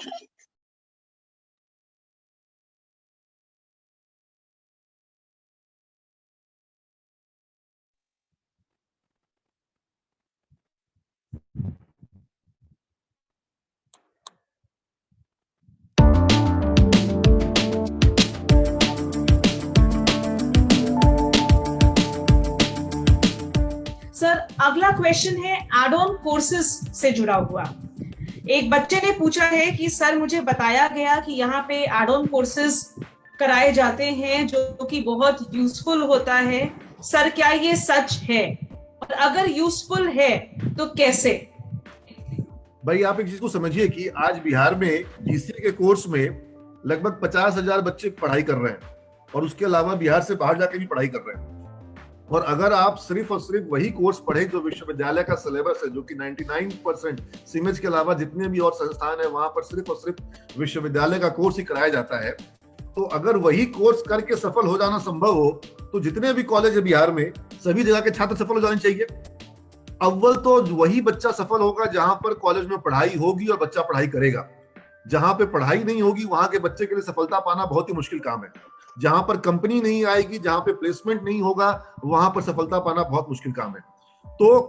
Sir अगला question है add on courses से जुड़ा हुआ। एक बच्चे ने पूछा है कि सर मुझे बताया गया कि यहाँ पे एड ऑन कोर्सेज कराए जाते हैं जो कि बहुत यूजफुल होता है, सर क्या ये सच है, और अगर यूजफुल है तो कैसे? भाई आप एक चीज को समझिए कि आज बिहार में बीसीए के कोर्स में लगभग 50,000 बच्चे पढ़ाई कर रहे हैं और उसके अलावा बिहार से बाहर जाके भी पढ़ाई कर रहे हैं। और अगर आप सिर्फ और सिर्फ वही कोर्स पढ़ें जो विश्वविद्यालय का सिलेबस है, जो कि 99% सीमेज के अलावा जितने भी और संस्थान है वहां पर सिर्फ और सिर्फ विश्वविद्यालय का कोर्स ही कराया जाता है, तो अगर वही कोर्स करके सफल हो जाना संभव हो तो जितने भी कॉलेज है बिहार में सभी जगह के छात्र सफल हो जाने चाहिए। अव्वल तो वही बच्चा सफल होगा जहां पर कॉलेज में पढ़ाई होगी और बच्चा पढ़ाई करेगा। जहां पे पढ़ाई नहीं होगी वहां के बच्चे के लिए सफलता पाना बहुत ही मुश्किल काम है। जहां पर कंपनी नहीं आएगी, जहां पे प्लेसमेंट नहीं होगा, वहां पर सफलता पाना बहुत मुश्किल काम है। तो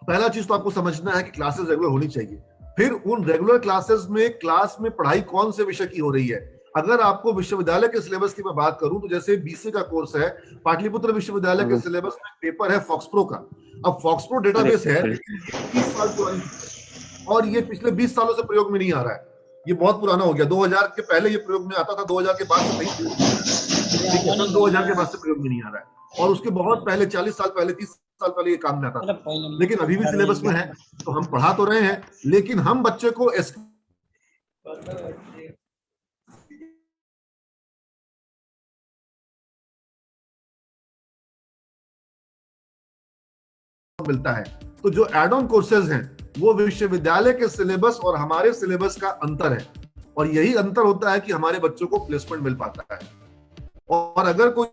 पहला चीज तो आपको समझना है कि क्लासेस रेगुलर होनी चाहिए। फिर उन रेगुलर क्लासेस में क्लास में पढ़ाई कौन से विषय की हो रही है। अगर आपको विश्वविद्यालय के सिलेबस की मैं बात करूं तो जैसे बीसीए का कोर्स है, पाटलिपुत्र विश्वविद्यालय के सिलेबस में पेपर है फॉक्सप्रो का। अब फॉक्सप्रो डेटाबेस है 20 साल पुरानी और ये पिछले 20 सालों से प्रयोग में नहीं आ रहा है। ये बहुत पुराना हो गया। 2000 के पहले ये प्रयोग में आता था, 2000 के बाद से नहीं, 2000 के बाद से प्रयोग में नहीं आ रहा है। और उसके बहुत पहले 40 साल पहले, 30 साल पहले ये काम में आता था, लेकिन अभी भी सिलेबस में है। तो हम पढ़ा तो रहे हैं, लेकिन हम बच्चे को मिलता है। तो जो एड ऑन कोर्सेज हैं वो विश्वविद्यालय के सिलेबस और हमारे सिलेबस का अंतर है, और यही अंतर होता है कि हमारे बच्चों को प्लेसमेंट मिल पाता है। और अगर कोई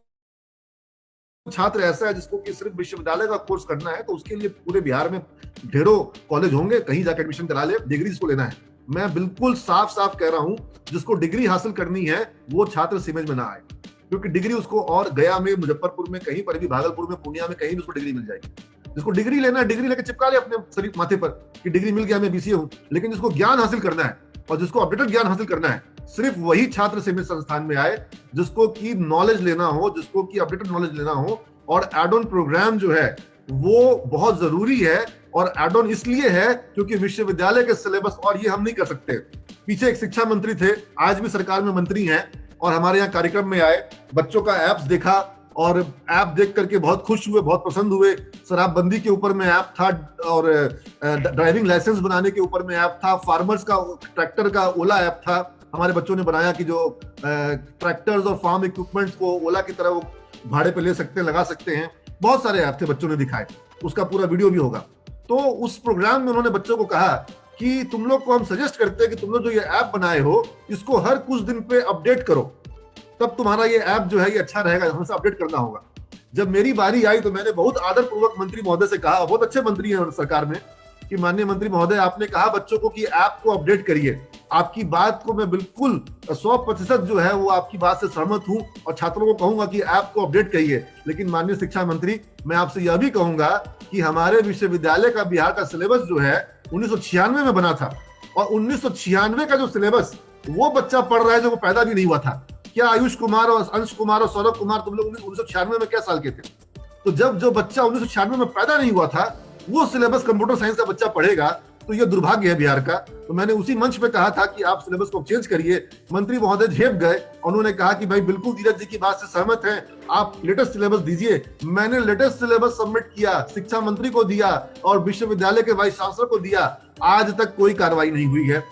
छात्र ऐसा है जिसको कि सिर्फ विश्वविद्यालय का कोर्स करना है तो उसके लिए पूरे बिहार में ढेरों कॉलेज होंगे, कहीं जाकर एडमिशन करा ले, डिग्री जिसको लेना है। मैं बिल्कुल साफ साफ कह रहा हूं, जिसको डिग्री हासिल करनी है वो छात्र सीमेज में ना आए, क्योंकि डिग्री उसको और गया में, मुजफ्फरपुर में, कहीं पर भी, भागलपुर में, पूर्णिया में, कहीं भी उसको डिग्री मिल जाएगी। जिसको डिग्री लेना है डिग्री लेकर चिपका ले अपने शरीर माथे पर कि डिग्री मिल गया, मैं बीसीए हूं। लेकिन जिसको ज्ञान हासिल करना है और जिसको अपडेटेड ज्ञान हासिल करना है, सिर्फ वही छात्र सीमेज संस्थान में आए जिसको की नॉलेज लेना हो, जिसको की अपडेटेड नॉलेज लेना हो। और एड ऑन प्रोग्राम जो है वो बहुत जरूरी है, और एड ऑन इसलिए है क्योंकि विश्वविद्यालय के सिलेबस और ये हम नहीं कर सकते। पीछे एक शिक्षा मंत्री थे, आज भी सरकार में मंत्री हैं, और हमारे यहाँ कार्यक्रम में आए, बच्चों का ऐप्स देखा और ऐप देख करके बहुत खुश हुए, बहुत पसंद हुए। शराबबंदी के ऊपर में ऐप था, और ड्राइविंग लाइसेंस बनाने के ऊपर में ऐप था, फार्मर्स का ट्रैक्टर का ओला ऐप था। हमारे बच्चों ने बनाया कि जो ट्रैक्टर्स और फार्म इक्विपमेंट्स को ओला की तरह वो भाड़े पे ले सकते हैं, लगा सकते हैं। बहुत सारे ऐप थे, बच्चों ने दिखाए, उसका पूरा वीडियो भी होगा। तो उस प्रोग्राम में उन्होंने बच्चों को कहा कि तुम लोग को हम सजेस्ट करते हैं कि तुम लोग जो ये ऐप बनाए हो इसको हर कुछ दिन पे अपडेट करो, तब तुम्हारा ये ऐप जो है ये अच्छा रहेगा, हमेशा अपडेट करना होगा। जब मेरी बारी आई तो मैंने बहुत आदरपूर्वक मंत्री महोदय से कहा, बहुत अच्छे मंत्री हैं सरकार में, कि माननीय मंत्री महोदय आपने कहा बच्चों को कि ऐप को अपडेट करिए। आपकी बात को मैं बिल्कुल 100% जो है वो आपकी बात से सहमत हूं, और छात्रों को कहूंगा कि ऐप को अपडेट करिए। लेकिन माननीय शिक्षा मंत्री, मैं आपसे यह भी कहूंगा कि हमारे विश्वविद्यालय का बिहार का सिलेबस जो है 1996 में बना था, और 1996 का जो सिलेबस वो बच्चा पढ़ रहा है जो वो पैदा भी नहीं हुआ था। क्या आयुष कुमार और अंश कुमार और सौरभ कुमार तुम लोग 1996 में क्या साल के थे? तो जब जो बच्चा 1996 में पैदा नहीं हुआ था वो सिलेबस कंप्यूटर साइंस का बच्चा पढ़ेगा तो ये दुर्भाग्य है बिहार का। तो मैंने उसी मंच पे कहा था कि आप सिलेबस को चेंज करिए। मंत्री महोदय झेप गए, उन्होंने कहा कि भाई बिल्कुल धीरज जी की बात से सहमत हैं, आप लेटेस्ट सिलेबस दीजिए। मैंने लेटेस्ट सिलेबस सबमिट किया, शिक्षा मंत्री को दिया और विश्वविद्यालय के वाइस चांसलर को दिया। आज तक कोई कार्रवाई नहीं हुई है,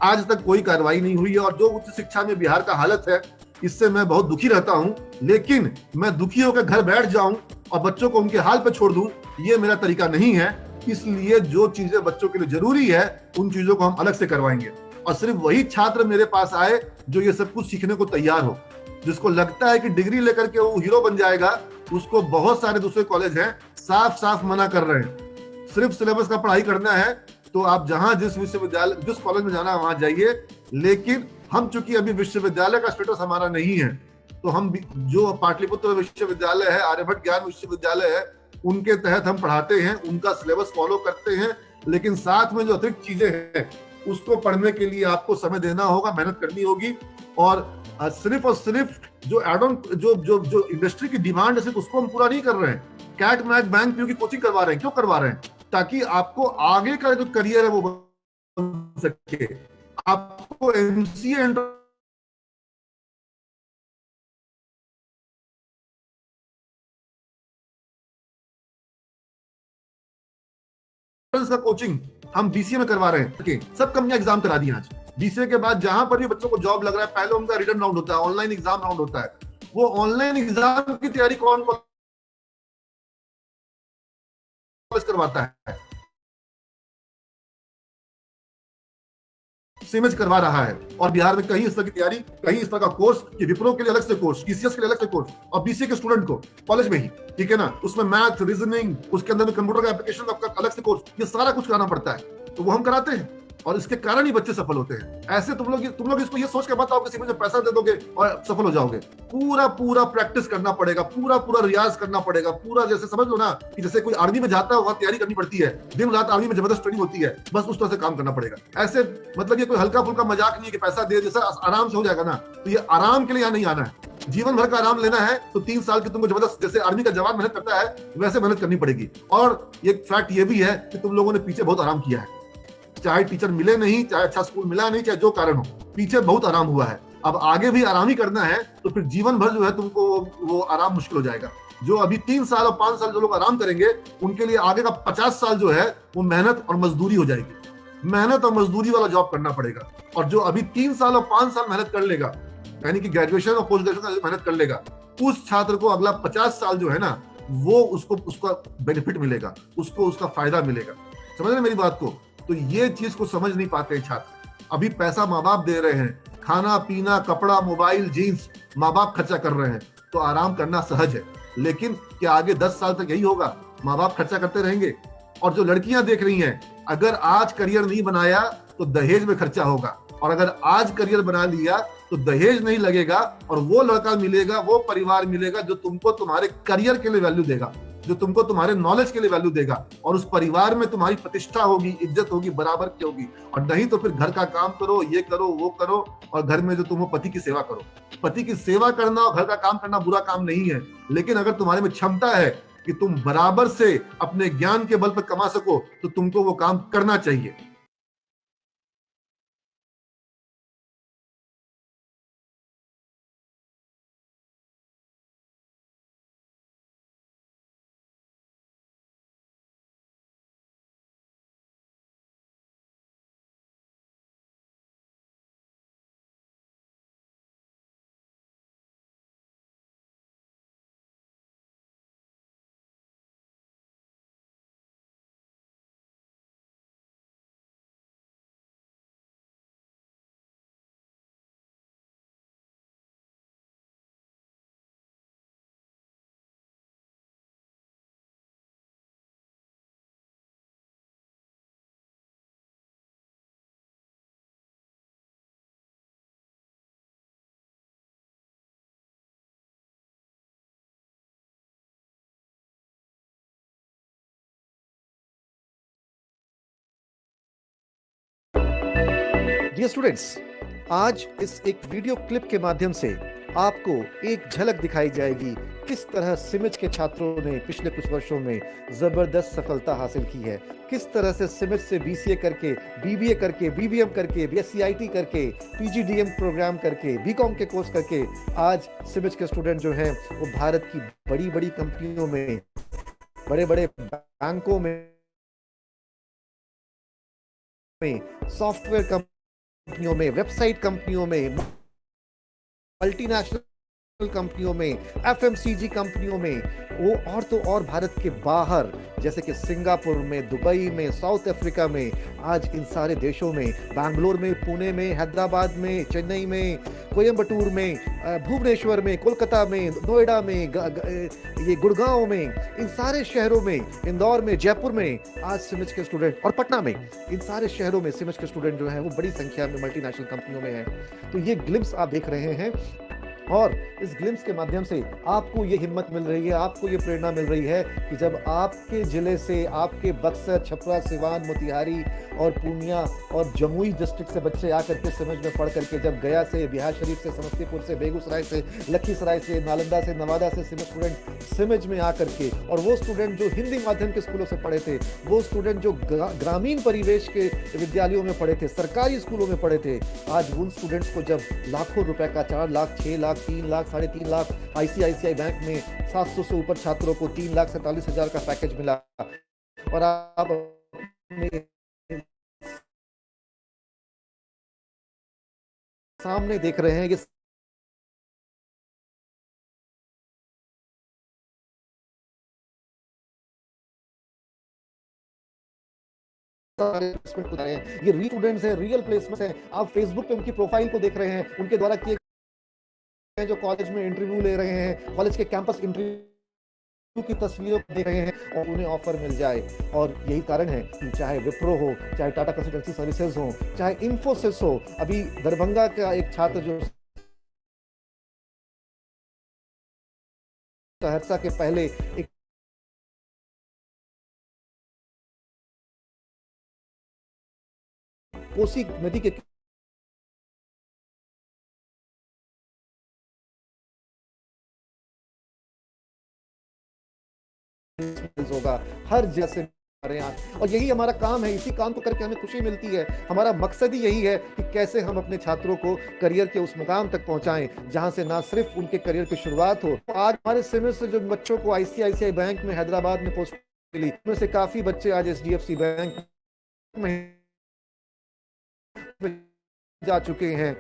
आज तक कोई कार्रवाई नहीं हुई है। और जो उच्च शिक्षा में बिहार का हालत है, इससे मैं बहुत दुखी रहता हूं। लेकिन मैं दुखी होकर घर बैठ जाऊं और बच्चों को उनके हाल पे छोड़ दूं, ये मेरा तरीका नहीं है। इसलिए जो चीजें बच्चों के लिए जरूरी है उन चीजों को हम अलग से करवाएंगे, और सिर्फ वही छात्र मेरे पास आए जो ये सब कुछ सीखने को तैयार हो। जिसको लगता है कि डिग्री लेकर के वो हीरो बन जाएगा, उसको बहुत सारे दूसरे कॉलेज हैं साफ साफ मना कर रहे हैं। सिर्फ सिलेबस का पढ़ाई करना है तो आप जहां जिस विश्वविद्यालय जिस कॉलेज में जाना है वहां जाइए, लेकिन हम चूंकि अभी विश्वविद्यालय का स्टेटस हमारा नहीं है, तो हम जो पाटलिपुत्र विश्वविद्यालय है, आर्यभट्ट ज्ञान विश्वविद्यालय है, उनके तहत हम पढ़ाते हैं, उनका सिलेबस फॉलो करते हैं। लेकिन साथ में जो अतिरिक्त चीजें हैं उसको पढ़ने के लिए आपको समय देना होगा, मेहनत करनी होगी। और सिर्फ और सिर्फ जो एड ऑन जो जो जो इंडस्ट्री की डिमांड है सिर्फ उसको हम पूरा नहीं कर रहे हैं। कैट मैट बैंक पीओ की कोचिंग करवा रहे हैं। क्यों करवा रहे हैं? ताकि आपको आगे का जो करियर है वो बन सके। आपको एमसीए का कोचिंग हम बीसीए में करवा रहे हैं। सब कंपनियां एग्जाम करा दी आज। बीसीए के बाद जहां पर भी बच्चों को जॉब लग रहा है, पहले उनका रिटर्न राउंड होता है, ऑनलाइन एग्जाम राउंड होता है। वो ऑनलाइन एग्जाम की तैयारी कौन कॉलेज करवाता है? सीमेज करवा रहा है। और बिहार में कहीं इस तरह की तैयारी, कहीं इस तरह का कोर्स कि विप्रो के लिए अलग से कोर्स, टीसीएस के लिए अलग से कोर्स, और बीसीए के स्टूडेंट को कॉलेज में ही, ठीक है ना, उसमें मैथ, रीजनिंग, उसके अंदर कंप्यूटर का एप्लीकेशन का अलग से कोर्स, ये सारा कुछ कराना पड़ता है। तो वो हम कराते हैं और इसके कारण ही बच्चे सफल होते हैं। ऐसे तुम लोग इसको ये सोच के मत आओ कि मुझे पैसा दे दोगे और सफल हो जाओगे। पूरा पूरा प्रैक्टिस करना पड़ेगा, पूरा पूरा रियाज करना पड़ेगा, पूरा जैसे समझ लो ना कि जैसे कोई आर्मी में जाता है वहां तैयारी करनी पड़ती है, दिन रात आर्मी में जबरदस्त ट्रेनिंग होती है, बस उस तरह से काम करना पड़ेगा। ऐसे मतलब ये कोई हल्का फुल्का मजाक नहीं है कि पैसा दे जैसा आराम से हो जाएगा ना, तो ये आराम के लिए यहाँ नहीं आना है। जीवन भर का आराम लेना है तो 3 साल की तुमको जबरदस्त, जैसे आर्मी का जवान मेहनत करता है वैसे मेहनत करनी पड़ेगी। और एक फैक्ट ये भी है कि तुम लोगों ने पीछे बहुत आराम किया है, चाहे टीचर मिले नहीं, चाहे अच्छा स्कूल मिला नहीं, चाहे जो कारण हो, पीछे बहुत आराम हुआ है। अब आगे भी आराम ही करना है, तो फिर जीवन भर जो है तुमको वो आराम मुश्किल हो जाएगा। जो अभी 3 साल और 5 साल जो लोग आराम करेंगे, उनके लिए आगे का 50 साल जो है वो मेहनत और मजदूरी हो जाएगी। मेहनत और मजदूरी वाला जॉब करना पड़ेगा। और जो अभी 3 साल और 5 साल मेहनत कर लेगा, यानी कि ग्रेजुएशन और पोस्ट ग्रेजुएशन मेहनत कर लेगा, उस छात्र को अगला 50 साल जो है ना, वो उसको उसका बेनिफिट मिलेगा, उसको उसका फायदा मिलेगा। समझ रहे मेरी बात को? तो ये चीज को समझ नहीं पाते छात्र। अभी पैसा माँ बाप दे रहे हैं, खाना पीना, कपड़ा, मोबाइल, जीन्स माँ बाप खर्चा कर रहे हैं, तो आराम करना सहज है। लेकिन क्या आगे 10 साल तक यही होगा? माँ बाप खर्चा करते रहेंगे। और जो लड़कियां देख रही हैं, अगर आज करियर नहीं बनाया तो दहेज में खर्चा होगा, और अगर आज करियर बना लिया तो दहेज नहीं लगेगा, और वो लड़का मिलेगा, वो परिवार मिलेगा जो तुमको तुम्हारे करियर के लिए वैल्यू देगा, जो तुमको तुम्हारे नॉलेज के लिए वैल्यू देगा, और उस परिवार में तुम्हारी प्रतिष्ठा होगी, इज्जत होगी, बराबर की होगी। और नहीं तो फिर घर का काम करो, ये करो, वो करो, और घर में जो तुम हो पति की सेवा करो। पति की सेवा करना और घर का काम करना बुरा काम नहीं है, लेकिन अगर तुम्हारे में क्षमता है कि तुम बराबर से अपने ज्ञान के बल पर कमा सको, तो तुमको वो काम करना चाहिए। डियर स्टूडेंट्स, आज इस एक वीडियो क्लिप के माध्यम से आपको एक झलक दिखाई जाएगी किस तरह सिमिज के छात्रों ने पिछले कुछ वर्षों में जबरदस्त सफलता हासिल की है। किस तरह से सिमिज से बीसीए करके, बीबीए करके, बीबीएम करके, बीएससीआईटी करके, पीजीडीएम प्रोग्राम करके, बीकॉम के कोर्स करके आज सिमिज के स्टूडेंट जो हैं वो भारत की बड़ी बड़ी कंपनियों में, बड़े बड़े बैंकों में, सॉफ्टवेयर कंपनियों में, वेबसाइट कंपनियों में, मल्टीनेशनल कंपनियों में, एफएमसीजी कंपनियों में, वो और तो और भारत के बाहर जैसे कि सिंगापुर में, दुबई में, साउथ अफ्रीका में, आज इन सारे देशों में, बैंगलोर में, पुणे में, हैदराबाद में, चेन्नई में, कोयम्बटूर में, भुवनेश्वर में, कोलकाता में, नोएडा में, ये गुड़गांव में, इन सारे शहरों में, इंदौर में, जयपुर में आज सिमिज के स्टूडेंट, और पटना में, इन सारे शहरों में सिमिज के स्टूडेंट जो है वो बड़ी संख्या में मल्टीनेशनल कंपनियों में है। तो ये ग्लिम्स आप देख रहे हैं, और इस ग्लिम्स के माध्यम से आपको ये हिम्मत मिल रही है, आपको ये प्रेरणा मिल रही है कि जब आपके जिले से, आपके बक्सर, छपरा, सिवान, मोतिहारी और पूर्णिया और जमुई डिस्ट्रिक्ट से बच्चे आकर के सिमिज में पढ़ करके, जब गया से, बिहार शरीफ से, समस्तीपुर से, बेगूसराय से, लखीसराय से, नालंदा से, नवादा से सिमिज स्टूडेंट सिमिज में आकर के, और वो स्टूडेंट जो हिंदी माध्यम के स्कूलों से पढ़े थे, वो स्टूडेंट जो ग्रामीण परिवेश के विद्यालयों में पढ़े थे, सरकारी स्कूलों में पढ़े थे, आज उन स्टूडेंट्स को जब लाखों रुपए का 4 लाख, 6 लाख, 3 लाख, 3.5 लाख, आईसीआईसीआई बैंक में 700 से ऊपर छात्रों को 3,47,000 का पैकेज मिला, और आप सामने देख रहे हैं ये ये रियल स्टूडेंट्स हैं, रियल प्लेसमेंट्स हैं। आप फेसबुक पे उनकी प्रोफाइल को देख रहे हैं, उनके द्वारा किए जो कॉलेज में इंटरव्यू ले रहे हैं, कॉलेज के कैंपस इंटरव्यू की तस्वीरों को देख रहे हैं, और उन्हें ऑफर मिल जाए। और यही कारण है कि चाहे विप्रो हो, चाहे टाटा कंसल्टेंसी सर्विसेज हो, चाहे इंफोसिस हो, अभी दरभंगा का एक छात्र जो सहरसा के पहले एक कोसी नदी के होगा हर जगह से हमारे यहाँ, और यही हमारा काम है। इसी काम को करके हमें खुशी मिलती है। हमारा मकसद ही यही है कि कैसे हम अपने छात्रों को करियर के उस मुकाम तक पहुंचाएं जहां से ना सिर्फ उनके करियर की शुरुआत हो। आज हमारे सिमिज से जो बच्चों को आईसीआईसीआई बैंक में हैदराबाद में पोस्ट मिली, उनमें से काफी बच्चे आज एचडीएफसी बैंक में जा चुके हैं।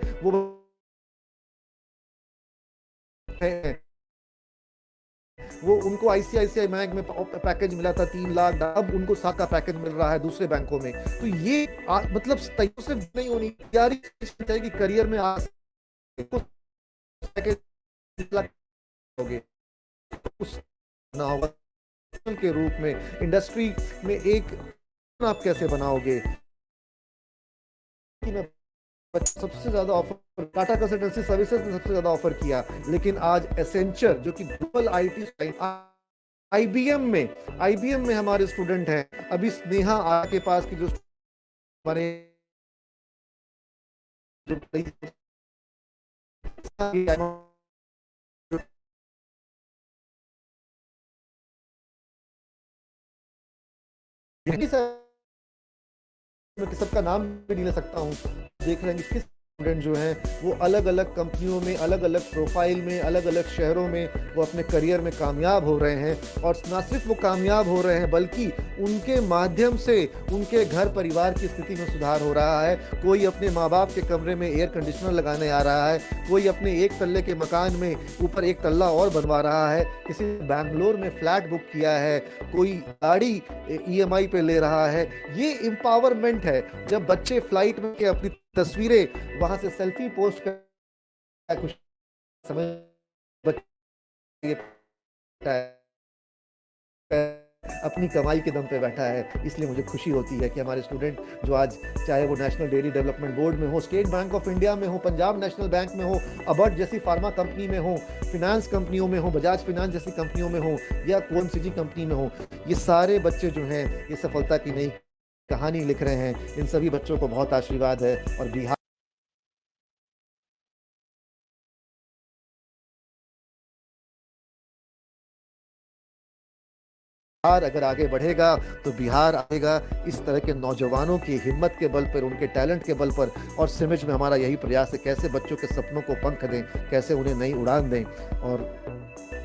वो उनको आईसीआईसीआई बैंक में पैकेज मिला था 3 लाख, अब उनको 7 का पैकेज मिल रहा है दूसरे बैंकों में। तो ये मतलब सिर्फ नहीं होनी तैयारी कि करियर में ना होगा के रूप में इंडस्ट्री में एक आप कैसे बनाओगे। सबसे ज्यादा ऑफर टाटा कंसल्टेंसी सर्विसेज ने सबसे ज्यादा ऑफर किया, लेकिन आज एसेंचर जो कि ग्लोबल आईटी आईबीएम में हमारे स्टूडेंट हैं। अभी स्नेहा के पास की जो हमारे मैं सबका नाम भी नहीं ले सकता हूँ। देख रहे हैं किस स्टूडेंट जो हैं वो अलग अलग कंपनियों में, अलग अलग प्रोफाइल में, अलग अलग शहरों में वो अपने करियर में कामयाब हो रहे हैं। और ना सिर्फ वो कामयाब हो रहे हैं बल्कि उनके माध्यम से उनके घर परिवार की स्थिति में सुधार हो रहा है। कोई अपने माँ बाप के कमरे में एयर कंडीशनर लगाने आ रहा है, कोई अपने 1 तल्ले के मकान में ऊपर 1 तल्ला और बनवा रहा है, किसी बैंगलोर में फ्लैट बुक किया है, कोई गाड़ी ईएमआई पे ले रहा है। ये एम्पावरमेंट है। जब बच्चे फ्लाइट में अपनी तस्वीरें वहां से सेल्फी पोस्ट कर कुछ समझ अपनी कमाई के दम पे बैठा है। इसलिए मुझे खुशी होती है कि हमारे स्टूडेंट जो आज चाहे वो नेशनल डेयरी डेवलपमेंट बोर्ड में हो, स्टेट बैंक ऑफ इंडिया में हो, पंजाब नेशनल बैंक में हो, अबर्ट जैसी फार्मा कंपनी में हो, फिनेंस कंपनियों में हो, बजाज फिनेंस जैसी कंपनियों में हो, या एफएमसीजी कंपनी में हो, ये सारे बच्चे जो हैं ये सफलता की नई कहानी लिख रहे हैं। इन सभी बच्चों को बहुत आशीर्वाद है। और बिहार अगर आगे बढ़ेगा तो बिहार आएगा इस तरह के नौजवानों की हिम्मत के बल पर, उनके टैलेंट के बल पर। और सिमिज में हमारा यही प्रयास है, कैसे बच्चों के सपनों को पंख दें, कैसे उन्हें नई उड़ान दें। और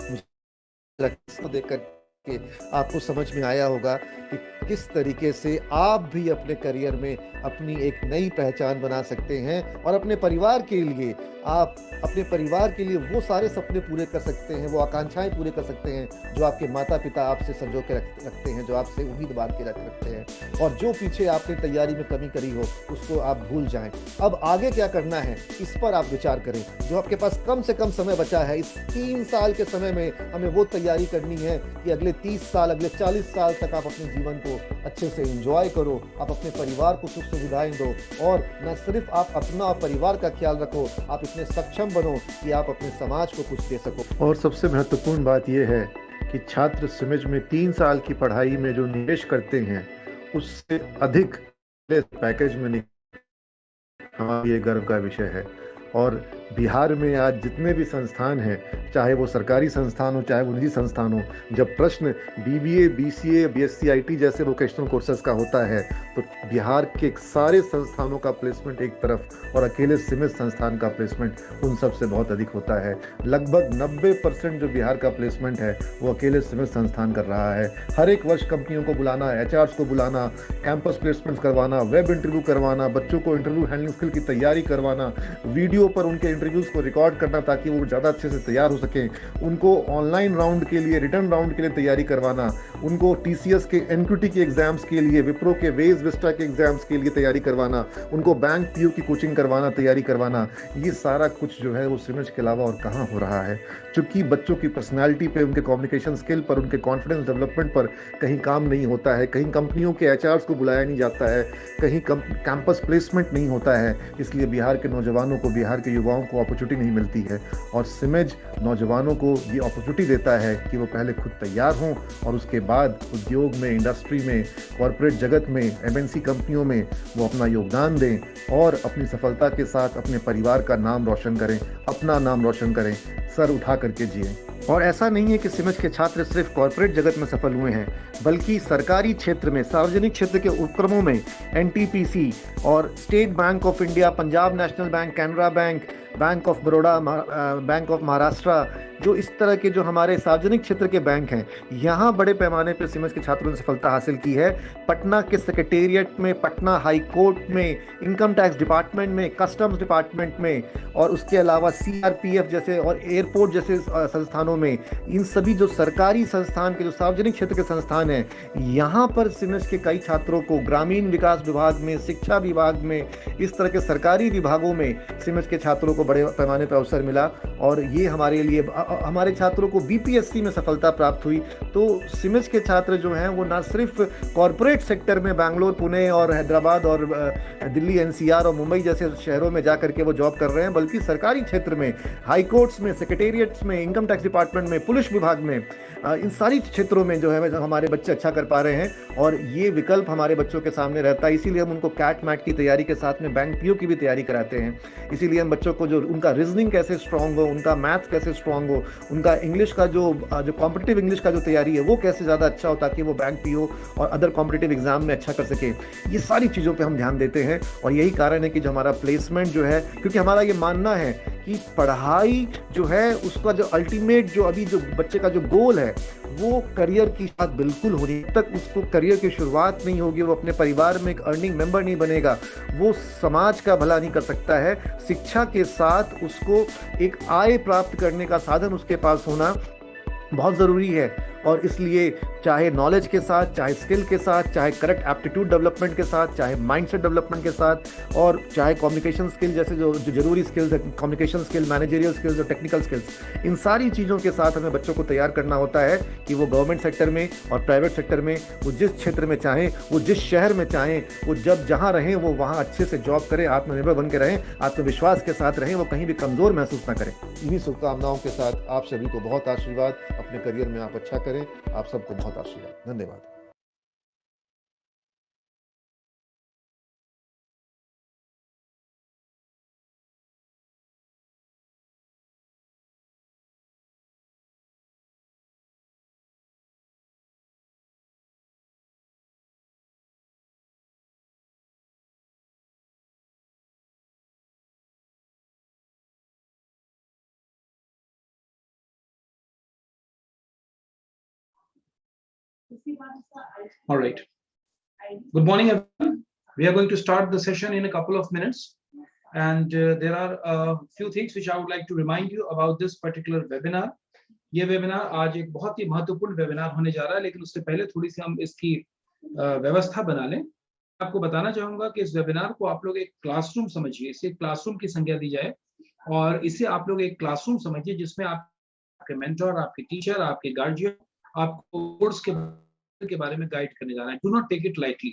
मुझे देखकर के आपको समझ में आया होगा कि किस तरीके से आप भी अपने करियर में अपनी एक नई पहचान बना सकते हैं और अपने परिवार के लिए आप अपने परिवार के लिए वो सारे सपने पूरे कर सकते हैं, वो आकांक्षाएं पूरे कर सकते हैं जो आपके माता पिता आपसे संजो के रखते हैं, जो आपसे उम्मीद बांध के रखते हैं, और जो पीछे आपने तैयारी में कमी करी हो उसको आप भूल जाएं। अब आगे क्या करना है इस पर आप विचार करें। जो आपके पास कम से कम समय बचा है, इस 3 साल के समय में हमें वो तैयारी करनी है कि अगले 30 साल, अगले 40 साल तक आप अपने जीवन को अच्छे से एंजॉय करो, आप अपने परिवार को सुख सुविधाएं दो, और न सिर्फ आप अपना और परिवार का ख्याल रखो, आप इतने सक्षम बनो कि आप अपने समाज को कुछ दे सको। और सबसे महत्वपूर्ण बात यह है कि छात्र सिमज में 3 साल की पढ़ाई में जो निवेश करते हैं उससे अधिक पैकेज में हमारे लिए गर्व का विषय है। और बिहार में आज जितने भी संस्थान हैं, चाहे वो सरकारी संस्थान हो चाहे वो निजी संस्थान हो, जब प्रश्न बीबीए, बीसीए, बीएससी आईटी जैसे वोकेशनल कोर्सेज का होता है तो बिहार के सारे संस्थानों का प्लेसमेंट एक तरफ और अकेले सिमज संस्थान का प्लेसमेंट उन सब से बहुत अधिक होता है। लगभग 90% जो बिहार का प्लेसमेंट है वो अकेले सिमज संस्थान कर रहा है। हर एक वर्ष कंपनियों को बुलाना, एचआर्स को बुलाना, कैंपस प्लेसमेंट करवाना, वेब इंटरव्यू करवाना, बच्चों को इंटरव्यू हैंडलिंग स्किल की तैयारी करवाना, वीडियो पर उनके इंटरव्यूज को रिकॉर्ड करना ताकि वो ज़्यादा अच्छे से तैयार हो सकें, उनको ऑनलाइन राउंड के लिए, रिटर्न राउंड के लिए तैयारी करवाना, उनको टीसीएस के, एनक्यूटी के एग्जाम्स के लिए, विप्रो के, वेज विस्टा के एग्जाम्स के लिए तैयारी करवाना, उनको बैंक पीओ की कोचिंग करवाना, तैयारी करवाना, ये सारा कुछ जो है वो सिमज के अलावा और कहाँ हो रहा है। चूंकि बच्चों की पर्सनैलिटी पे, उनके कम्युनिकेशन स्किल पर, उनके कॉन्फिडेंस डेवलपमेंट पर कहीं काम नहीं होता है, कहीं कंपनियों के एचआर्स को बुलाया नहीं जाता है, कहीं कैंपस प्लेसमेंट नहीं होता है, इसलिए बिहार के नौजवानों को, बिहार के युवाओं को अपॉर्चुनिटी नहीं मिलती है। और सिमज नौजवानों को ये अपॉर्चुनिटी देता है कि वो पहले खुद तैयार हों और उसके बाद उद्योग में, इंडस्ट्री में, कॉरपोरेट जगत में, एमएनसी कंपनियों में वो अपना योगदान दें और अपनी सफलता के साथ अपने परिवार का नाम रोशन करें, अपना नाम रोशन करें, सर उठा करके जिएं। और ऐसा नहीं है कि सिमज के छात्र सिर्फ कॉरपोरेट जगत में सफल हुए हैं, बल्कि सरकारी क्षेत्र में, सार्वजनिक क्षेत्र के उपक्रमों में एनटीपीसी और state bank of India, Punjab national bank, Canara bank, bank of Baroda, bank of Maharashtra, जो इस तरह के जो हमारे सार्वजनिक क्षेत्र के बैंक हैं, यहाँ बड़े पैमाने पर सिमज के छात्रों ने सफलता हासिल की है। पटना के सेक्रेटेरिएट में, पटना हाई कोर्ट में, इनकम टैक्स डिपार्टमेंट में, कस्टम्स डिपार्टमेंट में, और उसके अलावा सीआरपीएफ जैसे और एयरपोर्ट जैसे संस्थानों में, इन सभी जो सरकारी संस्थान के, जो सार्वजनिक क्षेत्र के संस्थान हैं, यहाँ पर सिमज के कई छात्रों को ग्रामीण विकास विभाग में, शिक्षा विभाग में, इस तरह के सरकारी विभागों में सिमज के छात्रों को बड़े पैमाने पर अवसर मिला। और ये हमारे लिए, हमारे छात्रों को बीपीएससी में सफलता प्राप्त हुई। तो सिमज के छात्र जो हैं वो ना सिर्फ कॉरपोरेट सेक्टर में बैंगलोर, पुणे और हैदराबाद और दिल्ली, एनसीआर और मुंबई जैसे शहरों में जा करके वो जॉब कर रहे हैं, बल्कि सरकारी क्षेत्र में, हाई कोर्ट्स में, सेक्रेटेरिएट्स में, इनकम टैक्स डिपार्टमेंट में, पुलिस विभाग में, इन सारी क्षेत्रों में जो है हमारे बच्चे अच्छा कर पा रहे हैं। और ये विकल्प हमारे बच्चों के सामने रहता है, इसीलिए हम उनको कैट मैट की तैयारी के साथ में बैंक पीओ की भी तैयारी कराते हैं। इसीलिए हम बच्चों को जो उनका रीजनिंग कैसे स्ट्रांग हो, उनका मैथ्स कैसे स्ट्रांग हो, उनका इंग्लिश का जो कॉम्पिटिटिव इंग्लिश का जो तैयारी है वो कैसे ज़्यादा अच्छा हो, ताकि वो बैंक पीओ और अदर कॉम्पिटिटिव एग्जाम में अच्छा कर सके, ये सारी चीज़ों पे हम ध्यान देते हैं। और यही कारण है कि जो हमारा प्लेसमेंट जो है, क्योंकि हमारा ये मानना है कि पढ़ाई जो है उसका जो अल्टीमेट, जो अभी जो बच्चे का जो गोल है वो करियर की साथ बिल्कुल होनी, तक उसको करियर की शुरुआत नहीं होगी, वो अपने परिवार में एक अर्निंग मेंबर नहीं बनेगा, वो समाज का भला नहीं कर सकता है। शिक्षा के साथ उसको एक आय प्राप्त करने का साधन उसके पास होना बहुत ज़रूरी है। और इसलिए चाहे नॉलेज के साथ, चाहे स्किल के साथ, चाहे करेक्ट एप्टीट्यूड डेवलपमेंट के साथ, चाहे माइंडसेट डेवलपमेंट के साथ, और चाहे कम्युनिकेशन स्किल जैसे जो जरूरी स्किल्स है, कम्युनिकेशन स्किल, मैनेजरियल स्किल्स और टेक्निकल स्किल्स, इन सारी चीज़ों के साथ हमें बच्चों को तैयार करना होता है कि वो गवर्नमेंट सेक्टर में और प्राइवेट सेक्टर में, वो जिस क्षेत्र में चाहें, वो जिस शहर में चाहें, वो जब जहाँ रहें वो वहाँ अच्छे से जॉब करें, आत्मनिर्भर बन के रहें, आत्मविश्वास के साथ रहें, वो कहीं भी कमज़ोर महसूस ना करें। इन्हीं शुभकामनाओं के साथ आप सभी को बहुत आशीर्वाद, अपने करियर में आप अच्छा करें, आप सबको बहुत आशीर्वाद। धन्यवाद। All right. Good morning, everyone. We are going to start the session in a couple of minutes. And there are a few things which I would like to remind you about this particular webinar. ये webinar आज एक बहुत ही महत्वपूर्ण webinar होने जा रहा है, लेकिन उससे पहले थोड़ी सी हम इसकी व्यवस्था बना लें। आपको बताना चाहूंगा कि इस वेबिनार को आप लोग एक क्लासरूम समझिए, इसे क्लासरूम की संज्ञा दी जाए और इसे आप लोग एक क्लासरूम समझिए जिसमें आपके मेंटर, आपके टीचर, आपके गार्जियन आपको कोर्स के बारे में गाइड करने जा रहे हैं। Do not take it lightly.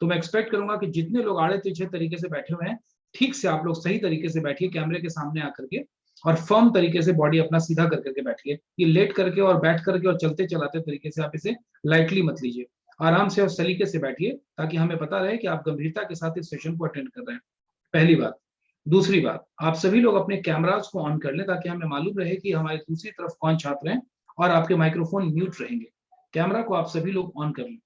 तो मैं एक्सपेक्ट करूंगा कि जितने लोग आड़े तिरछे तरीके से बैठे हुए हैं, ठीक से आप लोग सही तरीके से बैठिए, कैमरे के सामने आकर के, और फर्म तरीके से बॉडी अपना सीधा कर करके बैठिए। ये लेट करके और बैठ करके और चलते चलाते तरीके से आप इसे लाइटली मत लीजिए। आराम से और सलीके से बैठिए ताकि हमें पता रहे कि आप गंभीरता के साथ इस सेशन को अटेंड कर रहे हैं। पहली बात। दूसरी बात, आप सभी लोग अपने कैमरास को ऑन कर लें ताकि हमें मालूम रहे कि हमारे दूसरी तरफ कौन छात्र हैं, और आपके माइक्रोफोन म्यूट रहेंगे। कैमरा को आप सभी लोग ऑन कर लें।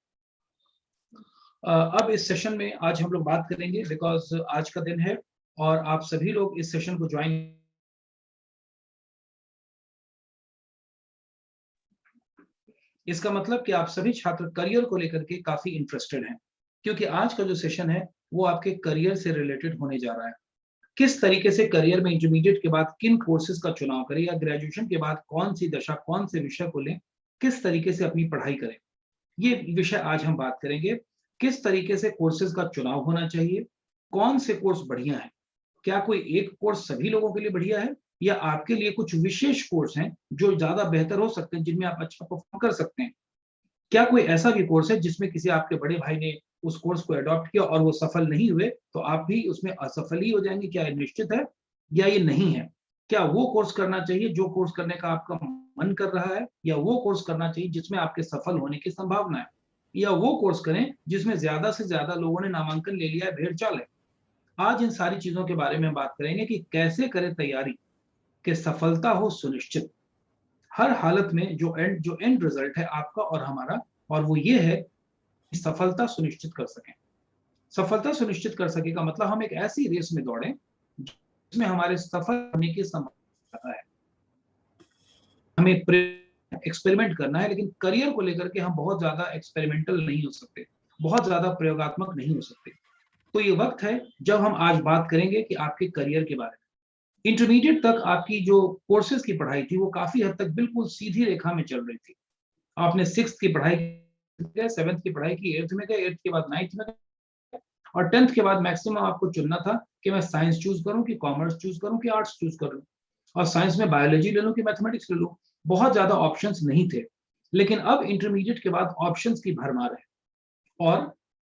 अब इस सेशन में आज हम लोग बात करेंगे, बिकॉज आज का दिन है और आप सभी लोग इस सेशन को ज्वाइन, इसका मतलब कि आप सभी छात्र करियर को लेकर के काफी इंटरेस्टेड हैं, क्योंकि आज का जो सेशन है वो आपके करियर से रिलेटेड होने जा रहा है। किस तरीके से करियर में इंटरमीडिएट के बाद किन कोर्सेज का चुनाव करें, या ग्रेजुएशन के बाद कौन सी दशा, कौन से विषय को लें, किस तरीके से अपनी पढ़ाई करें, ये विषय आज हम बात करेंगे। किस तरीके से कोर्सेज का चुनाव होना चाहिए, कौन से कोर्स बढ़िया है, क्या कोई एक कोर्स सभी लोगों के लिए बढ़िया है, या आपके लिए कुछ विशेष कोर्स हैं जो ज्यादा बेहतर हो सकते हैं, जिनमें आप अच्छा परफॉर्म कर सकते हैं। क्या कोई ऐसा भी कोर्स है जिसमें किसी आपके बड़े भाई ने उस कोर्स को अडॉप्ट किया और वो सफल नहीं हुए, तो आप भी उसमें असफल ही हो जाएंगे, क्या ये निश्चित है या ये नहीं है? क्या वो कोर्स करना चाहिए जो कोर्स करने का आपका मन कर रहा है, या वो कोर्स करना चाहिए जिसमें आपके सफल होने की संभावना है, या वो कोर्स करें जिसमें ज्यादा से ज्यादा लोगों ने नामांकन ले लिया है, भेड़ चाल है? आज इन सारी चीजों के बारे में बात करेंगे कि कैसे करें तैयारी कि सफलता हो सुनिश्चित हर हालत में। जो एंड रिजल्ट है आपका और हमारा, और वो ये है कि सफलता सुनिश्चित कर सकें। सफलता सुनिश्चित कर सके का मतलब हम एक ऐसी रेस में दौड़ें जिसमें हमारे सफल होने की संभावना है। हमें एक्सपेरिमेंट करना है, लेकिन करियर को लेकर के हम बहुत ज्यादा एक्सपेरिमेंटल नहीं हो सकते, बहुत ज्यादा प्रयोगात्मक नहीं हो सकते। तो ये वक्त है जब हम आज बात करेंगे कि आपके करियर के बारे में। इंटरमीडिएट तक आपकी जो कोर्सेज की पढ़ाई थी वो काफी हद तक बिल्कुल सीधी रेखा में चल रही थी। आपने 6th की पढ़ाई की, 7th की पढ़ाई की, 8th में गए, 8th के बाद 9th में गए, और 10th के बाद मैक्सिमम आपको चुनना था कि मैं साइंस चूज करूं कि कॉमर्स चूज करूं कि आर्ट्स चूज करूं, और साइंस में बायोलॉजी ले लूं कि मैथमेटिक्स ले लूं। बहुत ज्यादा ऑप्शंस नहीं थे। लेकिन अब इंटरमीडिएट के बाद ऑप्शंस की भरमार है। और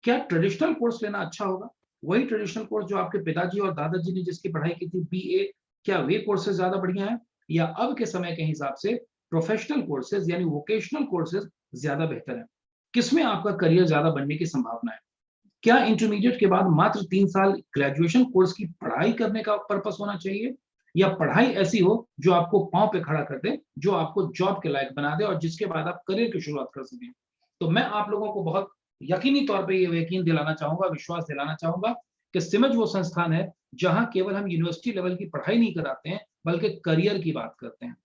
क्या ट्रेडिशनल कोर्स लेना अच्छा होगा, वही ट्रेडिशनल कोर्स जो आपके पिताजी और दादाजी ने जिसकी पढ़ाई की थी, बीए, क्या वे कोर्सेज ज्यादा बढ़िया है, या अब के समय के हिसाब से प्रोफेशनल कोर्सेज यानी वोकेशनल कोर्सेज ज्यादा बेहतर है? किसमें आपका करियर ज्यादा बनने की संभावना है? क्या इंटरमीडिएट के बाद मात्र 3 साल ग्रेजुएशन कोर्स की पढ़ाई करने का पर्पस होना चाहिए, या पढ़ाई ऐसी हो जो आपको पांव पे खड़ा कर दे, जो आपको जॉब के लायक बना दे और जिसके बाद आप करियर की शुरुआत कर सकें? तो मैं आप लोगों को बहुत यकीनी तौर पे ये यकीन दिलाना चाहूंगा, विश्वास दिलाना चाहूंगा कि सिमज वो संस्थान है जहां केवल हम यूनिवर्सिटी लेवल की पढ़ाई नहीं कराते हैं, बल्कि करियर की बात करते हैं।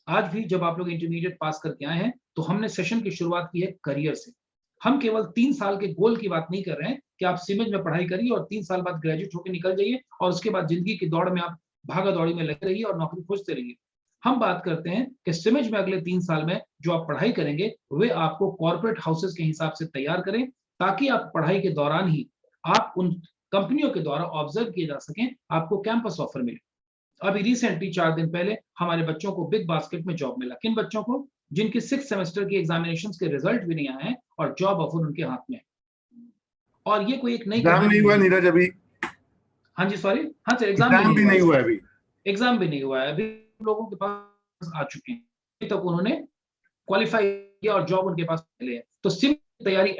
आज भी जब आप लोग इंटरमीडिएट पास करके आए हैं तो हमने सेशन की शुरुआत की है करियर से। हम केवल 3 साल के गोल की बात नहीं कर रहे हैं कि आप सिमज में पढ़ाई करिए और 3 साल बाद ग्रेजुएट होकर निकल जाइए और उसके बाद जिंदगी की दौड़ में आप भागा दौड़ी में लगे रहिए और नौकरी खोजते रहिए। हम बात करते हैं कि सिमज में अगले 3 साल में जो आप पढ़ाई करेंगे वे आपको कॉर्पोरेट हाउसेस के हिसाब से तैयार करें, ताकि आप पढ़ाई के दौरान ही आप उन कंपनियों के द्वारा ऑब्जर्व किए जा सकें, आपको कैंपस ऑफर मिले। अभी रिसेंटली 4 दिन पहले हमारे बच्चों को बिग बास्केट में जॉब मिला। किन बच्चों को? जिनके 6 सेमेस्टर की एग्जामिनेशंस के रिजल्ट भी नहीं आए हैं और जॉब ऑफर उनके हाथ में है। और ये कोई एक नई एग्जाम नहीं हुआ नीरज अभी? हाँ जी, सॉरी, हाँ सर, एग्जाम भी नहीं हुआ अभी। एग्जाम भी नहीं हुआ है अभी, लोगों के पास आ चुके हैं, अभी तक उन्होंने क्वालिफाई किया और जॉब उनके पास मिले हैं। तो सिम तैयारी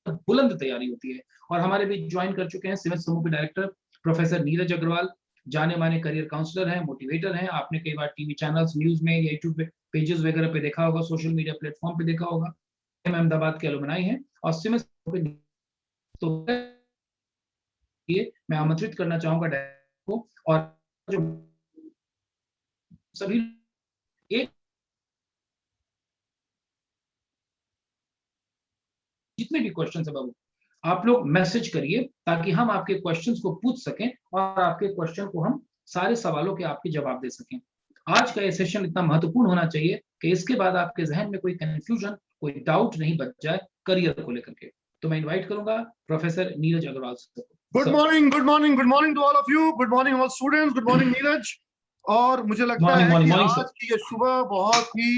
बुलंद तैयारी होती है। और हमारे बीच ज्वाइन कर चुके हैं सिविल समूह के डायरेक्टर प्रोफेसर नीरज अग्रवाल, जाने माने करियर काउंसलर हैं, मोटिवेटर हैं। आपने कई बार टीवी चैनल्स, न्यूज में, यूट्यूब पे पेजेस वगैरह पे देखा होगा, सोशल मीडिया प्लेटफॉर्म पे देखा होगा। अहमदाबाद के अलुमनाई हैं और सिविल तो ये मैं आमंत्रित करना चाहूंगा को, और जो सभी एक जितने भी क्वेश्चन है बाबू, आप लोग मैसेज करिए ताकि हम आपके क्वेश्चंस को पूछ सकें और आपके क्वेश्चन को हम सारे सवालों के आपके जवाब दे सकें। आज का ये सेशन इतना महत्वपूर्ण होना चाहिए कि इसके बाद आपके जहन में कोई कंफ्यूजन, कोई डाउट नहीं बच जाए करियर को लेकर के। तो मैं इनवाइट करूंगा प्रोफेसर नीरज अग्रवाल सर को। Good morning to all of you, good morning all students, good morning Neeraj. और मुझे लगता है कि आज की ये सुबह बहुत ही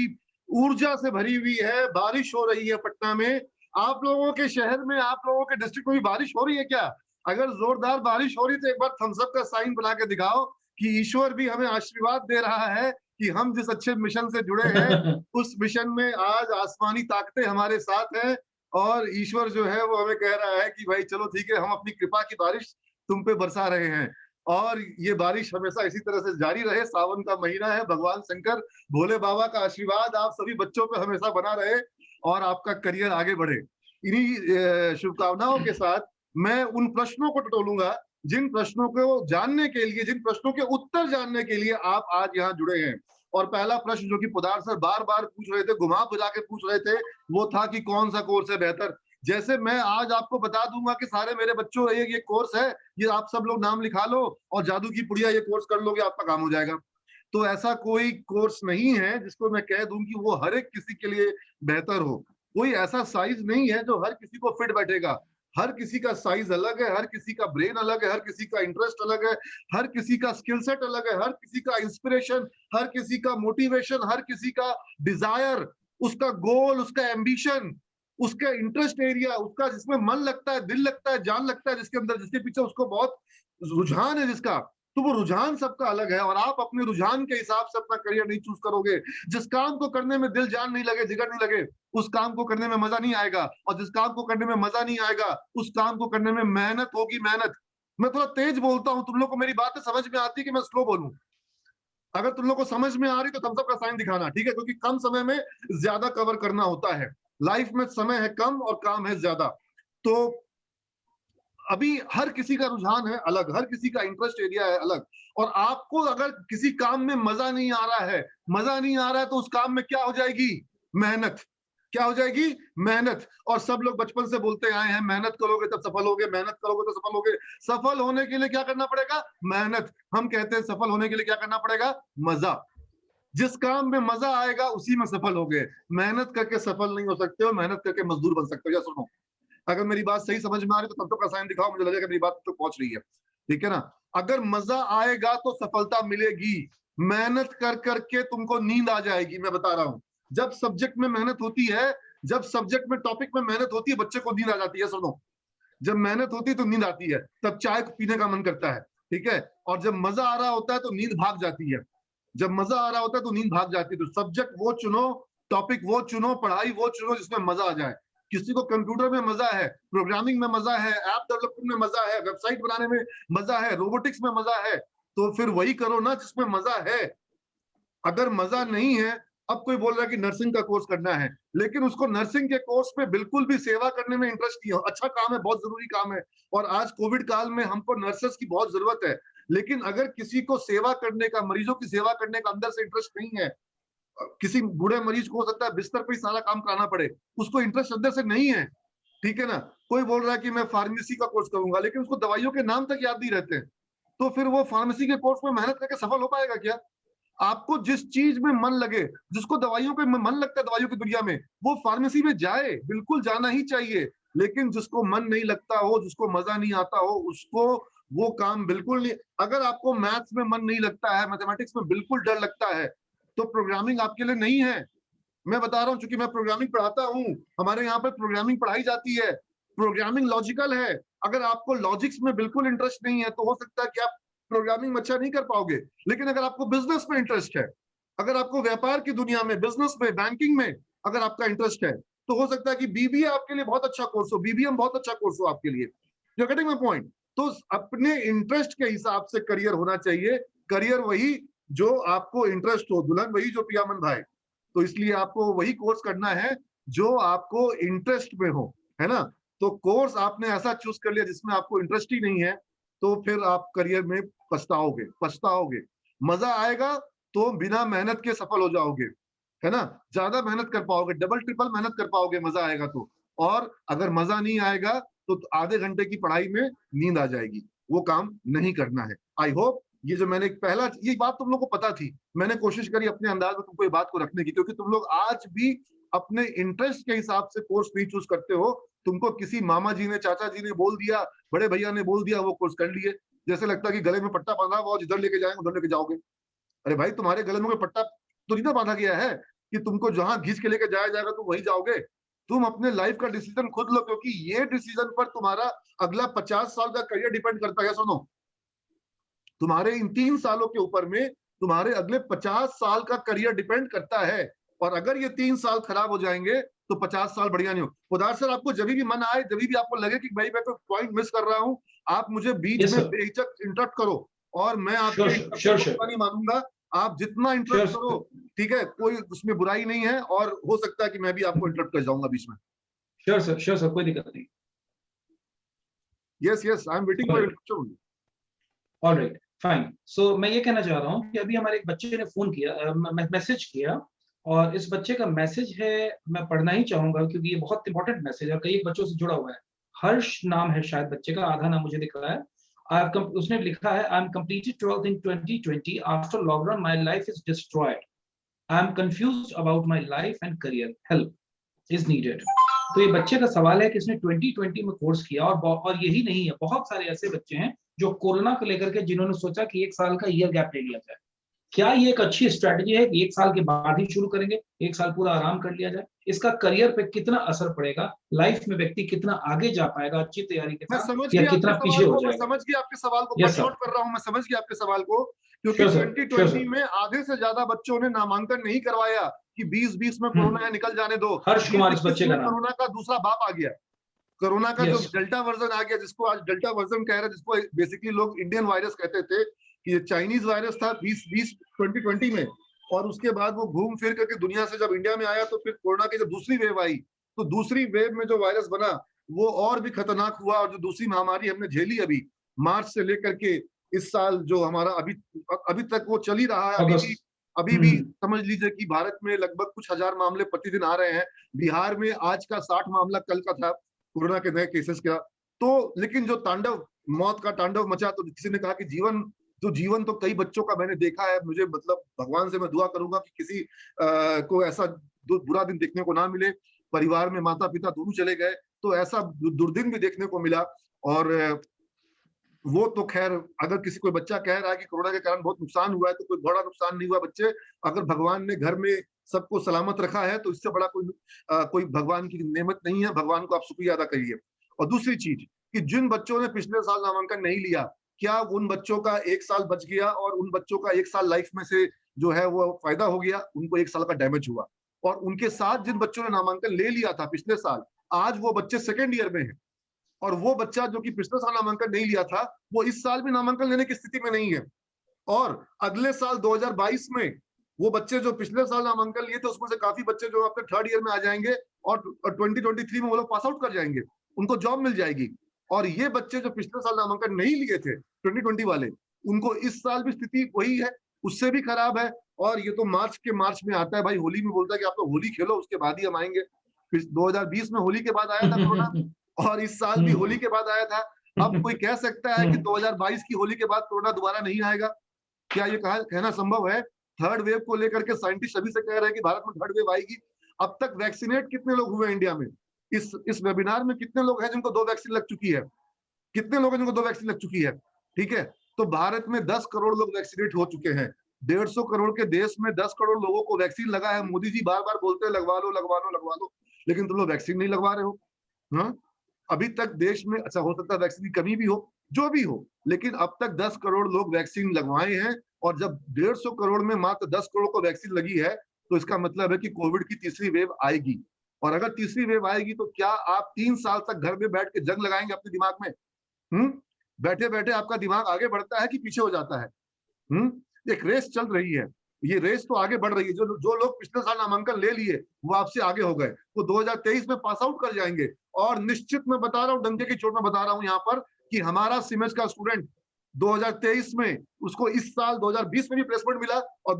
ऊर्जा से भरी हुई है। बारिश हो रही है पटना में। आप लोगों के शहर में, आप लोगों के डिस्ट्रिक्ट में भी बारिश हो रही है क्या? अगर जोरदार बारिश हो रही तो एक बार थम्स अप का साइन बना के दिखाओ कि ईश्वर भी हमें आशीर्वाद दे रहा है कि हम जिस अच्छे मिशन से जुड़े हैं उस मिशन में आज आसमानी ताकतें हमारे साथ हैं और ईश्वर जो है वो हमें कह रहा है कि भाई चलो ठीक है, हम अपनी कृपा की बारिश तुम पे बरसा रहे हैं और ये बारिश हमेशा इसी तरह से जारी रहे। सावन का महीना है, भगवान शंकर भोले बाबा का आशीर्वाद आप सभी बच्चों पे हमेशा बना रहे और आपका करियर आगे बढ़े। इन्हीं शुभकामनाओं के साथ मैं उन प्रश्नों को टटोलूंगा जिन प्रश्नों को जानने के लिए, जिन प्रश्नों के उत्तर जानने के लिए आप आज यहाँ जुड़े हैं। और पहला प्रश्न जो कि पोदार सर बार बार पूछ रहे थे, घुमा फिरा के पूछ रहे थे, वो था कि कौन सा कोर्स है बेहतर। जैसे मैं आज आपको बता दूंगा कि सारे मेरे बच्चों ये कोर्स है, ये आप सब लोग नाम लिखा लो और जादू की पुड़िया ये कोर्स कर लोगे, आपका काम हो जाएगा। तो ऐसा कोई कोर्स नहीं है जिसको मैं कह दूं कि वो हर एक किसी के लिए बेहतर हो। कोई ऐसा साइज नहीं है जो हर किसी को फिट बैठेगा। हर किसी का साइज अलग है, हर किसी का ब्रेन अलग है, हर किसी का इंटरेस्ट अलग है, हर किसी का स्किल सेट अलग है, हर किसी का इंस्पिरेशन, हर किसी का मोटिवेशन, हर किसी का डिजायर, उसका गोल, उसका एम्बिशन, उसका इंटरेस्ट एरिया, उसका जिसमें मन लगता है, दिल लगता है, जान लगता है, जिसके अंदर, जिसके पीछे उसको बहुत रुझान है जिसका, तो वो रुझान सबका अलग है। और आप अपने रुझान के हिसाब से अपना करियर नहीं चूज करोगे। जिस काम को करने में दिल जान नहीं लगे, जिगर नहीं लगे, उस काम को करने में मजा नहीं आएगा। और जिस काम को करने में मजा नहीं आएगा, उस काम को करने में मेहनत होगी, मेहनत। मैं थोड़ा तेज बोलता हूँ, तुम लोग को मेरी बातें समझ में आती है कि मैं स्लो बोलूं? अगर तुम लोग को समझ में आ रही तो थम्स अप का साइन दिखाना, ठीक है? क्योंकि कम समय में ज्यादा कवर करना होता है। लाइफ में समय है कम और काम है ज्यादा। तो अभी हर किसी का रुझान है अलग, हर किसी का इंटरेस्ट एरिया है अलग। और आपको अगर किसी काम में मजा नहीं आ रहा है, मजा नहीं आ रहा है, तो उस काम में क्या हो जाएगी? मेहनत। क्या हो जाएगी? मेहनत। और सब लोग बचपन से बोलते आए हैं मेहनत करोगे तब सफल होगे, मेहनत करोगे तो सफल होगे। सफल होने के लिए क्या करना पड़ेगा? मेहनत। हम कहते हैं सफल होने के लिए क्या करना पड़ेगा? मजा। जिस काम में मजा आएगा उसी में सफल होगे। मेहनत करके सफल नहीं हो सकते हो, मेहनत करके मजदूर बन सकते हो। या सुनो, अगर मेरी बात सही समझ में आ रही तो तब तो का साइन दिखाओ, मुझे लगेगा मेरी बात तो पहुंच रही है, ठीक है ना? अगर मजा आएगा तो सफलता मिलेगी। मेहनत कर करके तुमको नींद आ जाएगी, मैं बता रहा हूं। जब सब्जेक्ट में मेहनत होती है, जब सब्जेक्ट में टॉपिक में मेहनत होती है, बच्चे को नींद आ जाती है। सुनो, जब मेहनत होती है तो नींद आती है, तब चाय पीने का मन करता है, ठीक है? और जब मजा आ रहा होता है तो नींद भाग जाती है। जब मजा आ रहा होता है तो नींद भाग जाती है। तो सब्जेक्ट वो चुनो, टॉपिक वो चुनो, पढ़ाई वो चुनो जिसमें मजा आ जाए। किसी को कंप्यूटर में मजा है, प्रोग्रामिंग में मजा है, ऐप डेवलपमेंट में मजा है, वेबसाइट बनाने में मजा है, रोबोटिक्स में मजा है, तो फिर वही करो ना जिसमें मजा है। अगर मजा नहीं है, अब कोई बोल रहा है कि नर्सिंग का कोर्स करना है, लेकिन उसको नर्सिंग के कोर्स में बिल्कुल भी सेवा करने में इंटरेस्ट नहीं हो। अच्छा काम है, बहुत जरूरी काम है, और आज कोविड काल में हमको नर्सेस की बहुत जरूरत है। लेकिन अगर किसी को सेवा करने का, मरीजों की सेवा करने का अंदर से इंटरेस्ट नहीं है, किसी बूढ़े मरीज को हो सकता है बिस्तर पे ही सारा काम कराना पड़े, उसको इंटरेस्ट अंदर से नहीं है, ठीक है ना? कोई बोल रहा है कि मैं फार्मेसी का कोर्स करूंगा, लेकिन उसको दवाइयों के नाम तक याद नहीं रहते, तो फिर वो फार्मेसी के कोर्स में मेहनत करके सफल हो पाएगा क्या? आपको जिस चीज में मन लगे, जिसको दवाइयों के मन लगता है, दवाइयों की दुनिया में, वो फार्मेसी में जाए, बिल्कुल जाना ही चाहिए। लेकिन जिसको मन नहीं लगता हो, जिसको मजा नहीं आता हो, उसको वो काम बिल्कुल नहीं। अगर आपको मैथ्स में मन नहीं लगता है, मैथमेटिक्स में बिल्कुल डर लगता है, तो प्रोग्रामिंग आपके लिए नहीं है। मैं बता रहा हूं, क्योंकि मैं प्रोग्रामिंग पढ़ाता हूं, हमारे यहाँ पर प्रोग्रामिंग पढ़ाई जाती है। प्रोग्रामिंग लॉजिकल है। अगर आपको लॉजिक्स में बिल्कुल इंटरेस्ट नहीं है तो हो सकता है कि आप प्रोग्रामिंग में अच्छा नहीं कर पाओगे। लेकिन अगर आपको बिजनेस में इंटरेस्ट है, अगर आपको व्यापार की दुनिया में, बिजनेस में, बैंकिंग में अगर आपका इंटरेस्ट है, तो हो सकता है कि बीबीए आपके लिए बहुत अच्छा कोर्स हो, बीबीएम बहुत अच्छा कोर्स हो आपके लिए। You getting my point? तो अपने इंटरेस्ट के हिसाब से करियर होना चाहिए। करियर वही जो आपको इंटरेस्ट हो, दुल्हन वही जो पिया मन भाई। तो इसलिए आपको वही कोर्स करना है जो आपको इंटरेस्ट में हो, है ना? तो कोर्स आपने ऐसा चूज कर लिया जिसमें आपको इंटरेस्ट ही नहीं है, तो फिर आप करियर में पछताओगे, पछताओगे। मजा आएगा तो बिना मेहनत के सफल हो जाओगे, है ना? ज्यादा मेहनत कर पाओगे, डबल ट्रिपल मेहनत कर पाओगे, मजा आएगा तो। और अगर मजा नहीं आएगा तो आधे घंटे की पढ़ाई में नींद आ जाएगी। वो काम नहीं करना है। आई होप ये जो मैंने पहला, ये बात तुम लोग को पता थी, मैंने कोशिश करी अपने अंदाज में तुमको ये बात को रखने की, क्योंकि तुम लोग आज भी अपने इंटरेस्ट के हिसाब से कोर्स नहीं चूज करते हो। तुमको किसी मामा जी ने, चाचा जी ने बोल दिया, बड़े भैया ने बोल दिया, वो कोर्स कर लिए। जैसे लगता है कि गले में पट्टा बांधा हुआ, जिधर लेके जाएंगे उधर लेके जाओगे। अरे भाई, तुम्हारे गले में कोई पट्टा तो नहीं ना बांधा गया है कि तुमको जहां घिस के लेके जाया जाएगा तुम वही जाओगे। तुम अपने लाइफ का डिसीजन खुद लो, क्योंकि ये डिसीजन पर तुम्हारा अगला 50 साल का करियर डिपेंड करता है। सुनो, तुम्हारे इन 3 सालों के ऊपर में तुम्हारे अगले 50 साल का करियर डिपेंड करता है। और अगर ये 3 साल खराब हो जाएंगे तो 50 साल बढ़िया नहीं हो। उदाहरण सर, आपको जब भी मन आए, जब भी आपको लगे कि भाई मैं कोई पॉइंट मिस कर रहा हूं, आप मुझे बीच में बेहिचक इंटरप्ट करो, और मैं आपके नहीं मानूंगा। आप जितना इंटरप्ट करो, ठीक है, कोई उसमें बुराई नहीं है, और हो सकता है कि मैं भी आपको इंटरप्ट कर जाऊंगा बीच में। श्योर सर, कोई दिक्कत नहीं। Yes, I am waiting for interruption. Alright, fine. So मैं ये कहना चाह रहा हूँ कि अभी हमारे एक बच्चे ने फोन किया, मैसेज किया, और इस बच्चे का मैसेज है, मैं पढ़ना ही चाहूंगा क्योंकि ये बहुत इंपॉर्टेंट मैसेज है और कई बच्चों से जुड़ा हुआ है। हर्ष नाम है शायद बच्चे का, आधा नाम मुझे दिख रहा है। उसने लिखा है, I am completed 12th in 2020 after lockdown, my life is destroyed, I am confused about my life and career, help is needed. तो ये बच्चे का सवाल है कि इसने 2020 में कोर्स किया, और यही नहीं है, बहुत सारे ऐसे बच्चे हैं जो कोरोना को लेकर के जिन्होंने सोचा कि 1 साल का ईयर गैप ले लिया जाए। क्या ये एक अच्छी स्ट्रेटजी है कि 1 साल के बाद ही शुरू करेंगे, 1 साल पूरा आराम कर लिया जाए? इसका करियर पे कितना असर पड़ेगा, लाइफ में व्यक्ति कितना आगे जा पाएगा अच्छी तैयारी के साथ, या कितना पीछे हो जाएगा? मैं समझ गया आपके सवाल को, मैं नोट कर रहा हूं, मैं समझ गया आपके सवाल को, क्योंकि 2020 में आधे से ज्यादा बच्चों ने नामांकन नहीं करवाया कि 2020 में कोरोना है, निकल जाने दो। हर्ष कुमार इस बच्चे का नाम। कोरोना का दूसरा बाप आ गया, कोरोना का जो डेल्टा वर्जन आ गया, जिसको आज डेल्टा वर्जन कह रहे हैं, जिसको बेसिकली लोग इंडियन वायरस कहते थे, कि ये चाइनीज वायरस था 2020 में, और उसके बाद वो घूम फिर करके दुनिया से जब इंडिया में आया, तो फिर कोरोना की जब दूसरी वेव आई, तो दूसरी वेव में जो वायरस बना वो और भी खतरनाक हुआ। और जो दूसरी महामारी हमने झेली अभी मार्च से लेकर के इस साल, जो हमारा अभी तक वो चल ही रहा है। अभी भी समझ लीजिए कि भारत में लगभग कुछ हजार मामले प्रतिदिन आ रहे हैं। बिहार में आज का 60 मामला कल का था कोरोना के नए केसेस का। तो लेकिन जो तांडव, मौत का तांडव मचा, तो किसी ने कहा कि जीवन तो कई बच्चों का मैंने देखा है, मुझे मतलब भगवान से मैं दुआ करूंगा कि किसी को ऐसा बुरा दिन देखने को ना मिले। परिवार में माता पिता दोनों चले गए, तो ऐसा दुर्दिन भी देखने को मिला। और वो तो खैर, अगर किसी कोई बच्चा कह रहा है कि कोरोना के कारण बहुत नुकसान हुआ है, तो कोई बड़ा नुकसान नहीं हुआ बच्चे। अगर भगवान ने घर में सबको सलामत रखा है, तो इससे बड़ा कोई भगवान की नेमत नहीं है। भगवान को आप शुक्रिया अदा करिए। और दूसरी चीज कि जिन बच्चों ने पिछले साल नामांकन नहीं लिया, क्या उन बच्चों का 1 साल बच गया, और उन बच्चों का 1 साल लाइफ में से जो है वो फायदा हो गया? उनको 1 साल का डैमेज हुआ। और उनके साथ जिन बच्चों ने नामांकन ले लिया था पिछले साल, आज वो बच्चे सेकेंड ईयर में हैं, और वो बच्चा जो कि पिछले साल नामांकन नहीं लिया था, वो इस साल भी नामांकन लेने की स्थिति में नहीं है। और अगले साल 2022 में वो बच्चे जो पिछले साल नामांकन लिए थे, उसमें से काफी बच्चे जो अपने 3rd ईयर में आ जाएंगे, और 2023 में वो लोग पास आउट कर जाएंगे, उनको जॉब मिल जाएगी। और ये बच्चे जो पिछले साल नामांकन नहीं लिए थे 2020 वाले, उनको इस साल भी स्थिति वही है, उससे भी खराब है। और ये तो मार्च में आता है भाई, होली में बोलता है कि आप तो होली खेलो, उसके बाद ही हम आएंगे। 2020 में होली के बाद आया था कोरोना, और इस साल भी होली के बाद आया था। अब कोई कह सकता है कि 2022 की होली के बाद कोरोना दोबारा नहीं आएगा? क्या ये कहना संभव है? 3rd वेव को लेकर के साइंटिस्ट अभी से कह रहे हैं कि भारत में 3rd वेव आएगी। अब तक वैक्सीनेट कितने लोग हुए इंडिया में? इस वेबिनार में कितने लोग हैं जिनको 2 वैक्सीन लग चुकी है? कितने लोग हैं जिनको 2 वैक्सीन लग चुकी है? ठीक है, तो भारत में 10 करोड़ लोग वैक्सीनेट हो चुके हैं। 150 करोड़ के देश में 10 करोड़ लोगों को वैक्सीन लगा है। मोदी जी बार बार बोलते हैं लगवा लो, लेकिन तुम लोग वैक्सीन नहीं लगवा रहे हो। हाँ, अभी तक देश में, अच्छा हो सकता है वैक्सीन की कमी भी हो, जो भी हो, लेकिन अब तक 10 करोड़ लोग वैक्सीन लगवाए हैं। और जब 150 करोड़ में मात्र 10 करोड़ को वैक्सीन लगी है, तो इसका मतलब है कि कोविड की तीसरी वेव आएगी। और अगर तीसरी वेव आएगी, तो क्या आप 3 साल तक घर में बैठ के जंग लगाएंगे अपने दिमाग में? बैठे बैठे आपका दिमाग आगे बढ़ता है कि पीछे हो जाता है? एक रेस चल रही है, ये रेस तो आगे बढ़ रही है। जो लोग पिछले साल नामांकन ले लिए, वो आपसे आगे हो गए, वो 2023 में पास आउट कर जाएंगे। और निश्चित मैं बता रहा हूँ, डंके की चोट में बता रहा हूँ यहाँ पर, कि हमारा सिमेज का स्टूडेंट 2023 में, उसको इस साल 2020 में भी प्लेसमेंट मिला, और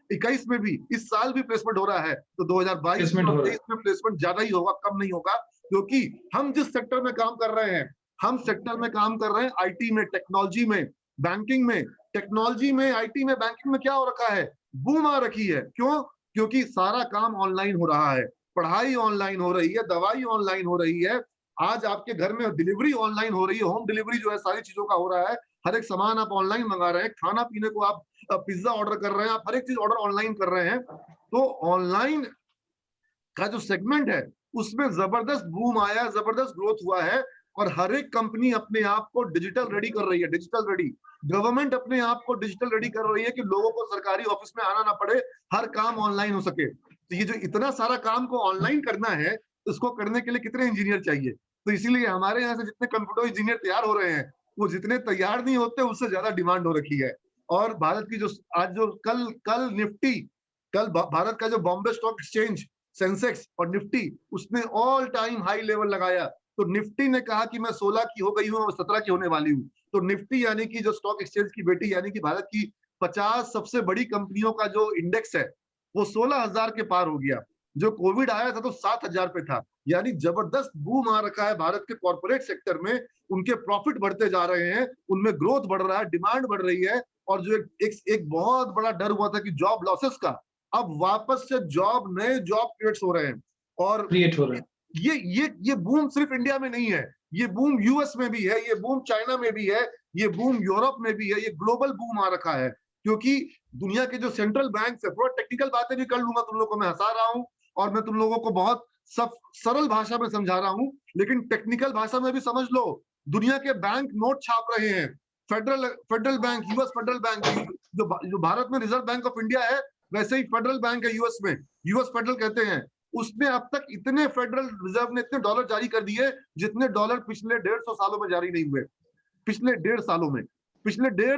21 में भी, इस साल भी प्लेसमेंट हो रहा है, तो 2022 में 23 में प्लेसमेंट ज्यादा ही होगा, कम नहीं होगा, क्योंकि हम जिस सेक्टर में काम कर रहे हैं, हम सेक्टर में काम कर रहे हैं आईटी में, टेक्नोलॉजी में, बैंकिंग में। टेक्नोलॉजी में, आईटी में, बैंकिंग में क्या हो रखा है, बूम आ रखी है। क्यों? क्योंकि सारा काम ऑनलाइन हो रहा है, पढ़ाई ऑनलाइन हो रही है, दवाई ऑनलाइन हो रही है, आज आपके घर में डिलीवरी ऑनलाइन हो रही है, होम डिलीवरी जो है सारी चीजों का हो रहा है, हर एक सामान आप ऑनलाइन मंगा रहे हैं, खाना पीने को आप पिज्जा ऑर्डर कर रहे हैं, आप हर एक चीज ऑर्डर ऑनलाइन कर रहे हैं। तो ऑनलाइन का जो सेगमेंट है उसमें जबरदस्त बूम आया, जबरदस्त ग्रोथ हुआ है, और हर एक कंपनी अपने आप को डिजिटल रेडी कर रही है, डिजिटल रेडी। गवर्नमेंट अपने आप को डिजिटल रेडी कर रही है कि लोगों को सरकारी ऑफिस में आना ना पड़े, हर काम ऑनलाइन हो सके। तो ये जो इतना सारा काम को ऑनलाइन करना है, इसको करने के लिए कितने इंजीनियर चाहिए? तो इसीलिए हमारे यहाँ से जितने कंप्यूटर इंजीनियर तैयार हो रहे हैं, वो जितने तैयार नहीं होते उससे ज्यादा डिमांड हो रखी है। और भारत की जो आज जो कल निफ्टी, कल भारत का जो बॉम्बे स्टॉक एक्सचेंज, सेंसेक्स और निफ्टी, उसने ऑल टाइम हाई लेवल लगाया। तो निफ्टी ने कहा कि मैं 16 की हो गई हूँ और 17 की होने वाली हूँ। तो निफ्टी यानी कि जो स्टॉक एक्सचेंज की बेटी, यानी कि भारत की 50 सबसे बड़ी कंपनियों का जो इंडेक्स है, वो 16,000 के पार हो गया। जो कोविड आया था तो 7,000 पे था। यानी जबरदस्त बूम आ रखा है भारत के कॉर्पोरेट सेक्टर में, उनके प्रॉफिट बढ़ते जा रहे हैं, उनमें ग्रोथ बढ़ रहा है, डिमांड बढ़ रही है। और जो एक बहुत बड़ा डर हुआ था कि जॉब लॉसेस का, अब वापस से नए जॉब क्रिएट्स हो रहे हैं। और क्रिएट हो रहे हैं। ये बूम सिर्फ इंडिया में नहीं है, ये बूम यूएस में भी है, ये बूम चाइना में भी है, ये बूम यूरोप में भी है, ये ग्लोबल बूम आ रखा है। क्योंकि दुनिया के जो सेंट्रल बैंक है, थोड़ा टेक्निकल बातें भी कर लूंगा, तुम लोगों को मैं हंसा रहा हूँ और मैं तुम लोगों को बहुत सरल भाषा में समझा रहा हूँ, लेकिन टेक्निकल भाषा में भी समझ लो। दुनिया के बैंक नोट छाप रहे हैं, federal bank, US federal bank, जो भारत में रिजर्व बैंक ऑफ इंडिया है, वैसे ही फेडरल बैंक है यूएस में, यूएस फेडरल कहते हैं। उसने अब तक इतने, फेडरल रिजर्व ने इतने डॉलर जारी कर दिए जितने डॉलर पिछले 150 सालों में जारी नहीं हुए। पिछले 1.5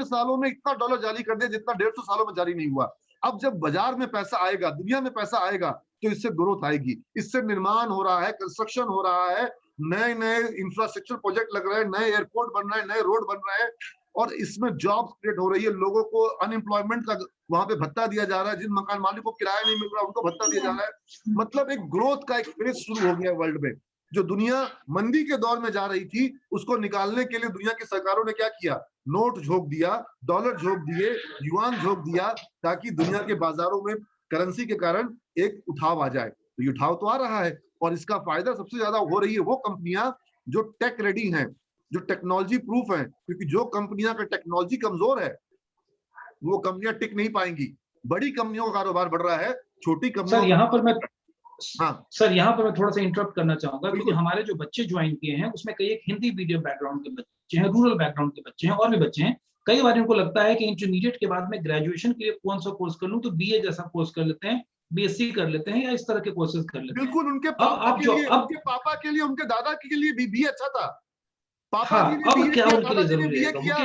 सालों में इतना डॉलर जारी कर दिया जितना 150 सालों में जारी नहीं हुआ। अब जब बाजार में पैसा आएगा, दुनिया में पैसा आएगा, तो इससे ग्रोथ आएगी, इससे निर्माण हो रहा है, कंस्ट्रक्शन हो रहा है, नए नए इंफ्रास्ट्रक्चर प्रोजेक्ट लग रहे हैं, नए एयरपोर्ट बन रहे हैं, नए रोड बन रहे हैं, और इसमें जॉब्स क्रिएट हो रही है। लोगों को अनएम्प्लॉयमेंट का वहां पे भत्ता दिया जा रहा है, जिन मकान मालिक को किराया नहीं मिल रहा उनको भत्ता दिया जा रहा है। मतलब एक ग्रोथ का एक फेज शुरू हो गया है वर्ल्ड में। जो दुनिया मंदी के दौर में जा रही थी, उसको निकालने के लिए दुनिया की सरकारों ने क्या किया? नोट झोंक दिया, डॉलर झोंक दिए, युआन झोंक दिया, ताकि दुनिया के बाजारों में करेंसी के कारण एक उठाव आ जाए। तो ये उठाव तो आ रहा है, और इसका फायदा सबसे ज्यादा हो रही है वो कंपनियां जो टेक रेडी हैं, जो टेक्नोलॉजी प्रूफ है। क्योंकि जो कंपनियां का टेक्नोलॉजी कमजोर है, वो कंपनियां टिक नहीं पाएंगी। बड़ी कंपनियों का कारोबार बढ़ रहा है, छोटी कंपनियों सर यहाँ पर मैं हाँ यहाँ पर मैं थोड़ा सा इंटरप्ट करना चाहूंगा, क्योंकि हमारे जो बच्चे ज्वाइन किए हैं उसमें कई एक हिंदी मीडियम बैकग्राउंड के बच्चे हैं, रूरल बैकग्राउंड के बच्चे हैं, और भी बच्चे हैं। कई बार इनको लगता है कि इंटरमीडिएट के बाद में ग्रेजुएशन के लिए कौन सा कोर्स कर लूं, तो बीए जैसा कोर्स कर लेते हैं, बीएससी कर लेते हैं, या इस तरह के कोर्सेज कर लेते हैं। बिल्कुल, उनके पापा के लिए, उनके दादा के लिए भी बीए अच्छा था। पापा जी ने बीए किया, दादा जी ने बीए किया,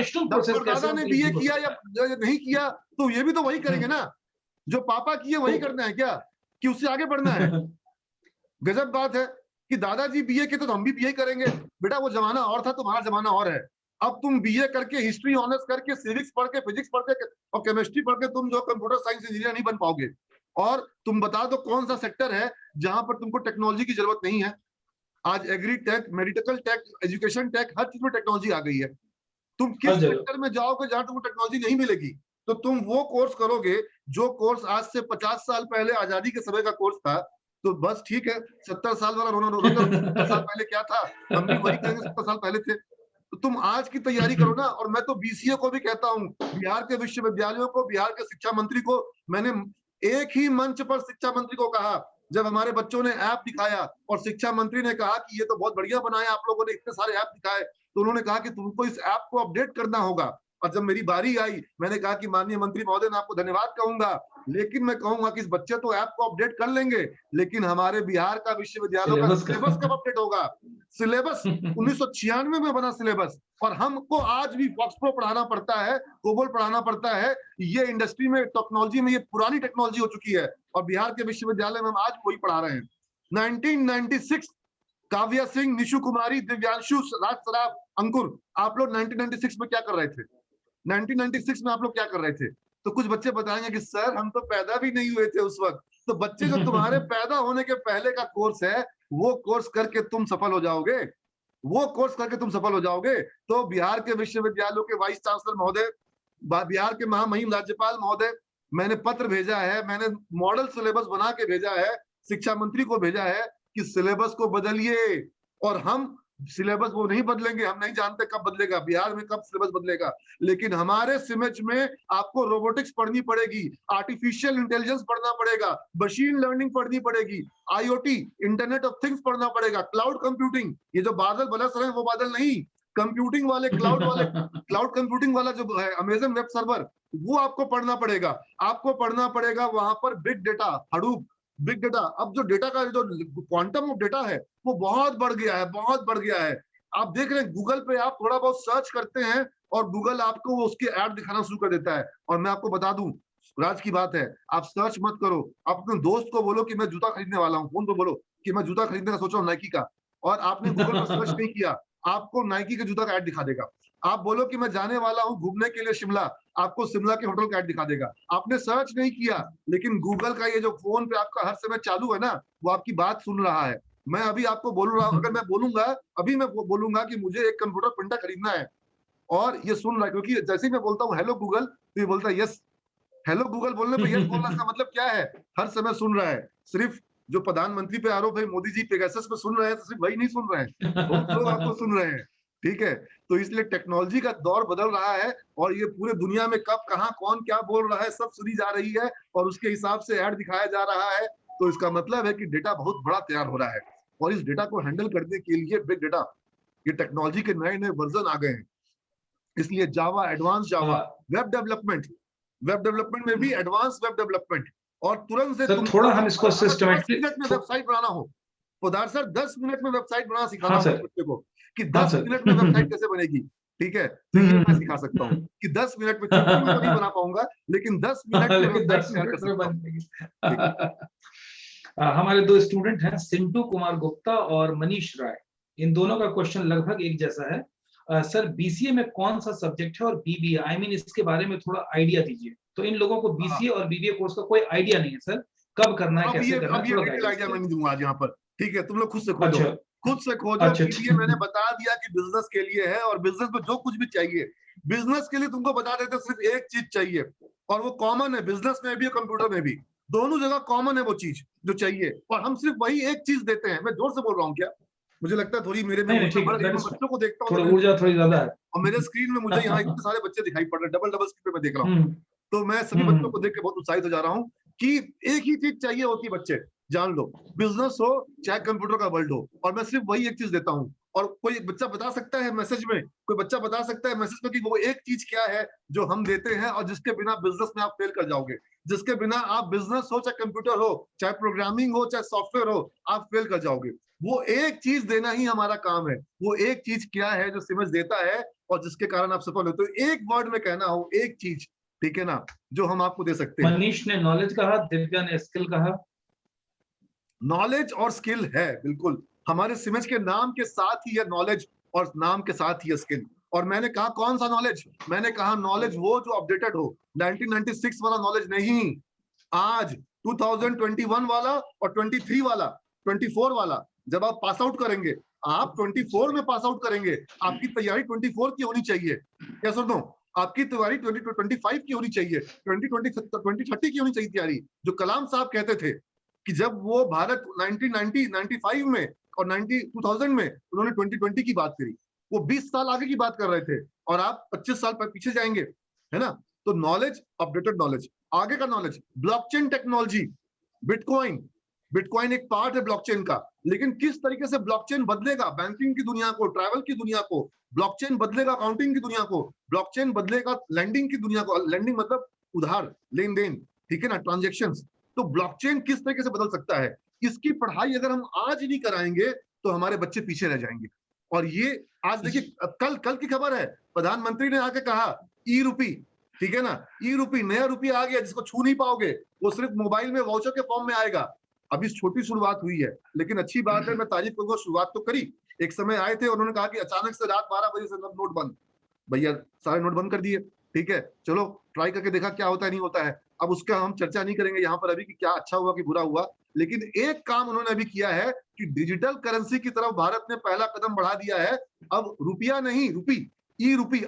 दादा ने बीए किया या नहीं किया, तो ये भी तो वही करेंगे ना जो पापा किए, वही करना है क्या, कि उससे आगे बढ़ना है? गजब बात है कि दादाजी बीए के तो हम भी बीए करेंगे। बेटा वो जमाना और था, तुम्हारा जमाना और है। अब तुम बीए करके, हिस्ट्री ऑनर्स करके, सिविक्स पढ़ के, फिजिक्स पढ़ के और केमिस्ट्री पढ़ के तुम जो कंप्यूटर साइंस इंजीनियर नहीं बन पाओगे। और तुम बता दो कौन सा सेक्टर है जहां पर तुमको टेक्नोलॉजी की जरूरत नहीं है? आज agri tech, medical tech, education tech, हर चीज में टेक्नोलॉजी आ गई है। तुम किस सेक्टर में जाओगे जहां तुमको टेक्नोलॉजी नहीं मिलेगी? तो तुम वो कोर्स करोगे जो कोर्स आज से 50 साल पहले आजादी के समय का कोर्स था। तो बस ठीक है, 70 साल वाला रोना रो रहे थे, 70 साल पहले क्या था, हम भी वही करेंगे 70 साल पहले थे। तो तुम आज की तैयारी करो ना। और मैं तो बीसीए को भी कहता हूँ, बिहार के विश्वविद्यालयों को, बिहार के शिक्षा मंत्री को, मैंने एक ही मंच पर शिक्षा मंत्री को कहा, जब हमारे बच्चों ने ऐप दिखाया और शिक्षा मंत्री ने कहा कि ये तो बहुत बढ़िया बनाया आप लोगों ने, इतने सारे ऐप दिखाए, तो उन्होंने कहा कि तुमको इस ऐप को अपडेट करना होगा। और जब मेरी बारी आई, मैंने कहा कि माननीय मंत्री महोदय, मैं आपको धन्यवाद कहूंगा, लेकिन मैं कहूंगा कि इस बच्चे तो ऐप को अपडेट कर लेंगे, लेकिन हमारे बिहार का विश्वविद्यालय का सिलेबस कब अपडेट होगा? सिलेबस 1996 में बना सिलेबस, और हमको आज भी फॉक्सप्रो पढ़ाना पड़ता है, कोबोल पढ़ाना पड़ता है। ये इंडस्ट्री में, टेक्नोलॉजी में, ये पुरानी टेक्नोलॉजी हो चुकी है, और बिहार के विश्वविद्यालय में हम आज वही पढ़ा रहे हैं। 1996 काव्या सिंह, निशु कुमारी, दिव्यांशु, राज सराफ, अंकुर, आप लोग 1996 में क्या कर रहे थे? 1996 में आप लोग क्या कर रहे थे? तो कुछ बच्चे बताएंगे कि सर हम तो पैदा भी नहीं हुए थे उस वक्त। तो बच्चे जो तुम्हारे पैदा होने के पहले का कोर्स है वो कोर्स करके तुम सफल हो जाओगे, वो कोर्स करके तुम सफल हो जाओगे। तो बिहार के विश्वविद्यालयों के वाइस चांसलर महोदय, बिहार के महामहिम राज्यपाल महोदय, मैंने पत्र भेजा है, मैंने मॉडल सिलेबस बना के भेजा है, शिक्षा मंत्री को भेजा है कि सिलेबस को बदलिए। और हम सिलेबस वो नहीं बदलेंगे, हम नहीं जानते कब बदलेगा, बिहार में कब सिलेबस बदलेगा, लेकिन हमारे सिमेज में आपको रोबोटिक्स पढ़नी पड़ेगी, आर्टिफिशियल इंटेलिजेंस पढ़ना पड़ेगा, मशीन लर्निंग पढ़नी पड़ेगी, आईओटी, इंटरनेट ऑफ थिंग्स पढ़ना पड़ेगा, क्लाउड कंप्यूटिंग, ये जो बादल बरस रहे हैं वो बादल नहीं, कंप्यूटिंग वाले, क्लाउड कंप्यूटिंग वाला जो है अमेजन वेब सर्वर, वो आपको पढ़ना पड़ेगा। आपको पढ़ना पड़ेगा वहां पर big data, Hadoop, big data. अब जो डेटा का जो क्वांटम ऑफ डेटा है वो बहुत बढ़ गया है, बहुत बढ़ गया है। आप देख रहे हैं गूगल पे आप थोड़ा बहुत सर्च करते हैं और गूगल आपको वो उसके ऐड दिखाना शुरू कर देता है। और मैं आपको बता दूं, राज की बात है, आप सर्च मत करो, आप अपने दोस्त को बोलो कि मैं जूता खरीदने वाला हूँ, फोन पे बोलो कि मैं जूता खरीदने का सोच रहा हूँ नाइकी का, और आपने गूगल पर सर्च नहीं किया, आपको नाइकी के जूता का ऐड दिखा देगा। आप बोलो कि मैं जाने वाला हूँ घूमने के लिए शिमला, आपको शिमला के होटल का ऐड दिखा देगा। आपने सर्च नहीं किया, लेकिन गूगल का ये जो फोन पे आपका हर समय चालू है ना, वो आपकी बात सुन रहा है। मैं अभी आपको बोल रहा हूँ, अगर मैं बोलूंगा, अभी मैं बोलूंगा कि मुझे एक कंप्यूटर प्रिंटर खरीदना है, और ये सुन रहा है, क्योंकि जैसे ही मैं बोलता हूँ हेलो गूगल, तो ये बोलता है यस। हेलो गूगल बोलने पे यस बोलना इसका मतलब क्या है? हर समय सुन रहा है। सिर्फ जो प्रधानमंत्री पे आरोप है मोदी जी पेगासस पे सुन रहे हैं, तो सिर्फ वही नहीं सुन रहे हैं, बहुत लोग आपको सुन रहे हैं। ठीक है, तो इसलिए टेक्नोलॉजी का दौर बदल रहा है, और ये पूरे दुनिया में कब कहाँ कौन क्या बोल रहा है सब सुनी जा रही है, और उसके हिसाब से ऐड दिखाया जा रहा है। तो इसका मतलब है कि डेटा बहुत बड़ा तैयार हो रहा है, और इस डेटा को हैंडल करने के लिए बिग डेटा, ये टेक्नोलॉजी के नए नए वर्जन आ गए हैं। इसलिए जावा, एडवांस जावा, वेब डेवलपमेंट में भी एडवांस वेब डेवलपमेंट, और तुरंत से सर थोड़ा हम इसको 10 मिनट में वेबसाइट बनाना हो, पोदार सर 10 मिनट में वेबसाइट बनाना सिखाना हो बच्चे को कि 10 मिनट में वेबसाइट कैसे बनेगी। ठीक है, तो ये मैं सिखा सकता हूँ कि 10 मिनट में, चुटकी में तो नहीं बना पाऊंगा, लेकिन 10 मिनट में वेबसाइट तैयार कर सकता हूँ। हमारे दो स्टूडेंट हैं, सिंटू कुमार गुप्ता और मनीष राय। इन दोनों का क्वेश्चन लगभग एक जैसा है। सर बीसीए में कौन सा सब्जेक्ट है और बीबीए, आई मीन इसके बारे में थोड़ा आइडिया दीजिए। तो इन लोगों को बीसीए और बीबीए कोर्स का कोई आइडिया नहीं है सर, कब करना है, कैसे करना है, थोड़ा डिटेल आइडिया मैं नहीं दूंगा आज यहाँ पर। ठीक है, तुम लोग खुद से खोजो। अच्छा, खुद से खोजो। अच्छा, बीबीए मैंने बता दिया कि बिजनेस के लिए है, और बिजनेस में जो कुछ भी चाहिए, बिजनेस के लिए तुमको बता देते सिर्फ एक चीज चाहिए, और वो कॉमन है, बिजनेस में भी और कंप्यूटर में भी, दोनों जगह कॉमन है वो चीज जो चाहिए, और हम सिर्फ वही एक चीज देते हैं। मैं जोर से बोल रहा हूँ क्या? मुझे लगता है थोड़ी मेरे में बच्चों को देखता हूँ, थोड़ा ऊर्जा थोड़ी ज्यादा है, और मेरे स्क्रीन में मुझे यहाँ इतने सारे बच्चे दिखाई पड़ रहे हैं, डबल स्क्रीन पे मैं देख रहा हूँ। तो मैं सभी बच्चों को देख के बहुत उत्साहित हो जा रहा हूँ कि एक ही चीज चाहिए होती है, बच्चे जान लो, बिजनेस हो चाहे कंप्यूटर का वर्ल्ड हो, और मैं सिर्फ वही एक चीज देता हूँ। और कोई बच्चा बता सकता है मैसेज में, कोई बच्चा बता सकता है मैसेज में कि वो एक चीज क्या है जो हम देते हैं और जिसके बिना बिजनेस में आप फेल कर जाओगे, जिसके बिना आप बिजनेस हो चाहे कंप्यूटर हो चाहे प्रोग्रामिंग हो चाहे सॉफ्टवेयर हो, आप फेल कर जाओगे। वो एक चीज देना ही हमारा काम है। वो एक चीज क्या है जो समझ देता है और जिसके कारण आप सफल होते हो? एक वर्ड में कहना हो, एक चीज, ठीक है ना, जो हम आपको दे सकते हैं। मनीष ने नॉलेज कहा, दिव्या ने स्किल कहा। नॉलेज और स्किल है, बिल्कुल हमारे सिमेज के नाम के साथ ही है नॉलेज, और नाम के साथ ही है स्किल। और मैंने कहा कौन सा नॉलेज? मैंने कहा नॉलेज वो जो अपडेटेड हो, 1996 वाला नॉलेज नहीं, आज 2021 वाला और 23 वाला, 24 वाला। जब आप पास आउट करेंगे, आप 24 में पास आउट करेंगे, आपकी तैयारी 24 की होनी चाहिए। क्या सुन दो, आपकी तैयारी 2025 की होनी चाहिए, 2030 की होनी चाहिए तैयारी। जो कलाम साहब कहते थे कि जब वो भारत 1995 में और 2000 में उन्होंने 2020 की बात करी, वो 20 साल आगे की बात कर रहे थे, और आप 25 साल पीछे जाएंगे, है ना। तो नॉलेज, अपडेटेड नॉलेज, आगे का knowledge, blockchain technology, bitcoin. Bitcoin एक पार्ट है ब्लॉकचेन का, लेकिन किस तरीके से ब्लॉकचेन बदलेगा बैंकिंग की दुनिया को, ट्रैवल की दुनिया को, ब्लॉकचेन बदलेगा अकाउंटिंग की दुनिया को, ब्लॉकचेन बदलेगा लैंडिंग की दुनिया को। लैंडिंग मतलब उधार, लेन देन, ठीक है ना, ट्रांजेक्शंस। तो ब्लॉकचेन किस तरीके से बदल सकता है, इसकी पढ़ाई अगर हम आज नहीं कराएंगे तो हमारे बच्चे पीछे रह जाएंगे। और ये आज देखिए, कल की खबर है, प्रधानमंत्री ने आके कहा ई रूपी, ठीक है ना, ई रूपी नया रुपया आ गया जिसको छू नहीं पाओगे, वो सिर्फ मोबाइल में वाउचर के फॉर्म में आएगा। अभी छोटी शुरुआत हुई है, लेकिन अच्छी बात है, मैं तारीफ करूंगा, शुरुआत तो करी। एक समय आए थे, उन्होंने कहा कि अचानक से रात 12 बजे से नोट बंद, भैया सारे नोट बंद कर दिए, ठीक है, चलो ट्राई करके देखा क्या होता है नहीं होता है। अब उसका हम चर्चा नहीं करेंगे यहाँ पर अभी कि क्या अच्छा हुआ कि बुरा हुआ, लेकिन एक काम उन्होंने अभी किया है कि डिजिटल करेंसी की तरफ भारत ने पहला कदम बढ़ा दिया है। अब रुपया नहीं, रुपी, ई रुपी,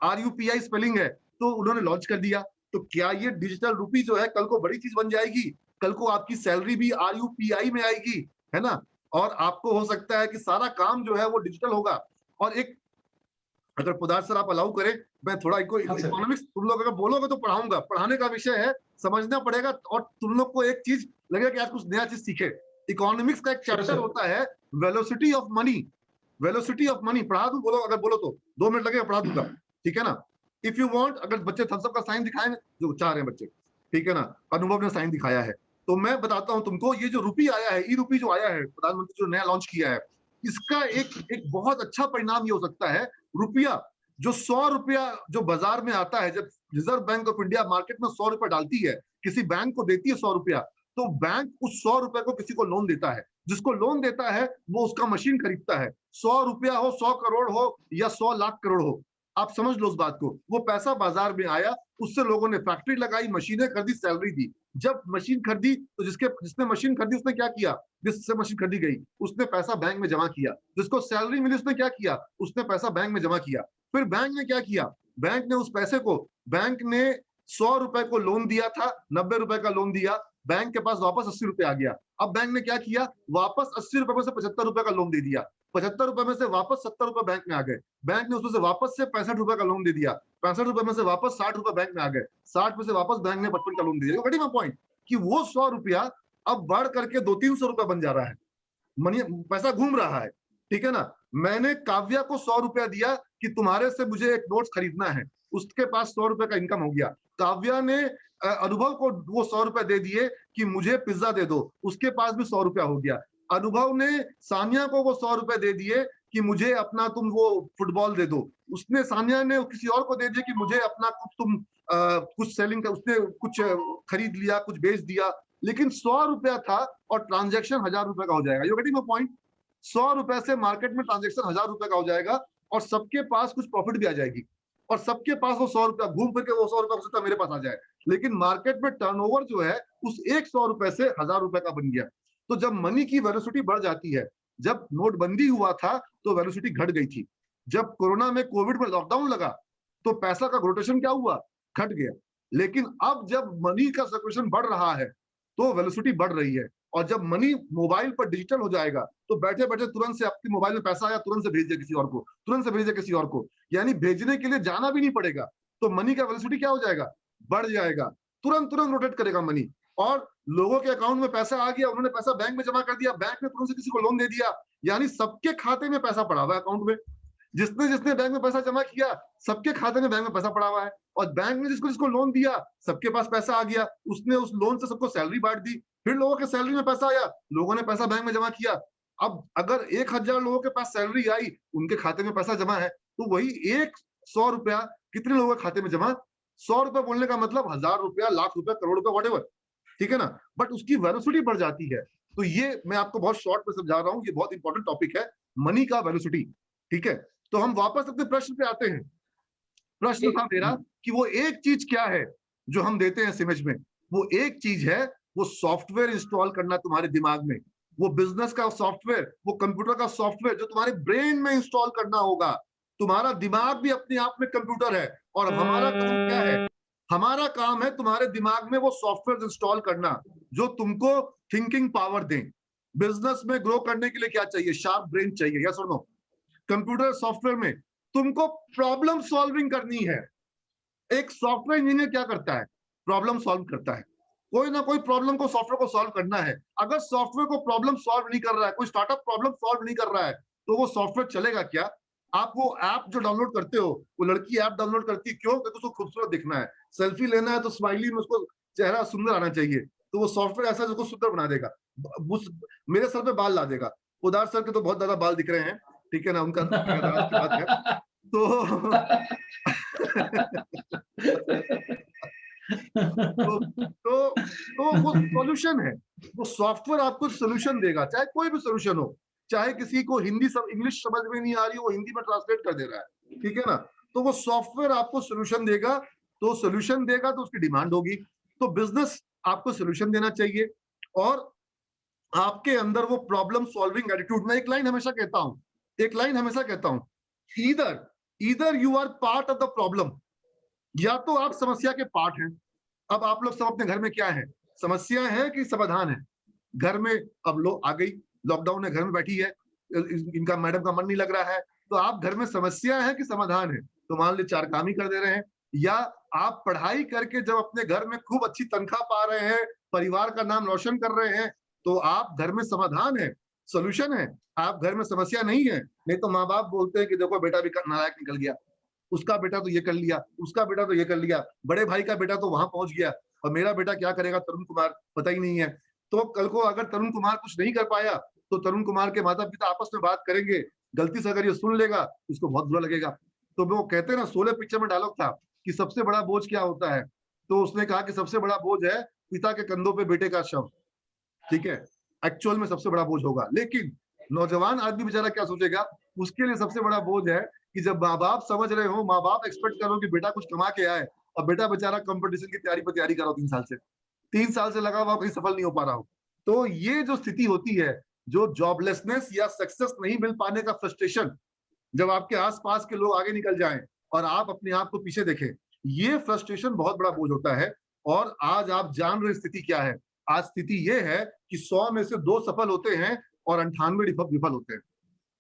RUPI स्पेलिंग है, तो उन्होंने लॉन्च कर दिया। तो क्या ये डिजिटल रुपी जो है कल को बड़ी चीज बन जाएगी? कल को आपकी सैलरी भी RUPI में आएगी, है ना? और आपको हो सकता है कि सारा काम जो है वो डिजिटल होगा। और एक, अगर पदार्थ सर आप अलाउ करें, मैं थोड़ा इकोनॉमिक्स तुम लोग अगर बोलोगे तो पढ़ाऊंगा, पढ़ाने का विषय है, समझना पड़ेगा, और तुम लोग को एक चीज लगेगा कि आज कुछ नया चीज सीखे। इकोनॉमिक्स का एक चैप्टर होता है velocity of money. Velocity of money पढ़ा दूं, बोलो अगर बोलो तो 2 मिनट लगेगा, पढ़ा दूंगा, ठीक है ना? इफ यू वांट, अगर बच्चे थम्स अप का साइन दिखाएंगे जो चाह रहे हैं बच्चे, ठीक है ना? अनुभव ने साइन दिखाया है, तो मैं बताता हूं तुमको, ये जो रुपी आया है, ई रुपी जो आया है, प्रधानमंत्री जो नया लॉन्च किया है, इसका एक बहुत अच्छा परिणाम ये हो सकता है। रुपया जो 100 रुपया जो बाजार में आता है, जब reserve bank of India market में 100 रुपया डालती है, किसी बैंक को देती है 100 रुपया, तो बैंक उस 100 रुपए को किसी को लोन देता है। जिसको लोन देता है वो उसका मशीन खरीदता है, 100 रुपया हो, 100 करोड़ हो या 100 लाख करोड़ हो, आप समझ लो उस बात को। वो पैसा बाजार में आया, उससे लोगों ने फैक्ट्री लगाई, मशीनें खरीदी, सैलरी दी। जब मशीन खरीदी तो जिसने मशीन खरीदी उसने क्या किया? जिससे मशीन खरीदी गई उसने पैसा बैंक में जमा किया, जिसको सैलरी मिली उसने क्या किया? उसने पैसा बैंक में जमा किया। फिर बैंक ने क्या किया? बैंक ने उस पैसे को, बैंक ने 100 रुपए को लोन दिया था, 90 रुपए का लोन दिया, बैंक के पास वापस 80 रुपए आ गया। अब बैंक ने क्या किया? वापस 80 रुपए में से 75 रुपए का लोन दे दिया, 75 रुपए में से वापस 70 रुपए बैंक में आ गए, बैंक ने उसमें से वापस से 65 रुपए का लोन दे दिया, 65 रुपए में से वापस 60 रुपए बैंक में आ गए, 60 में से वापस बैंक ने 55 का लोन दे दिया। गटी माय पॉइंट कि वो 100 रुपया अब बढ़ करके 200-300 रुपए बन जा रहा है, मनी पैसा घूम रहा है, ठीक है ना? मैंने काव्या को 100 रुपया दिया कि तुम्हारे से मुझे एक नोट्स खरीदना है, उसके पास 100 रुपए का इनकम हो गया। काव्या ने अनुभव को वो 100 रुपए दे दिए कि मुझे पिज्जा दे दो, उसके पास भी 100 रुपया हो गया। अनुभव ने सानिया को वो 100 रुपए दे दिए कि मुझे अपना तुम वो फुटबॉल दे दो, उसने, सानिया ने किसी और को दे दिए कि मुझे अपना कुछ तुम कुछ सेलिंग का, उसने कुछ खरीद लिया, कुछ बेच दिया, लेकिन 100 रुपया था और ट्रांजेक्शन 1000 रुपए का हो जाएगा। You getting my point? 100 रुपए से मार्केट में ट्रांजेक्शन 1000 रुपए का हो जाएगा और सबके पास कुछ प्रॉफिट भी आ जाएगी, और सबके पास वो 100 रुपया घूम फिर के वो 100 रुपया हो सकता है मेरे पास आ जाए, लेकिन मार्केट में टर्नओवर जो है उस एक 100 रुपए से 1000 रुपए का बन गया। तो जब मनी की वेलोसिटी बढ़ जाती है, जब नोटबंदी हुआ था तो वेलोसिटी घट गई थी, जब कोरोना में, कोविड में लॉकडाउन लगा तो पैसा का रोटेशन क्या हुआ? घट गया। लेकिन अब जब मनी का सर्कुलेशन बढ़ रहा है तो वेलोसिटी बढ़ रही है, और जब मनी मोबाइल पर डिजिटल हो जाएगा तो बैठे बैठे तुरंत से आपके मोबाइल में पैसा आया, तुरंत से भेज दिया किसी और को, तुरंत से भेज दिया किसी और को, यानी भेजने के लिए जाना भी नहीं पड़ेगा। तो मनी का वेलोसिटी क्या हो जाएगा? बढ़ जाएगा, तुरंत तुरंत रोटेट करेगा मनी, और लोगों के अकाउंट में पैसा आ गया, उन्होंने पैसा बैंक में जमा कर दिया, बैंक ने तुरंत से किसी को लोन दे दिया, यानी सबके खाते में पैसा पड़ा हुआ है अकाउंट में। जिसने जिसने बैंक में पैसा जमा किया सबके खाते में बैंक में पैसा पड़ा हुआ है, और बैंक ने जिसको जिसको लोन दिया सबके पास पैसा आ गया, उसने उस लोन से सबको सैलरी बांट दी, फिर लोगों के सैलरी में पैसा आया, लोगों ने पैसा बैंक में जमा किया। अब अगर 1000 लोगों के पास सैलरी आई, उनके खाते में पैसा जमा है, तो वही एक 100 रुपया कितने लोगों के खाते में जमा? 100 रुपया बोलने का मतलब 1000 रुपया, लाख रुपया, करोड़ रुपया, व्हाटएवर, ठीक है ना? बट उसकी वेलोसिटी बढ़ जाती है। तो ये मैं आपको बहुत शॉर्ट में समझा रहा हूँ, ये बहुत इंपॉर्टेंट टॉपिक है, मनी का वेलोसिटी, ठीक है? तो हम वापस अपने प्रश्न पे आते हैं। प्रश्न था मेरा कि वो एक चीज क्या है जो हम देते हैं सिमेज में? वो एक चीज है, वो सॉफ्टवेयर इंस्टॉल करना तुम्हारे दिमाग में, वो बिजनेस का सॉफ्टवेयर, वो कंप्यूटर का सॉफ्टवेयर जो तुम्हारे ब्रेन में इंस्टॉल करना होगा। तुम्हारा दिमाग भी अपने आप में कंप्यूटर है, और हमारा काम क्या है? हमारा काम है तुम्हारे दिमाग में वो सॉफ्टवेयर इंस्टॉल करना जो तुमको थिंकिंग पावर दें। बिजनेस में ग्रो करने के लिए क्या चाहिए? शार्प ब्रेन चाहिए, यस और नो? कंप्यूटर सॉफ्टवेयर में तुमको प्रॉब्लम सॉल्विंग करनी है। एक सॉफ्टवेयर इंजीनियर क्या करता है? प्रॉब्लम सॉल्व करता है, कोई ना कोई प्रॉब्लम को सॉफ्टवेयर को सॉल्व करना है। अगर सॉफ्टवेयर को प्रॉब्लम सॉल्व नहीं कर रहा है, कोई स्टार्टअप प्रॉब्लम सॉल्व नहीं कर रहा है, तो वो सॉफ्टवेयर चलेगा क्या? आप वो ऐप जो डाउनलोड करते हो, वो लड़की ऐप डाउनलोड करती है क्यों? क्योंकि उसको खूबसूरत दिखना है, सेल्फी लेना है तो स्माइली में उसको चेहरा सुंदर आना चाहिए, तो वो सॉफ्टवेयर ऐसा जिसको सुंदर बना देगा, मेरे सर पे बाल ला देगा। उदार सर के तो बहुत ज्यादा बाल दिख रहे हैं, ठीक है ना, उनका बात है तो वो सॉल्यूशन है, वो सॉफ्टवेयर आपको सॉल्यूशन देगा, चाहे कोई भी सॉल्यूशन हो, चाहे किसी को हिंदी सब इंग्लिश समझ में नहीं आ रही, वो हिंदी में ट्रांसलेट कर दे रहा है, ठीक है ना? तो वो सॉफ्टवेयर आपको सोल्यूशन देगा, तो सोल्यूशन देगा तो उसकी डिमांड होगी। तो बिजनेस आपको सोल्यूशन देना चाहिए और आपके अंदर वो प्रॉब्लम सॉल्विंग एटीट्यूड। मैं एक लाइन हमेशा कहता हूं, either you are part of the problem, या तो आप समस्या के पार्ट हैं। अब आप लोग सब अपने घर में क्या है, समस्या है कि समाधान है? घर में अब लोग आ गई, लॉकडाउन है, घर में बैठी है, इनका मैडम का मन नहीं लग रहा है, तो आप घर में समस्या है कि समाधान है? तो मान लीजिए 4 काम ही कर दे रहे हैं, या आप पढ़ाई करके जब अपने घर में खूब अच्छी तनख्वाह पा रहे हैं, परिवार का नाम रोशन कर रहे हैं, तो आप घर में समाधान है, सोल्यूशन है, आप घर में समस्या नहीं है। नहीं तो माँ बाप बोलते हैं कि देखो बेटा भी नालायक निकल गया, उसका बेटा तो ये कर लिया, उसका बेटा तो ये कर लिया, बड़े भाई का बेटा तो वहां पहुंच गया, और मेरा बेटा क्या करेगा तरुण कुमार, पता ही नहीं है। तो कल को अगर तरुण कुमार कुछ नहीं कर पाया तो तरुण कुमार के माता पिता आपस में बात करेंगे, गलती से अगर ये सुन लेगा उसको बहुत बुरा लगेगा। तो वो कहते हैं ना, 16 पिक्चर में डायलॉग था कि सबसे बड़ा बोझ क्या होता है, तो उसने कहा कि सबसे बड़ा बोझ है पिता के कंधों पे बेटे का शव। ठीक है, एक्चुअल में सबसे बड़ा बोझ होगा, लेकिन नौजवान आदमी बेचारा क्या सोचेगा, उसके लिए सबसे बड़ा बोझ है कि जब माँ बाप समझ रहे हो, माँ बाप एक्सपेक्ट करो कि बेटा कुछ कमा के आए, और बेटा बेचारा कंपटीशन की तैयारी करो 3 साल से लगा हुआ, कहीं सफल नहीं हो पा रहा हो। तो ये जो स्थिति होती है, जो जॉबलेसनेस या सक्सेस नहीं मिल पाने का फ्रस्ट्रेशन, जब आपके आसपास के लोग आगे निकल जाएं और आप अपने आप को पीछे देखें, ये फ्रस्ट्रेशन बहुत बड़ा बोझ होता है। और आज आप जान रहे स्थिति क्या है, आज स्थिति ये है कि 100 में से 2 सफल होते हैं और 98 विफल होते हैं।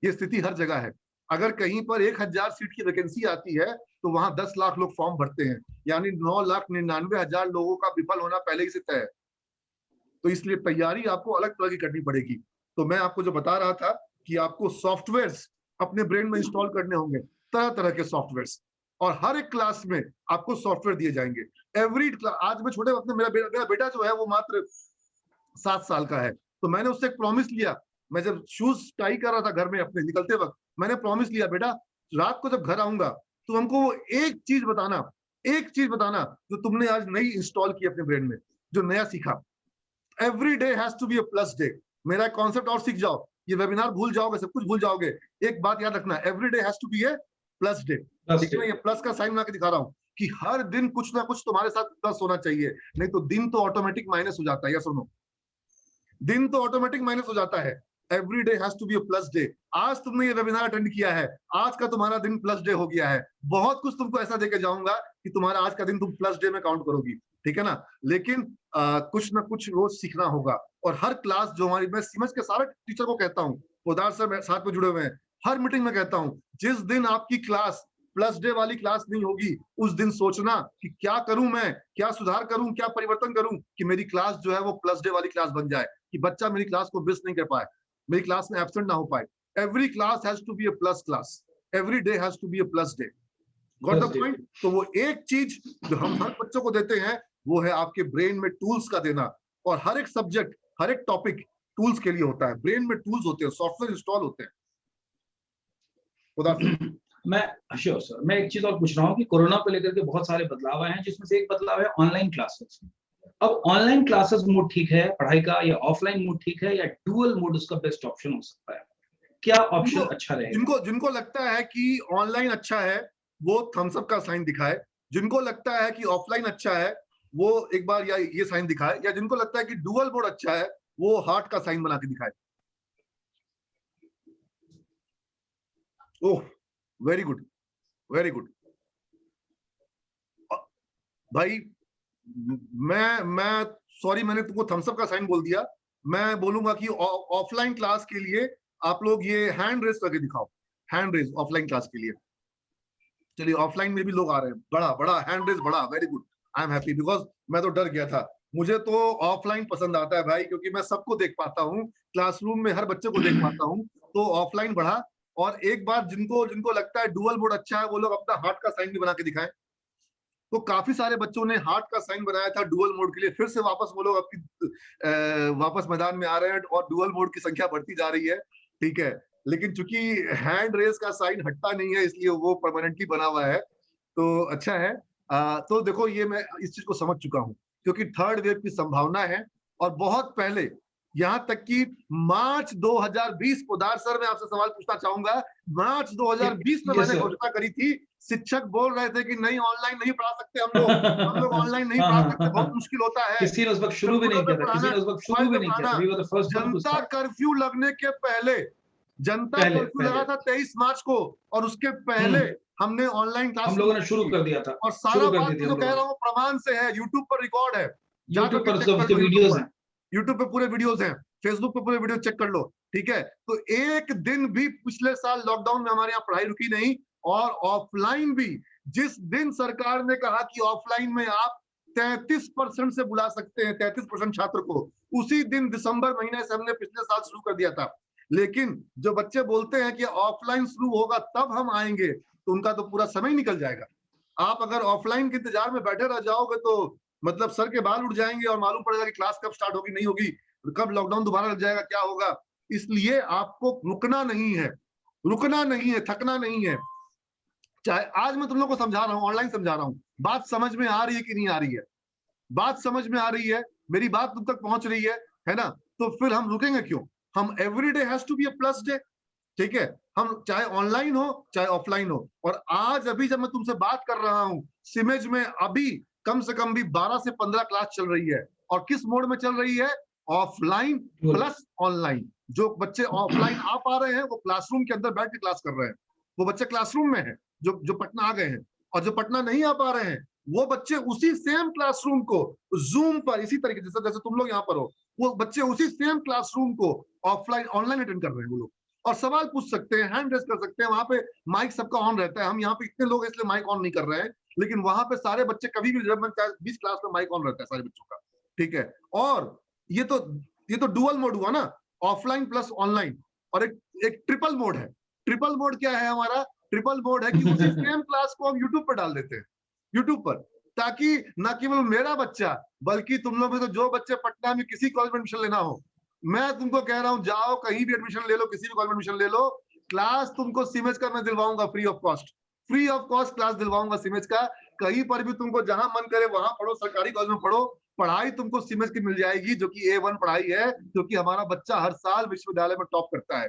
ये स्थिति हर जगह है। अगर कहीं पर 1000 सीट की वैकेंसी आती है तो वहां 10 लाख लोग फॉर्म भरते हैं, यानी 9,99,000 लोगों का विफल होना पहले ही से तय है। तो इसलिए तैयारी आपको अलग तरह की करनी पड़ेगी। तो मैं आपको जो बता रहा था कि आपको सॉफ्टवेयर्स अपने ब्रेन में इंस्टॉल करने होंगे, तरह तरह के सॉफ्टवेयर्स, और हर एक क्लास में आपको सॉफ्टवेयर दिए जाएंगे। एवरी क्लास, आज मैं छोटे वक्त में, मेरा बेटा जो है वो मात्र 7 साल का है, तो मैंने उससे एक प्रॉमिस लिया। मैं जब शूज टाई कर रहा था घर में अपने निकलते वक्त, मैंने प्रॉमिस लिया, बेटा रात को जब घर आऊंगा तो हमको वो एक चीज बताना जो तुमने आज नई इंस्टॉल की अपने ब्रेन में, जो नया सीखा। Every day has to be a plus day. मेरा कॉन्सेप्ट और सीख जाओ, ये वेबिनार भूल जाओगे, सब कुछ भूल जाओगे, एक बात याद रखना, every day has to be a plus day. ठीक है, ये प्लस का साइन बना के दिखा रहा हूं कि हर दिन कुछ ना कुछ तुम्हारे साथ प्लस होना चाहिए, नहीं तो दिन तो ऑटोमेटिक माइनस हो जाता है। या सुनो, दिन तो ऑटोमेटिक माइनस हो जाता है। Every day has to be a plus day. आज तुमने ये वेबिनार अटेंड किया है, आज का तुम्हारा दिन प्लस डे हो गया है। बहुत कुछ तुमको ऐसा देके जाऊंगा कि तुम्हारा आज का दिन तुम प्लस डे में काउंट करोगी, ठीक है ना। लेकिन कुछ ना कुछ रोज सीखना होगा। और हर क्लास जो हमारी, मैं सीमेंस के सारे टीचर को कहता हूँ, पोदार सर साथ में जुड़े हुए हैं, हर मीटिंग में कहता हूँ, जिस दिन आपकी क्लास प्लस डे वाली क्लास नहीं होगी, उस दिन सोचना कि क्या करूं मैं, क्या सुधार करूं, क्या परिवर्तन करूं कि मेरी क्लास जो है वो प्लस डे वाली क्लास बन जाए, कि बच्चा मेरी क्लास को मिस नहीं कर पाए, मेरी क्लास में एब्सेंट ना हो पाए। Every class has to be a plus class, every day has to be a plus day. Got the point. तो वो एक चीज जो हम हर बच्चों को देते हैं वो है आपके ब्रेन में टूल्स का देना। और हर एक सब्जेक्ट, हर एक टॉपिक टूल्स के लिए होता है, ब्रेन में टूल्स होते हैं, सॉफ्टवेयर इंस्टॉल होते हैं। मैं श्योर सर, मैं एक चीज और पूछ रहा हूँ कि कोरोना को लेकर के बहुत सारे बदलाव आए हैं, जिसमें से एक बदलाव है ऑनलाइन क्लासेस। अब ऑनलाइन क्लासेस मोड ठीक है पढ़ाई का, या ऑफलाइन मोड ठीक है, या डुअल मोड उसका बेस्ट ऑप्शन हो सकता है? क्या ऑप्शन अच्छा रहेगा? जिनको लगता है कि ऑनलाइन अच्छा है वो थम्स अप का साइन दिखाए, जिनको लगता है कि ऑफलाइन अच्छा है वो एक बार या ये साइन दिखाए, या जिनको लगता है कि डुअल मोड अच्छा है वो हार्ट का साइन बना के दिखाए। ओह, वेरी गुड, वेरी गुड भाई। मैं सॉरी, मैंने तुमको थम्स अप का साइन बोल दिया। मैं बोलूंगा कि ऑफलाइन क्लास के लिए आप लोग ये हैंड रेस करके दिखाओ, हैंड रेस ऑफलाइन क्लास के लिए। चलिए, ऑफलाइन में भी लोग आ रहे हैं, बड़ा बड़ा हैंड रेस, बड़ा, very good, I am happy, because मैं तो डर गया था। मुझे तो ऑफलाइन पसंद आता है भाई, क्योंकि मैं सबको देख पाता हूँ, क्लासरूम में हर बच्चे को देख पाता हूँ, तो ऑफलाइन बढ़ा। और एक बार जिनको लगता है डुअल मोड अच्छा है वो लोग अपना हार्ट का साइन भी बना के दिखाएं। तो काफी सारे बच्चों ने हार्ट का साइन बनाया था डुअल मोड के लिए, फिर से वापस वो लोग वापस मैदान में आ रहे हैं और डुअल मोड की संख्या बढ़ती जा रही है, ठीक है। लेकिन चूंकि हैंड रेस का साइन हटता नहीं है इसलिए वो परमानेंटली बना हुआ है, तो अच्छा है। तो देखो, ये मैं इस चीज को समझ चुका हूँ, क्योंकि थर्ड वेव की संभावना है। और बहुत पहले, यहां तक कि मार्च 2020, पोदार सर मैं आपसे सवाल पूछना चाहूंगा मार्च 2020 में Yes, मैंने sir. घोषणा करी थी। शिक्षक बोल रहे थे कि नहीं, ऑनलाइन नहीं पढ़ा सकते हम लोग ऑनलाइन नहीं पढ़ा सकते, बहुत मुश्किल होता है, किसी ने उस वक्त शुरू भी नहीं किया था, किसी ने उस वक्त शुरू भी नहीं किया था। We were the first one to Janata start. Curfew लगने के पहले, जनता पहले कर्फ्यू लगा था 23 मार्च को, और उसके पहले हमने ऑनलाइन क्लास हम लोगों ने शुरू कर दिया था, और सारा शुरू कर बात दी थी जो हम कह लोगों रहा ने। हूँ प्रमाण से है, यूट्यूब पर रिकॉर्ड है, यूट्यूब पर चेक कर उसके लो, वीडियोस हैं, यूट्यूब पे पूरे वीडियोस हैं, फेसबुक पे पूरे वीडियो चेक कर लो, ठीक है। तो एक दिन भी पिछले साल लॉकडाउन में हमारे यहाँ पढ़ाई रुकी नहीं, और ऑफलाइन भी जिस दिन सरकार ने कहा कि ऑफलाइन में आप 33% से बुला सकते हैं, 33% छात्र को, उसी दिन दिसंबर महीने से हमने पिछले साल शुरू कर दिया था। लेकिन जो बच्चे बोलते हैं कि ऑफलाइन शुरू होगा तब हम आएंगे, तो उनका तो पूरा समय निकल जाएगा। आप अगर ऑफलाइन के इंतजार में बैठे रह जाओगे तो मतलब सर के बाल उड़ जाएंगे और मालूम पड़ेगा कि क्लास कब स्टार्ट होगी, नहीं होगी, कब लॉकडाउन दोबारा लग जाएगा, क्या होगा। इसलिए आपको रुकना नहीं है, रुकना नहीं है, थकना नहीं है। चाहे आज मैं तुम लोग को समझा रहा हूँ, ऑनलाइन समझा रहा हूँ, बात समझ में आ रही है कि नहीं आ रही है? बात समझ में आ रही है, मेरी बात तुम तक पहुंच रही है ना? तो फिर हम रुकेंगे क्यों? हम everyday has to be a plus day, ठीक है। हम चाहे ऑनलाइन हो चाहे ऑफलाइन हो। और आज अभी जब मैं तुमसे बात कर रहा हूं, सिमेज में अभी कम से कम भी 12 से 15 क्लास चल रही है, और किस मोड में चल रही है? Offline plus online. जो बच्चे ऑफलाइन आ पा रहे हैं वो क्लासरूम के अंदर बैठ के क्लास कर रहे हैं, वो बच्चे क्लासरूम में हैं जो पटना आ गए हैं, और जो पटना नहीं आ पा रहे हैं वो बच्चे उसी सेम क्लासरूम को जूम पर, इसी तरीके से जैसे तुम लोग यहाँ पर हो, वो बच्चे उसी सेम क्लासरूम को ऑफलाइन ऑनलाइन अटेंड कर रहे हैं वो लोग, और सवाल पूछ सकते हैं, हैंड रेज कर सकते हैं, वहां पे माइक सबका ऑन रहता है। हम यहाँ पे इतने लोग इसलिए माइक ऑन नहीं कर रहे हैं, लेकिन वहां पे सारे बच्चे कभी भी, जब 20 क्लास में माइक ऑन रहता है सारे बच्चों का, ठीक है। और ये तो डुअल मोड हुआ ना, ऑफलाइन प्लस ऑनलाइन, और एक ट्रिपल मोड है। ट्रिपल मोड क्या है हमारा? ट्रिपल मोड है कि उसी सेम क्लास को हम यूट्यूब पर डाल देते हैं, यूट्यूब पर, ताकि ना केवल मेरा बच्चा बल्कि तुम लोग में तो जो बच्चे पटना में किसी कॉलेज में एडमिशन लेना हो, मैं तुमको कह रहा हूं जाओ कहीं भी एडमिशन ले लो, किसी भी कॉलेज में एडमिशन ले लो, क्लास तुमको सिमेज का मैं दिलवाऊंगा free of cost, free of cost class दिलवाऊंगा सिमेज का। कहीं पर भी तुमको जहां मन करे वहां पढ़ो, सरकारी कॉलेज में पढ़ो, पढ़ाई तुमको सिमेज की मिल जाएगी, जो कि A1 पढ़ाई है, क्योंकि हमारा बच्चा हर साल विश्वविद्यालय में टॉप करता है।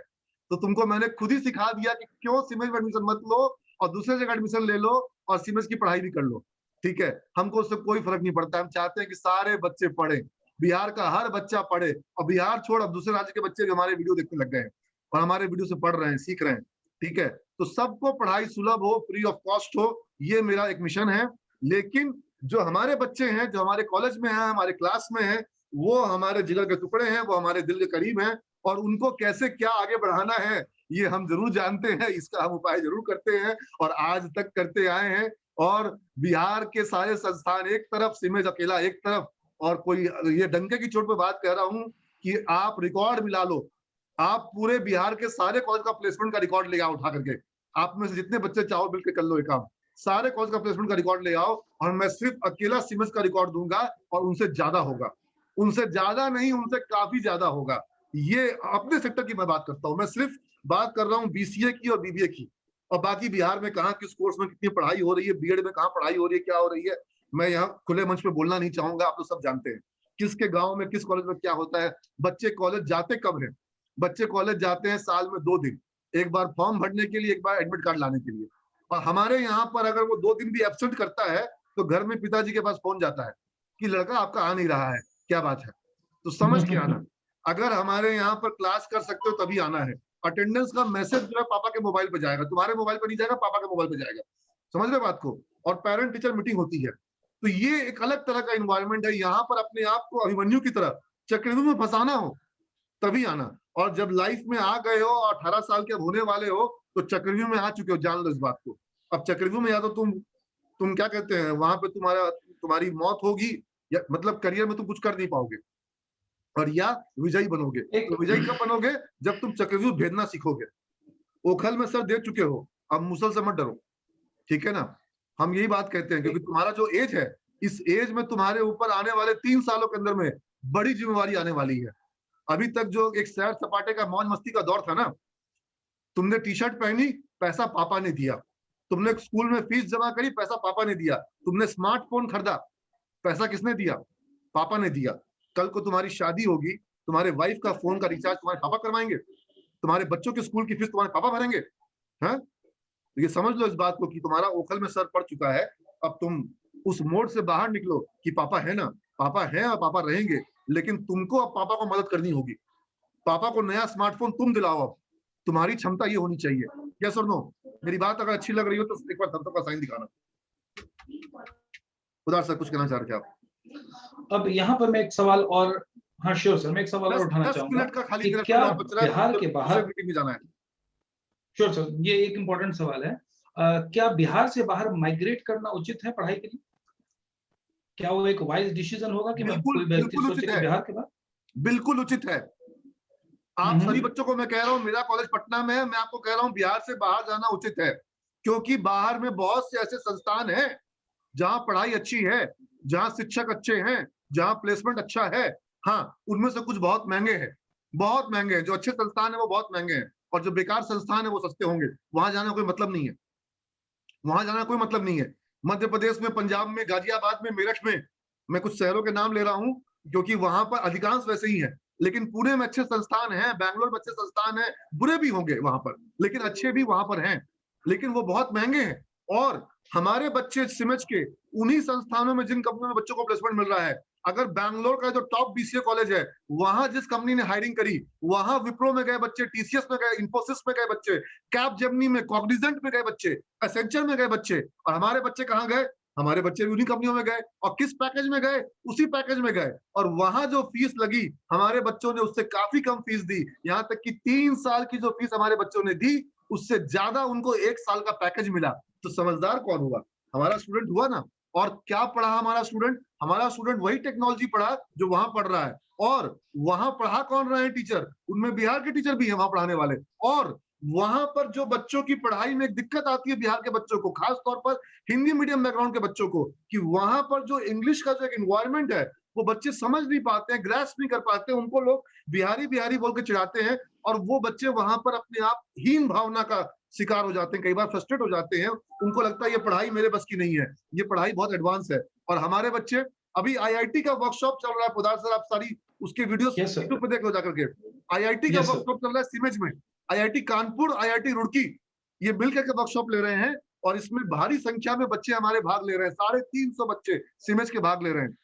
तो तुमको मैंने खुद ही सिखा दिया कि क्यों सिमेज में एडमिशन मत लो और दूसरे जगह एडमिशन ले लो और सिमेज की पढ़ाई भी कर लो, ठीक है। हमको उससे कोई फर्क नहीं पड़ता, हम चाहते हैं कि सारे बच्चे पढ़े, बिहार का हर बच्चा पढ़े, और बिहार छोड़ अब दूसरे राज्य के बच्चे भी हमारे वीडियो देखने लग गए हैं और हमारे वीडियो से पढ़ रहे हैं, सीख रहे हैं, ठीक है। तो सबको पढ़ाई सुलभ हो, फ्री ऑफ कॉस्ट हो, ये मेरा एक मिशन है। लेकिन जो हमारे बच्चे हैं, जो हमारे कॉलेज में हैं, हमारे क्लास में हैं, वो हमारे जिगर के टुकड़े हैं, वो हमारे दिल के करीब हैं, और उनको कैसे क्या आगे बढ़ाना है ये हम जरूर जानते हैं, इसका हम उपाय जरूर करते हैं और आज तक करते आए हैं। और बिहार के सारे संस्थान एक तरफ, सिमेज अकेला एक तरफ, और कोई ये डंके की चोट पे बात कह रहा हूं कि आप रिकॉर्ड मिला लो, आप पूरे बिहार के सारे कॉलेज का प्लेसमेंट का रिकॉर्ड ले आओ उठा करके, आप में से जितने बच्चे चाहो मिलकर कर लो ये काम, सारे कॉलेज का प्लेसमेंट का रिकॉर्ड ले आओ, और मैं सिर्फ अकेला सिमेज का रिकॉर्ड दूंगा, और उनसे ज्यादा होगा, उनसे ज्यादा नहीं, उनसे काफी ज्यादा होगा। ये अपने सेक्टर की मैं बात करता हूँ, मैं सिर्फ बात कर रहा हूँ BCA की और BBA की, और बाकी बिहार में कहाँ किस कोर्स में कितनी पढ़ाई हो रही है, B.Ed में कहाँ पढ़ाई हो रही है, क्या हो रही है, मैं यहाँ खुले मंच पे बोलना नहीं चाहूंगा, आप लोग सब जानते हैं किसके गांव में किस कॉलेज में क्या होता है। बच्चे कॉलेज जाते कब हैं? बच्चे कॉलेज जाते हैं साल में 2 दिन, एक बार फॉर्म भरने के लिए, एक बार एडमिट कार्ड लाने के लिए। और हमारे यहाँ पर अगर वो 2 दिन भी एब्सेंट करता है तो घर में पिताजी के पास फोन जाता है कि लड़का आपका आ नहीं रहा है, क्या बात है। तो समझ के आना, अगर हमारे यहाँ पर क्लास कर सकते हो तभी आना है। अटेंडेंस का मैसेज जो है पापा के मोबाइल पे जाएगा, तुम्हारे मोबाइल पे नहीं जाएगा, पापा के मोबाइल पे जाएगा, समझ रहे बात को। और पेरेंट टीचर मीटिंग होती है, तो ये एक अलग तरह का इन्वायरमेंट है। यहाँ पर अपने आप को अभिमन्यु की तरह चक्रव्यूह में फंसाना हो तभी आना, और जब लाइफ में आ गए हो और 18 साल के होने वाले हो तो चक्रव्यूह में आ चुके हो, जान लो इस बात को। अब चक्रव्यूह में या तो तुम क्या कहते हैं, वहां पे तुम्हारी मौत होगी, या मतलब करियर में तुम कुछ कर नहीं पाओगे, और या विजयी बनोगे। तो विजयी कब बनोगे? जब तुम चक्रव्यूह भेदना सीखोगे। ओखल में सर दे चुके हो, अब मुसल से मत डरो, ठीक है ना। हम यही बात कहते हैं, क्योंकि तुम्हारा जो एज है, इस एज में तुम्हारे ऊपर आने वाले 3 सालों के अंदर में बड़ी जिम्मेवारी आने वाली है। अभी तक जो एक सैर सपाटे का मौज मस्ती का दौर था ना, तुमने टी-शर्ट पहनी, पैसा पापा ने दिया, तुमने स्कूल में फीस जमा करी, पैसा पापा ने दिया, तुमने स्मार्टफोन खरीदा, पैसा किसने दिया? पापा ने दिया। कल को तुम्हारी शादी होगी, तुम्हारे वाइफ का फोन का रिचार्ज तुम्हारे पापा करवाएंगे, तुम्हारे बच्चों के स्कूल की फीस तुम्हारे पापा भरेंगे, हाँ, तो ये समझ लो इस बात को कि तुम्हारा ओखल में सर पड़ चुका है। अब तुम उस मोड से बाहर निकलो कि पापा है ना, पापा है और पापा रहेंगे, लेकिन तुमको अब पापा को मदद करनी होगी। पापा को नया स्मार्टफोन तुम दिलाओ। अब तुम्हारी क्षमता ये होनी चाहिए। यस और नो? मेरी बात अगर अच्छी लग रही हो तो एक बार थम्स अप का साइन दिखाना। उदार सर कुछ कहना चाह रहे थे आप? अब यहाँ पर मैं एक सवाल और, हाँ श्योर सर, मैं एक सवाल और उठाना 10 चाहूंगा मिनट का खाली कि क्या और बच रहा है, बिहार के बाहर, मीटिंग में जाना है। श्योर सर, ये एक इम्पोर्टेंट सवाल है। क्या बिहार से बाहर माइग्रेट करना उचित है पढ़ाई के लिए? क्या वो एक वाइज डिसीजन होगा कि मैं कोई व्यक्ति सोचे कि बिहार के बाद? बिल्कुल उचित है। आप सभी बच्चों को मैं कह रहा हूँ, मेरा कॉलेज पटना में है, मैं आपको कह रहा हूँ बिहार से बाहर जाना उचित है, क्योंकि बाहर में बहुत से ऐसे संस्थान हैं जहां पढ़ाई अच्छी है, जहां शिक्षक अच्छे हैं, जहां प्लेसमेंट अच्छा है। हाँ, उनमें से कुछ बहुत महंगे हैं, बहुत महंगे हैं। जो अच्छे संस्थान है वो बहुत महंगे हैं, और जो बेकार संस्थान है वो सस्ते होंगे। वहां जाने का कोई मतलब नहीं है, वहां जाना कोई मतलब नहीं है। मध्य प्रदेश में, पंजाब में, गाजियाबाद में, मेरठ में, मैं कुछ शहरों के नाम ले रहा हूँ क्योंकि वहां पर अधिकांश वैसे ही है। लेकिन पुणे में अच्छे संस्थान हैं, बैंगलोर में अच्छे संस्थान हैं, बुरे भी होंगे वहां पर, लेकिन अच्छे भी वहां पर हैं, लेकिन वो बहुत महंगे हैं। और हमारे बच्चे समझ के उन्हीं संस्थानों में, जिन कंपनियों में बच्चों को प्लेसमेंट मिल रहा है, अगर बैंगलोर का जो टॉप बीसीए कॉलेज है, वहां जिस कंपनी ने हायरिंग करी, वहां विप्रो में गए बच्चे, टीसीएस में गए, इंफोसिस में गए बच्चे, कैपजेमिनी में, कॉग्निजेंट में गए बच्चे, एसेंचर में गए बच्चे, और हमारे बच्चे कहाँ गए? हमारे बच्चे भी उन्हीं कंपनियों में गए, और किस पैकेज में गए? उसी पैकेज में गए। और वहां जो फीस लगी, हमारे बच्चों ने उससे काफी कम फीस दी। यहां तक कि 3 साल की जो फीस हमारे बच्चों ने दी, उससे ज्यादा उनको 1 साल का पैकेज मिला। तो समझदार कौन हुआ? हमारा स्टूडेंट हुआ ना। और क्या पढ़ा हमारा स्टूडेंट? हमारा स्टूडेंट वही टेक्नोलॉजी पढ़ा जो वहां पढ़ रहा है। और वहां पढ़ा कौन रहे हैं टीचर? उनमें बिहार के टीचर भी हैं वहां पढ़ाने वाले। और वहां पर जो बच्चों की पढ़ाई में एक दिक्कत आती है बिहार के बच्चों को, खास तौर पर हिंदी मीडियम बैकग्राउंड के बच्चों को, कि वहां पर जो इंग्लिश का जो एक एनवायरनमेंट है, वो बच्चे समझ नहीं पाते हैं, ग्रैस्प नहीं कर पाते। उनको लोग बिहारी बिहारी बोल के चिढ़ाते हैं, और वो बच्चे वहां पर अपने आप हीन भावना का शिकार हो जाते हैं, कई बार फ्रस्ट्रेट हो जाते हैं। उनको लगता है ये पढ़ाई मेरे बस की नहीं है, ये पढ़ाई बहुत एडवांस है। और हमारे बच्चे, अभी आईआईटी का वर्कशॉप चल रहा है, पोदार सर आप सारी उसके वीडियो यूट्यूब पे देख लो जाकर के। आईआईटी का वर्कशॉप चल रहा है सिमेज में, आईआईटी कानपुर, आईआईटी रुड़की, ये मिलकर के वर्कशॉप ले रहे हैं, और इसमें भारी संख्या में बच्चे हमारे भाग ले रहे हैं। 350 बच्चे सिमेज के भाग ले रहे हैं,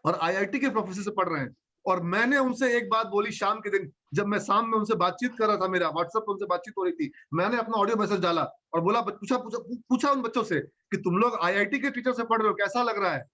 और आईआईटी के प्रोफेसर से पढ़ रहे हैं। और मैंने उनसे एक बात बोली शाम के दिन, जब मैं शाम में उनसे बातचीत कर रहा था, मेरा व्हाट्सएप पे उनसे बातचीत हो रही थी, मैंने अपना ऑडियो मैसेज डाला और बोला, पूछा उन बच्चों से कि तुम लोग आईआईटी के टीचर से पढ़ रहे हो, कैसा लग रहा है?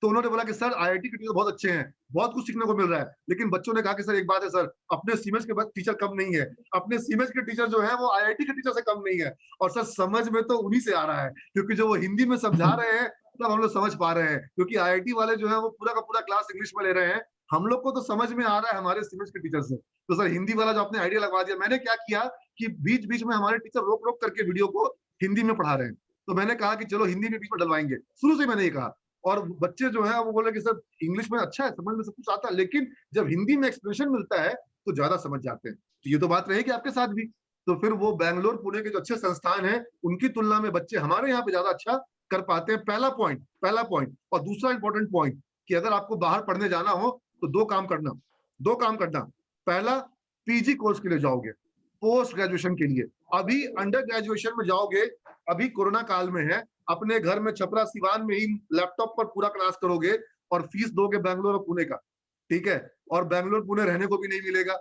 तो उन्होंने बोला कि सर आईआईटी के टीचर बहुत अच्छे हैं, बहुत कुछ सीखने को मिल रहा है। लेकिन बच्चों ने कहा कि सर एक बात है सर, अपने सीमेज के टीचर कम नहीं है, अपने सीमेज के टीचर जो है वो आईआईटी के टीचर से कम नहीं है। और सर समझ में तो उन्हीं से आ रहा है, क्योंकि जो वो हिंदी में समझा रहे हैं तब हम लोग समझ पा रहे हैं, क्योंकि आईआईटी वाले जो है वो पूरा का पूरा क्लास इंग्लिश में ले रहे हैं। हम लोग को तो समझ में आ रहा है हमारे सीमेज के टीचर से। तो सर हिंदी वाला जो आपने आइडिया लगवा दिया, मैंने क्या किया कि बीच बीच में हमारे टीचर रोक रोक करके वीडियो को हिंदी में पढ़ा रहे हैं, तो मैंने कहा कि चलो हिंदी में बीच में डलवाएंगे। शुरू से मैंने ये कहा, और बच्चे जो है वो बोले कि सर इंग्लिश में अच्छा है, समझ में सब कुछ आता है, लेकिन जब हिंदी में एक्सप्रेशन मिलता है तो ज्यादा समझ जाते हैं। तो ये तो बात रहेगी आपके साथ भी। तो फिर वो बैंगलोर, पुणे के जो अच्छे संस्थान हैं, उनकी तुलना में बच्चे हमारे यहाँ पे ज्यादा अच्छा कर पाते हैं। पहला पॉइंट। और दूसरा इंपॉर्टेंट पॉइंट, कि अगर आपको बाहर पढ़ने जाना हो तो दो काम करना। पहला, पीजी कोर्स के लिए जाओगे, पोस्ट ग्रेजुएशन के लिए। अभी अंडर ग्रेजुएशन में जाओगे, अभी कोरोना काल में है, अपने घर में छपरा सिवान में ही लैपटॉप पर पूरा क्लास करोगे, और फीस दोगे बैंगलोर और पुणे का, ठीक है? और बैंगलोर पुणे रहने को भी नहीं मिलेगा,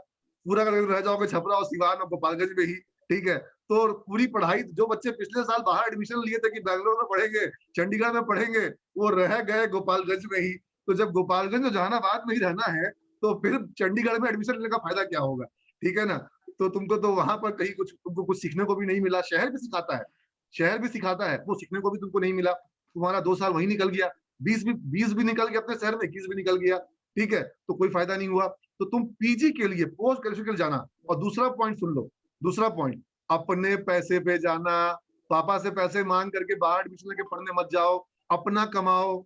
पूरा रह जाओगे छपरा और सिवान और गोपालगंज में ही, ठीक है? तो पूरी पढ़ाई, जो बच्चे पिछले साल बाहर एडमिशन लिए थे कि बैंगलोर में पढ़ेंगे, चंडीगढ़ में पढ़ेंगे, वो रह गए गोपालगंज में ही। तो जब गोपालगंज और जहानाबाद में ही रहना है, तो फिर चंडीगढ़ में एडमिशन लेने का फायदा क्या होगा? ठीक है ना? तो तुमको तो वहां पर कहीं तुमको कुछ सीखने को भी नहीं मिला। शहर भी सिखाता है, वो सीखने को भी तुमको नहीं मिला। तुम्हारा 2 साल वहीं निकल गया, 20 भी निकल गया अपने शहर में, 21 भी निकल गया, ठीक है? तो कोई फायदा नहीं हुआ। तो तुम पीजी के लिए, पोस्ट ग्रेजुएशन के लिए जाना। और दूसरा पॉइंट सुन लो, दूसरा पॉइंट, अपने पैसे पे जाना। पापा से पैसे मांग करके बाहर एडमिशन लेके पढ़ने मत जाओ, अपना कमाओ,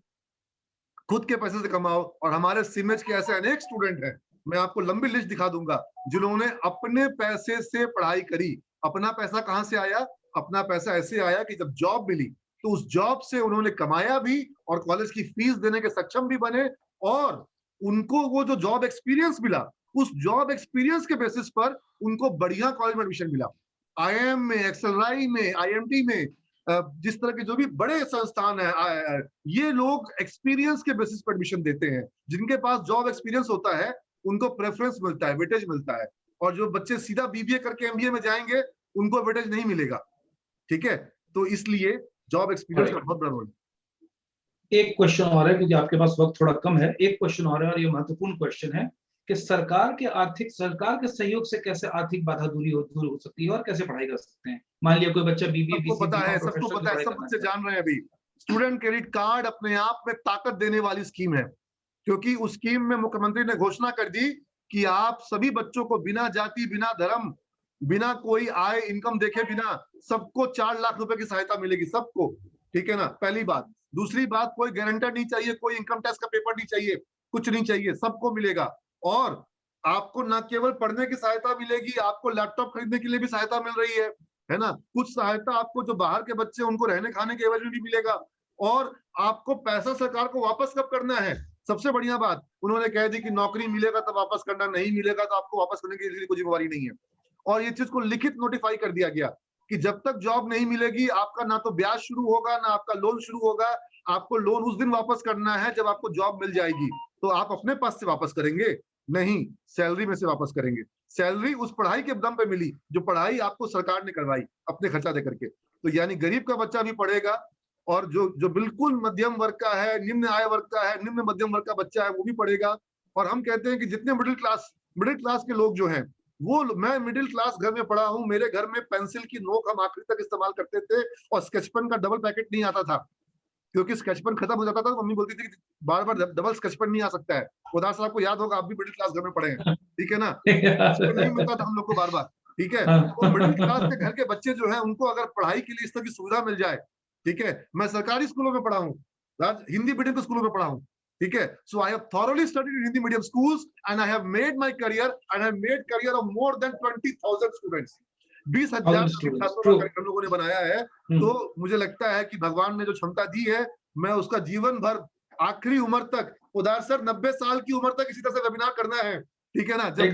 खुद के पैसे से कमाओ। और हमारे सिमेज के ऐसे अनेक स्टूडेंट हैं, मैं आपको लंबी लिस्ट दिखा दूंगा, जिन्होंने अपने पैसे से पढ़ाई करी। अपना पैसा कहां से आया? अपना पैसा ऐसे आया कि जब जॉब मिली तो उस जॉब से उन्होंने कमाया भी, और कॉलेज की फीस देने के सक्षम भी बने, और उनको वो जो जॉब एक्सपीरियंस मिला, उस जॉब एक्सपीरियंस के बेसिस पर उनको बढ़िया कॉलेज में एडमिशन मिला। IIM में, एक्सएलआई में, IMT में, जिस तरह के जो भी बड़े संस्थान है, ये लोग एक्सपीरियंस के बेसिस पर एडमिशन देते हैं। जिनके पास जॉब एक्सपीरियंस होता है उनको प्रेफरेंस मिलता है, वेटेज मिलता है, और जो बच्चे सीधा BBA करके MBA में जाएंगे उनको वेटेज नहीं मिलेगा। ठीक है, तो इसलिए जॉब एक्सपीरियंस का बहुत बड़ा रोल है। एक क्वेश्चन और है, क्योंकि आपके पास वक्त थोड़ा कम है, एक क्वेश्चन और है और ये महत्वपूर्ण क्वेश्चन है कि सरकार के सहयोग से कैसे आर्थिक बाधा दूर हो सकती है और कैसे पढ़ाई कर सकते हैं। मान लिया कोई बच्चा BBA सबको BC पता है, BCom सबको प्रोफेशनल पता है, पढ़ाई सब करना बच्चे चाहता जान रहे हैं। अभी स्टूडेंट क्रेडिट कार्ड अपने आप में ताकत देने वाली स्कीम है, क्योंकि उस स्कीम में मुख्यमंत्री ने घोषणा कर दी कि आप सभी बच्चों को बिना जाति, बिना धर्म, बिना कोई आय इनकम देखे बिना सबको 4 लाख रुपए की सहायता मिलेगी, सबको। ठीक है ना, पहली बात। दूसरी बात, कोई गारंटर नहीं चाहिए, कोई इनकम टैक्स का पेपर नहीं चाहिए, कुछ नहीं चाहिए, सबको मिलेगा। और आपको न केवल पढ़ने की सहायता मिलेगी, आपको लैपटॉप खरीदने के लिए भी सहायता मिल रही है ना। कुछ सहायता आपको जो बाहर के बच्चे उनको रहने खाने के एवज में भी मिलेगा। और आपको पैसा सरकार को वापस कब करना है, सबसे बढ़िया बात उन्होंने कह दी कि नौकरी मिलेगा तब वापस करना, नहीं मिलेगा तो आपको वापस करने की कोई जिम्मेवारी नहीं है। और ये चीज को लिखित नोटिफाई कर दिया गया कि जब तक जॉब नहीं मिलेगी आपका ना तो ब्याज शुरू होगा ना आपका लोन शुरू होगा। आपको लोन उस दिन वापस करना है जब आपको जॉब मिल जाएगी, तो आप अपने पास से वापस करेंगे, नहीं सैलरी में से वापस करेंगे। सैलरी उस पढ़ाई के दम पे मिली जो पढ़ाई आपको सरकार ने करवाई अपने खर्चा दे करके। तो यानी गरीब का बच्चा भी पढ़ेगा, और जो बिल्कुल मध्यम वर्ग का है, निम्न आय वर्ग का है, निम्न मध्यम वर्ग का बच्चा है वो भी पढ़ेगा। और हम कहते हैं कि जितने मिडिल क्लास के लोग जो हैं, वो, मैं मिडिल क्लास घर में पढ़ा हूं, मेरे घर में पेंसिल की नोक हम आखिरी तक इस्तेमाल करते थे, और स्केच पेन का डबल पैकेट नहीं आता था, क्योंकि स्केच पेन खत्म हो जाता था तो मम्मी बोलती थी कि बार बार डबल स्केच पेन नहीं आ सकता है। उदास साहब को याद होगा, आप भी मिडिल क्लास घर में पढ़े हैं, ठीक है ना, स्केच पेन नहीं मिलता था हम लोग को बार बार। ठीक है, तो मिडिल क्लास के घर के बच्चे जो है उनको अगर पढ़ाई के लिए इस तरह की सुविधा मिल जाए, ठीक है। मैं सरकारी स्कूलों में पढ़ा हूँ, हिंदी मीडियम के स्कूलों में पढ़ा हूँ, ठीक है। So I have thoroughly studied in Hindi medium schools and I have made my career and I have made career of more than 20,000 students. 20,000 छात्रों का हम लोगों ने बनाया है। तो मुझे लगता है कि भगवान ने जो क्षमता दी है, मैं उसका जीवन भर आखिरी उम्र तक, उदार सर 90 साल की उम्र तक इसी तरह से वेबिनार करना है, ठीक है ना। जब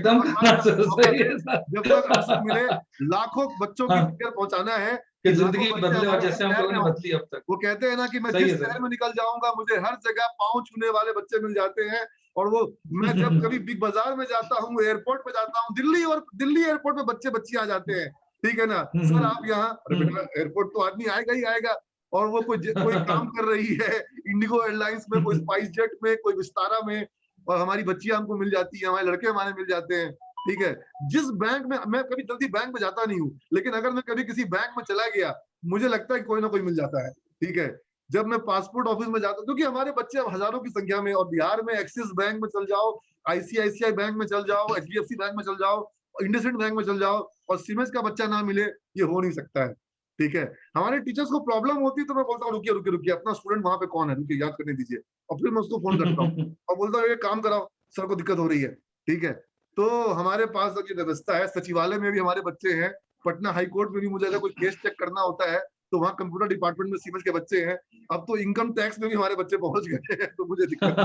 तक अवसर मिले, लाखों बच्चों की फिक्र पहुंचाना है कि जिंदगी बदले, और जैसे हम लोगों ने बदली अब तक। वो कहते हैं ना कि मैं जिस शहर में निकल जाऊंगा मुझे हर जगह पांव छूने वाले बच्चे मिल जाते हैं। और वो मैं जब कभी बिग बाजार में जाता हूँ, एयरपोर्ट पे जाता हूँ, दिल्ली एयरपोर्ट में बच्चे आ जाते हैं, ठीक है ना। सर आप यहाँ, एयरपोर्ट तो आदमी आएगा ही आएगा, और वो कोई काम कर रही है इंडिगो एयरलाइंस में, कोई स्पाइस जेट में, कोई विस्तारा में, और हमारी बच्चियां हमको मिल जाती है, हमारे लड़के हमारे मिल जाते हैं, ठीक है। जिस बैंक में, मैं कभी जल्दी बैंक में जाता नहीं हूँ, लेकिन अगर मैं कभी किसी बैंक में चला गया, मुझे लगता है कि कोई ना कोई मिल जाता है, ठीक है। जब मैं पासपोर्ट ऑफिस में जाता हूँ, क्योंकि हमारे बच्चे अब हजारों की संख्या में, और बिहार में एक्सिस बैंक में चल जाओ, ICICI बैंक में चल जाओ, HDFC बैंक में चल जाओ, इंडसइंड बैंक में चल जाओ, और सीमेंस का बच्चा ना मिले, ये हो नहीं सकता है, ठीक है। हमारे टीचर्स को प्रॉब्लम होती है तो मैं बोलता हूँ रुकिए अपना स्टूडेंट वहां पे कौन है, रुकिए याद करने दीजिए, और फिर मैं उसको फोन करता हूँ और बोलता हूँ ये काम कराओ, सर को दिक्कत हो रही है, ठीक है। तो हमारे पास ये व्यवस्था है, सचिवालय में भी हमारे बच्चे हैं, पटना हाई कोर्ट में भी मुझे अगर कोई केस चेक करना होता है तो वहाँ कंप्यूटर डिपार्टमेंट में सीमेंस के बच्चे हैं। अब तो इनकम टैक्स में भी हमारे बच्चे पहुंच गए हैं, तो मुझे दिक्कत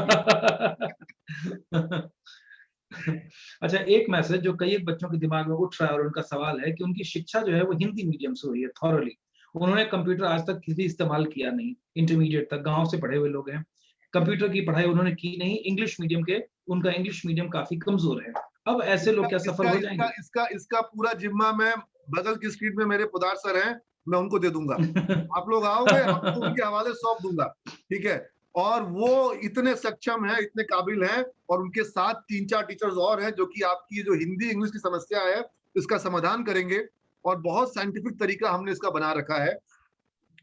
अच्छा, एक मैसेज जो कई एक बच्चों के दिमाग में उठ रहा है और उनका सवाल है कि उनकी शिक्षा जो है वो हिंदी मीडियम से हुई है थॉरली, उन्होंने कंप्यूटर आज तक किसी इस्तेमाल किया नहीं, इंटरमीडिएट तक गांव से पढ़े हुए लोग हैं, कंप्यूटर की पढ़ाई उन्होंने की नहीं, इंग्लिश मीडियम के, उनका इंग्लिश मीडियम काफी कमजोर है। अब ऐसे लोग क्या सफल हो जाएंगे? इसका पूरा जिम्मा मैं, बगल की स्ट्रीट में मेरे पुदार सर हैं, मैं उनको दे दूंगा। आप लोग आओगे, आपको उनके हवाले सौंप दूंगा, ठीक है। और वो इतने सक्षम हैं, इतने काबिल हैं, और उनके साथ 3-4 टीचर्स और हैं जो कि आपकी जो हिंदी इंग्लिश की समस्या है इसका समाधान करेंगे। और बहुत साइंटिफिक तरीका हमने इसका बना रखा है,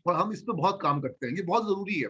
और हम इस पर बहुत काम करते हैं। ये बहुत जरूरी है,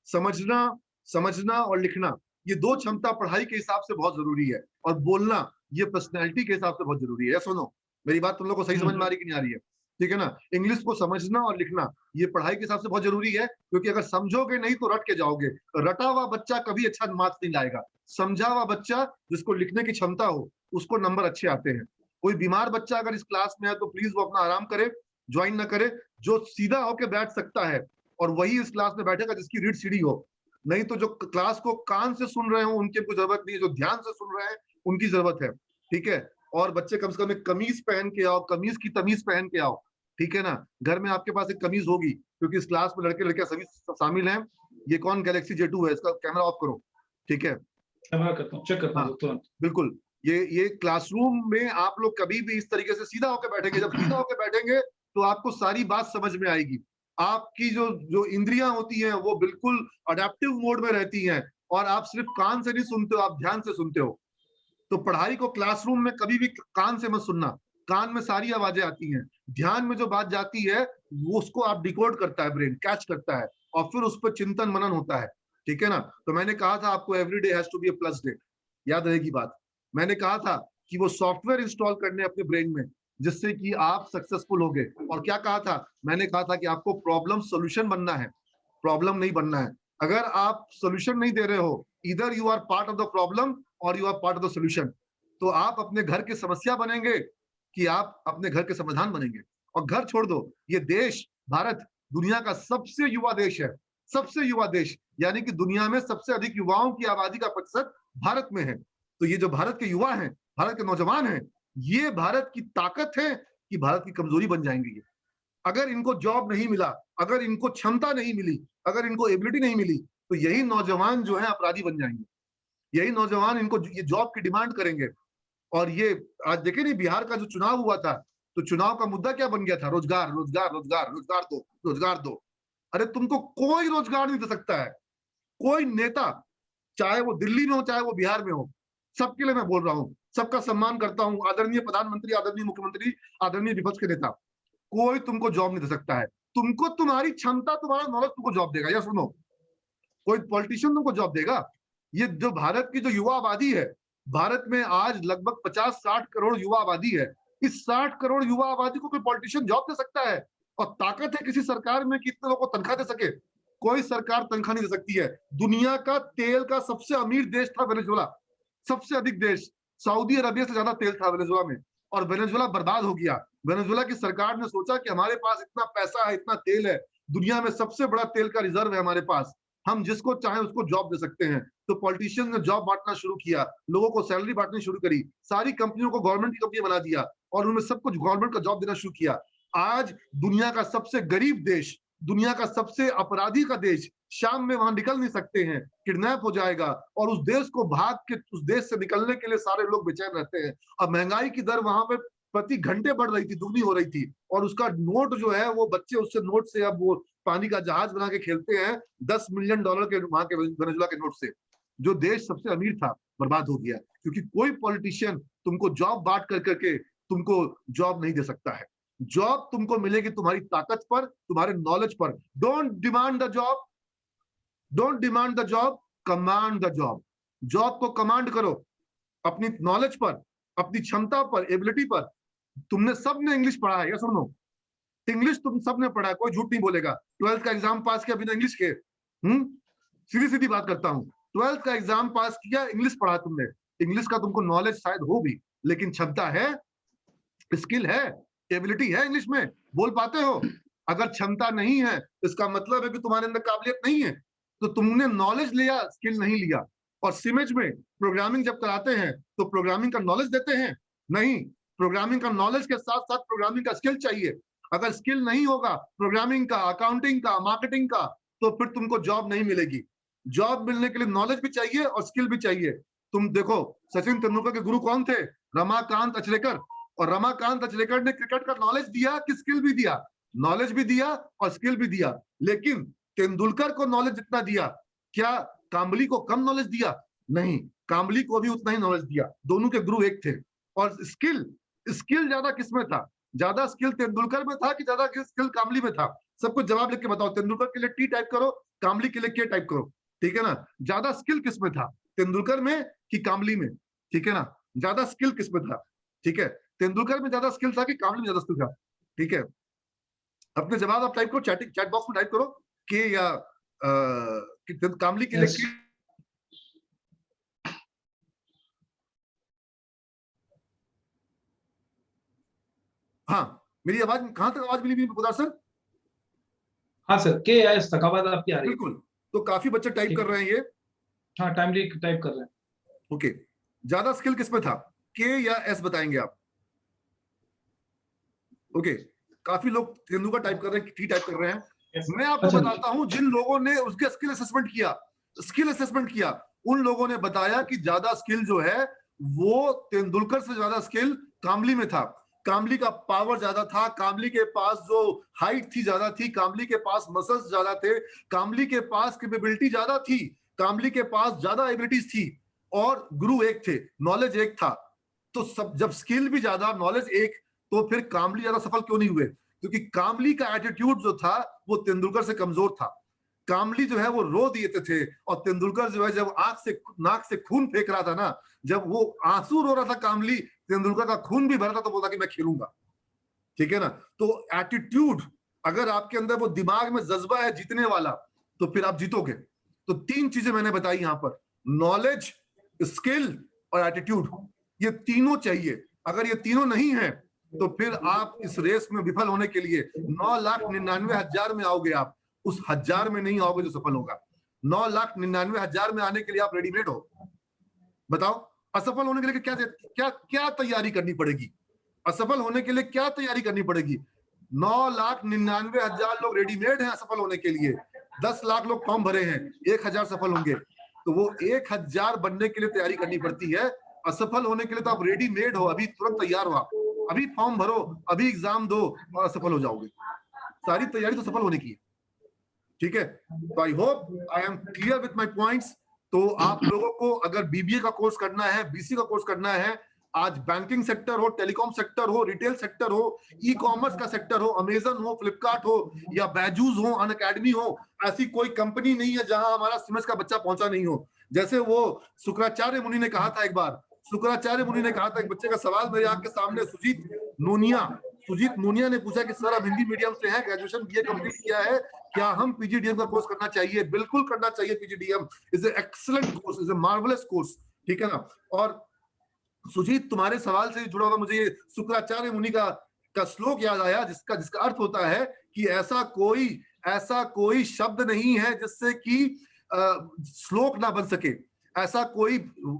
समझना और लिखना, ये 2 क्षमता पढ़ाई के हिसाब से बहुत जरूरी है, और बोलना ये पर्सनैलिटी के हिसाब से बहुत जरूरी है। सुनो, मेरी बात तुम लोग को सही समझ में आ रही कि नहीं आ रही है, ठीक है ना। इंग्लिश को समझना और लिखना ये पढ़ाई के हिसाब से बहुत जरूरी है, क्योंकि अगर समझोगे नहीं तो रट के जाओगे। रटा हुआ बच्चा कभी अच्छा मार्क्स नहीं लाएगा, समझा हुआ बच्चा जिसको लिखने की क्षमता हो उसको नंबर अच्छे आते हैं। कोई बीमार बच्चा अगर इस क्लास में है तो प्लीज वो अपना आराम करे, ज्वाइन ना करे। जो सीधा होके बैठ सकता है और वही इस क्लास में बैठेगा जिसकी रीढ़ सीधी हो, नहीं तो जो क्लास को कान से सुन रहे हो उनकी कोई जरूरत नहीं है, जो ध्यान से सुन रहे हैं उनकी जरूरत है, ठीक है। और बच्चे कम से कम एक कमीज पहन के आओ, कमीज की तमीज पहन के आओ, ठीक है ना। घर में आपके पास एक कमीज होगी, क्योंकि इस क्लास में लड़के लड़कियां सभी शामिल हैं। ये कौन गैलेक्सी J2 है, इसका कैमरा ऑफ करो, ठीक है। कैमरा करता हूँ, चेक करता हूँ तुरंत। बिल्कुल, ये क्लासरूम में आप लोग कभी भी इस तरीके से सीधा होकर बैठेंगे, जब सीधा होकर बैठेंगे तो आपको सारी बात समझ में आएगी। आपकी जो जो इंद्रियां होती हैं वो बिल्कुल अडेप्टिव मोड में रहती हैं, और आप सिर्फ कान से नहीं सुनते हो, आप ध्यान से सुनते हो। तो पढ़ाई को क्लासरूम में कभी भी कान से मत सुनना, कान में सारी आवाजें आती हैं, ध्यान में जो बात जाती है वो उसको आप डिकोड करता है, ब्रेन कैच करता है, और फिर उस पर चिंतन मनन होता है, ठीक है ना। तो मैंने कहा था आपको every day has to be a plus day, याद रहेगी बात। मैंने कहा था कि वो सॉफ्टवेयर इंस्टॉल करने अपने ब्रेन में, जिससे कि आप सक्सेसफुल होगे। और क्या कहा था, मैंने कहा था कि आपको प्रॉब्लम सॉल्यूशन बनना है, प्रॉब्लम नहीं बनना है। अगर आप सॉल्यूशन नहीं दे रहे हो, इधर you are part of the problem और you are part of the solution, तो आप अपने घर की समस्या बनेंगे कि आप अपने घर के समाधान बनेंगे। और घर छोड़ दो, ये देश भारत दुनिया का सबसे युवा देश है, सबसे युवा देश, यानी कि दुनिया में सबसे अधिक युवाओं की आबादी का प्रतिशत भारत में है। तो ये जो भारत के युवा हैं, भारत के नौजवान हैं, ये भारत की ताकत है कि भारत की कमजोरी बन जाएंगे ये। अगर इनको जॉब नहीं मिला, अगर इनको क्षमता नहीं मिली, अगर इनको एबिलिटी नहीं मिली, तो यही नौजवान जो है अपराधी बन जाएंगे, यही नौजवान इनको ये जॉब की डिमांड करेंगे। और ये आज देखे नहीं, बिहार का जो चुनाव हुआ था, तो चुनाव का मुद्दा क्या बन गया था, रोजगार रोजगार रोजगार, रोजगार दो, रोजगार दो। अरे तुमको कोई रोजगार नहीं दे सकता है, कोई नेता, चाहे वो दिल्ली में हो चाहे वो बिहार में हो, सबके लिए मैं बोल रहा हूँ, सबका सम्मान करता हूँ, आदरणीय प्रधानमंत्री, आदरणीय मुख्यमंत्री, आदरणीय विपक्ष के नेता, कोई तुमको जॉब नहीं दे सकता है। तुमको तुम्हारी क्षमता, तुम्हारा नॉलेज तुमको जॉब देगा, या सुनो, कोई पॉलिटिशियन तुमको जॉब देगा? ये जो भारत की जो युवा आबादी है, भारत में आज लगभग 50-60 करोड़ युवा आबादी है, इस 60 करोड़ युवा आबादी को कोई पॉलिटिशियन जॉब दे सकता है? और ताकत है किसी सरकार में कि इतने लोगों को तनख्वाह दे सके? कोई सरकार तनख्वाह नहीं दे सकती है। दुनिया का तेल का सबसे अमीर देश था वेनेजुएला, सबसे अधिक देश, सऊदी अरबिया से ज्यादा तेल था वेनेजुएला में, और वेनेजुएला बर्बाद हो गया। वेनेजुएला की सरकार ने सोचा कि हमारे पास इतना पैसा है, इतना तेल है, दुनिया में सबसे बड़ा तेल का रिजर्व है हमारे पास, हम जिसको चाहें उसको जॉब दे सकते हैं। तो पॉलिटिशियन ने जॉब बांटना शुरू किया, लोगों को सैलरी बांटनी शुरू करी, सारी कंपनियों को गवर्नमेंट की कंपनी बना दिया, और उनमें सब कुछ गवर्नमेंट का जॉब देना शुरू किया। आज दुनिया का सबसे गरीब देश, दुनिया का सबसे अपराधी का देश, शाम में वहां निकल नहीं सकते हैं, किडनैप हो जाएगा, और उस देश को भाग के उस देश से निकलने के लिए सारे लोग बेचैन रहते हैं। अब महंगाई की दर वहां पे प्रति घंटे बढ़ रही थी, दुगनी हो रही थी, और उसका नोट जो है वो बच्चे उससे नोट से अब वो पानी का जहाज बना के खेलते हैं, $10 मिलियन के वहां के वेनेजुएला के नोट से। जो देश सबसे अमीर था बर्बाद हो गया, क्योंकि कोई पॉलिटिशियन तुमको जॉब बांट कर करके तुमको जॉब नहीं दे सकता है। जॉब तुमको मिलेगी तुम्हारी ताकत पर, तुम्हारे नॉलेज पर। Don't demand the job, don't demand the job, command the job. Job को कमांड करो अपनी नॉलेज पर, अपनी क्षमता पर, एबिलिटी पर। तुमने सबने इंग्लिश पढ़ा है, या सुनो, इंग्लिश तुम सबने पढ़ा है, कोई झूठ नहीं बोलेगा। 12th का एग्जाम पास किया बिना इंग्लिश के? सीधी सीधी बात करता हूं, 12th का एग्जाम पास किया, इंग्लिश पढ़ा तुमने, इंग्लिश का तुमको नॉलेज शायद हो भी, लेकिन क्षमता है, स्किल है, एबिलिटी है, इंग्लिश में बोल पाते हो? अगर क्षमता नहीं है, इसका मतलब है कि तुम्हारे अंदर काबिलियत नहीं है। तो तुमने नॉलेज लिया, स्किल नहीं लिया। और सिमेज में प्रोग्रामिंग जब कराते हैं तो प्रोग्रामिंग का नॉलेज देते हैं? नहीं, प्रोग्रामिंग का नॉलेज के साथ साथ प्रोग्रामिंग का स्किल चाहिए। अगर स्किल नहीं होगा प्रोग्रामिंग का, अकाउंटिंग का, मार्केटिंग का, तो फिर तुमको जॉब नहीं मिलेगी। जॉब मिलने के लिए नॉलेज भी चाहिए और स्किल भी चाहिए। तुम देखो, सचिन तेंदुलकर के गुरु कौन थे? रमाकांत अचरेकर। और रमाकांत अचरेकर ने क्रिकेट का नॉलेज दिया कि स्किल भी दिया? नॉलेज भी दिया और स्किल भी दिया। लेकिन तेंदुलकर को नॉलेज जितना दिया, क्या कांबली को कम नॉलेज दिया? नहीं, कांबली को भी उतना ही नॉलेज दिया। दोनों के गुरु एक थे। और स्किल ज्यादा किसमें था? ज्यादा स्किल तेंदुलकर में था कि ज्यादा स्किल कांबली में था? सबको जवाब लिख के बताओ। तेंदुलकर के लिए टी टाइप करो, कांबली के लिए के टाइप करो, ठीक है ना। ज्यादा स्किल किसमें था, तेंदुलकर में कि कांबली में? ठीक है ना, ज्यादा स्किल किसमें था? ठीक है, तेंदुलकर में ज्यादा स्किल था कि कांबली में ज्यादा स्किल था? ठीक है, अपने जवाब आप टाइप करो, चैट बॉक्स में टाइप करो के या कांबली के लिए। हाँ, मेरी आवाज कहां तक आवाज मिली गुदार सर? हाँ सर, के या एस तक आवाज आपकी आ रही है। बिल्कुल, तो काफी बच्चे टाइप कर रहे हैं ये। हाँ, टाइमली टाइप कर रहे हैं। ओके, ज्यादा स्किल किसमें था? के या एस बताएंगे आप? ओके, काफी लोग तेंदुलकर टाइप कर रहे हैं, टी टाइप कर रहे हैं। मैं आपको अच्छा। बताता हूं, जिन लोगों ने उसके स्किल असेसमेंट किया, उन लोगों ने बताया कि ज्यादा स्किल जो है वो तेंदुलकर से ज्यादा स्किल कामली में था। कामली का पावर ज्यादा था, कामली के पास जो हाइट थी ज्यादा थी, कामली के पास मसल्स ज्यादा थे, कामली के पास कैपेबिलिटी ज्यादा थी, कामली के पास ज्यादा एबिलिटीज थी, और गुरु एक थे, नॉलेज एक था। तो सब जब स्किल भी ज्यादा, नॉलेज एक, तो फिर कामली ज्यादा सफल क्यों नहीं हुए? क्योंकि कामली का एटीट्यूड जो था वो तेंदुलकर से कमजोर था। कामली जो है वो रो दिए थे, और तेंदुलकर जो है जब नाक से खून फेंक रहा था ना, जब वो आंसू रो रहा था कामली, तेंदुलकर का खून भी भरा था, तो बोला कि मैं खेलूंगा। ठीक है ना? तो एटीट्यूड, अगर आपके अंदर वो दिमाग में जज्बा है जीतने वाला, तो फिर आप जीतोगे। तो 3 चीजें मैंने बताई यहां पर, नॉलेज, स्किल और एटीट्यूड, ये तीनों चाहिए। अगर ये तीनों नहीं है तो फिर आप इस रेस में विफल होने के लिए 9,99,000 में आओगे, आप उस 1000 में नहीं आओगे जो सफल होगा। 9,99,000 में आने के लिए आप रेडीमेड हो? बताओ, असफल होने के लिए क्या क्या क्या तैयारी करनी पड़ेगी? असफल होने के लिए क्या तैयारी करनी पड़ेगी? 9,99,000 लोग रेडीमेड हैं असफल होने के लिए, 10 लाख लोग फॉर्म भरे हैं, 1,000 सफल होंगे। तो वो 1,000 बनने के लिए तैयारी करनी पड़ती है। असफल होने के लिए तो आप रेडीमेड हो, अभी तुरंत तैयार हो, आप अभी फॉर्म भरो, अभी एग्जाम दो और असफल हो जाओगे। सारी तैयारी तो सफल होने की है। ठीक है? तो I hope I am clear with my points. तो आप लोगों को अगर बीबीए का कोर्स करना है, बीसी का कोर्स करना है, आज बैंकिंग सेक्टर हो, टेलीकॉम सेक्टर हो, रिटेल सेक्टर हो, ई कॉमर्स का सेक्टर हो, अमेजन हो, फ्लिपकार्ट हो, या बैजूस हो, अनअकैडमी हो, ऐसी कोई कंपनी नहीं है जहां हमारा सिमस का बच्चा पहुंचा नहीं हो। जैसे वो शुक्राचार्य मुनि ने कहा था एक बार, शुक्राचार्य मुनि ने कहा था, एक बच्चे का सवाल मेरे आंख के सामने, सुजीत नूनिया ने पूछा कि सर हम हिंदी मीडियम से हैं, ग्रेजुएशन बीए कंप्लीट किया है, क्या हम पीजीडीएम का कोर्स करना चाहिए? बिल्कुल करना चाहिए। PGDM is a excellent course, is a marvellous course. ठीक है ना? और सुजीत, तुम्हारे सवाल से जुड़ा हुआ मुझे ये शुक्राचार्य मुनि का श्लोक याद आया, जिसका अर्थ होता है कि ऐसा कोई शब्द नहीं है जिससे कि श्लोक ना बन सके, ऐसा कोई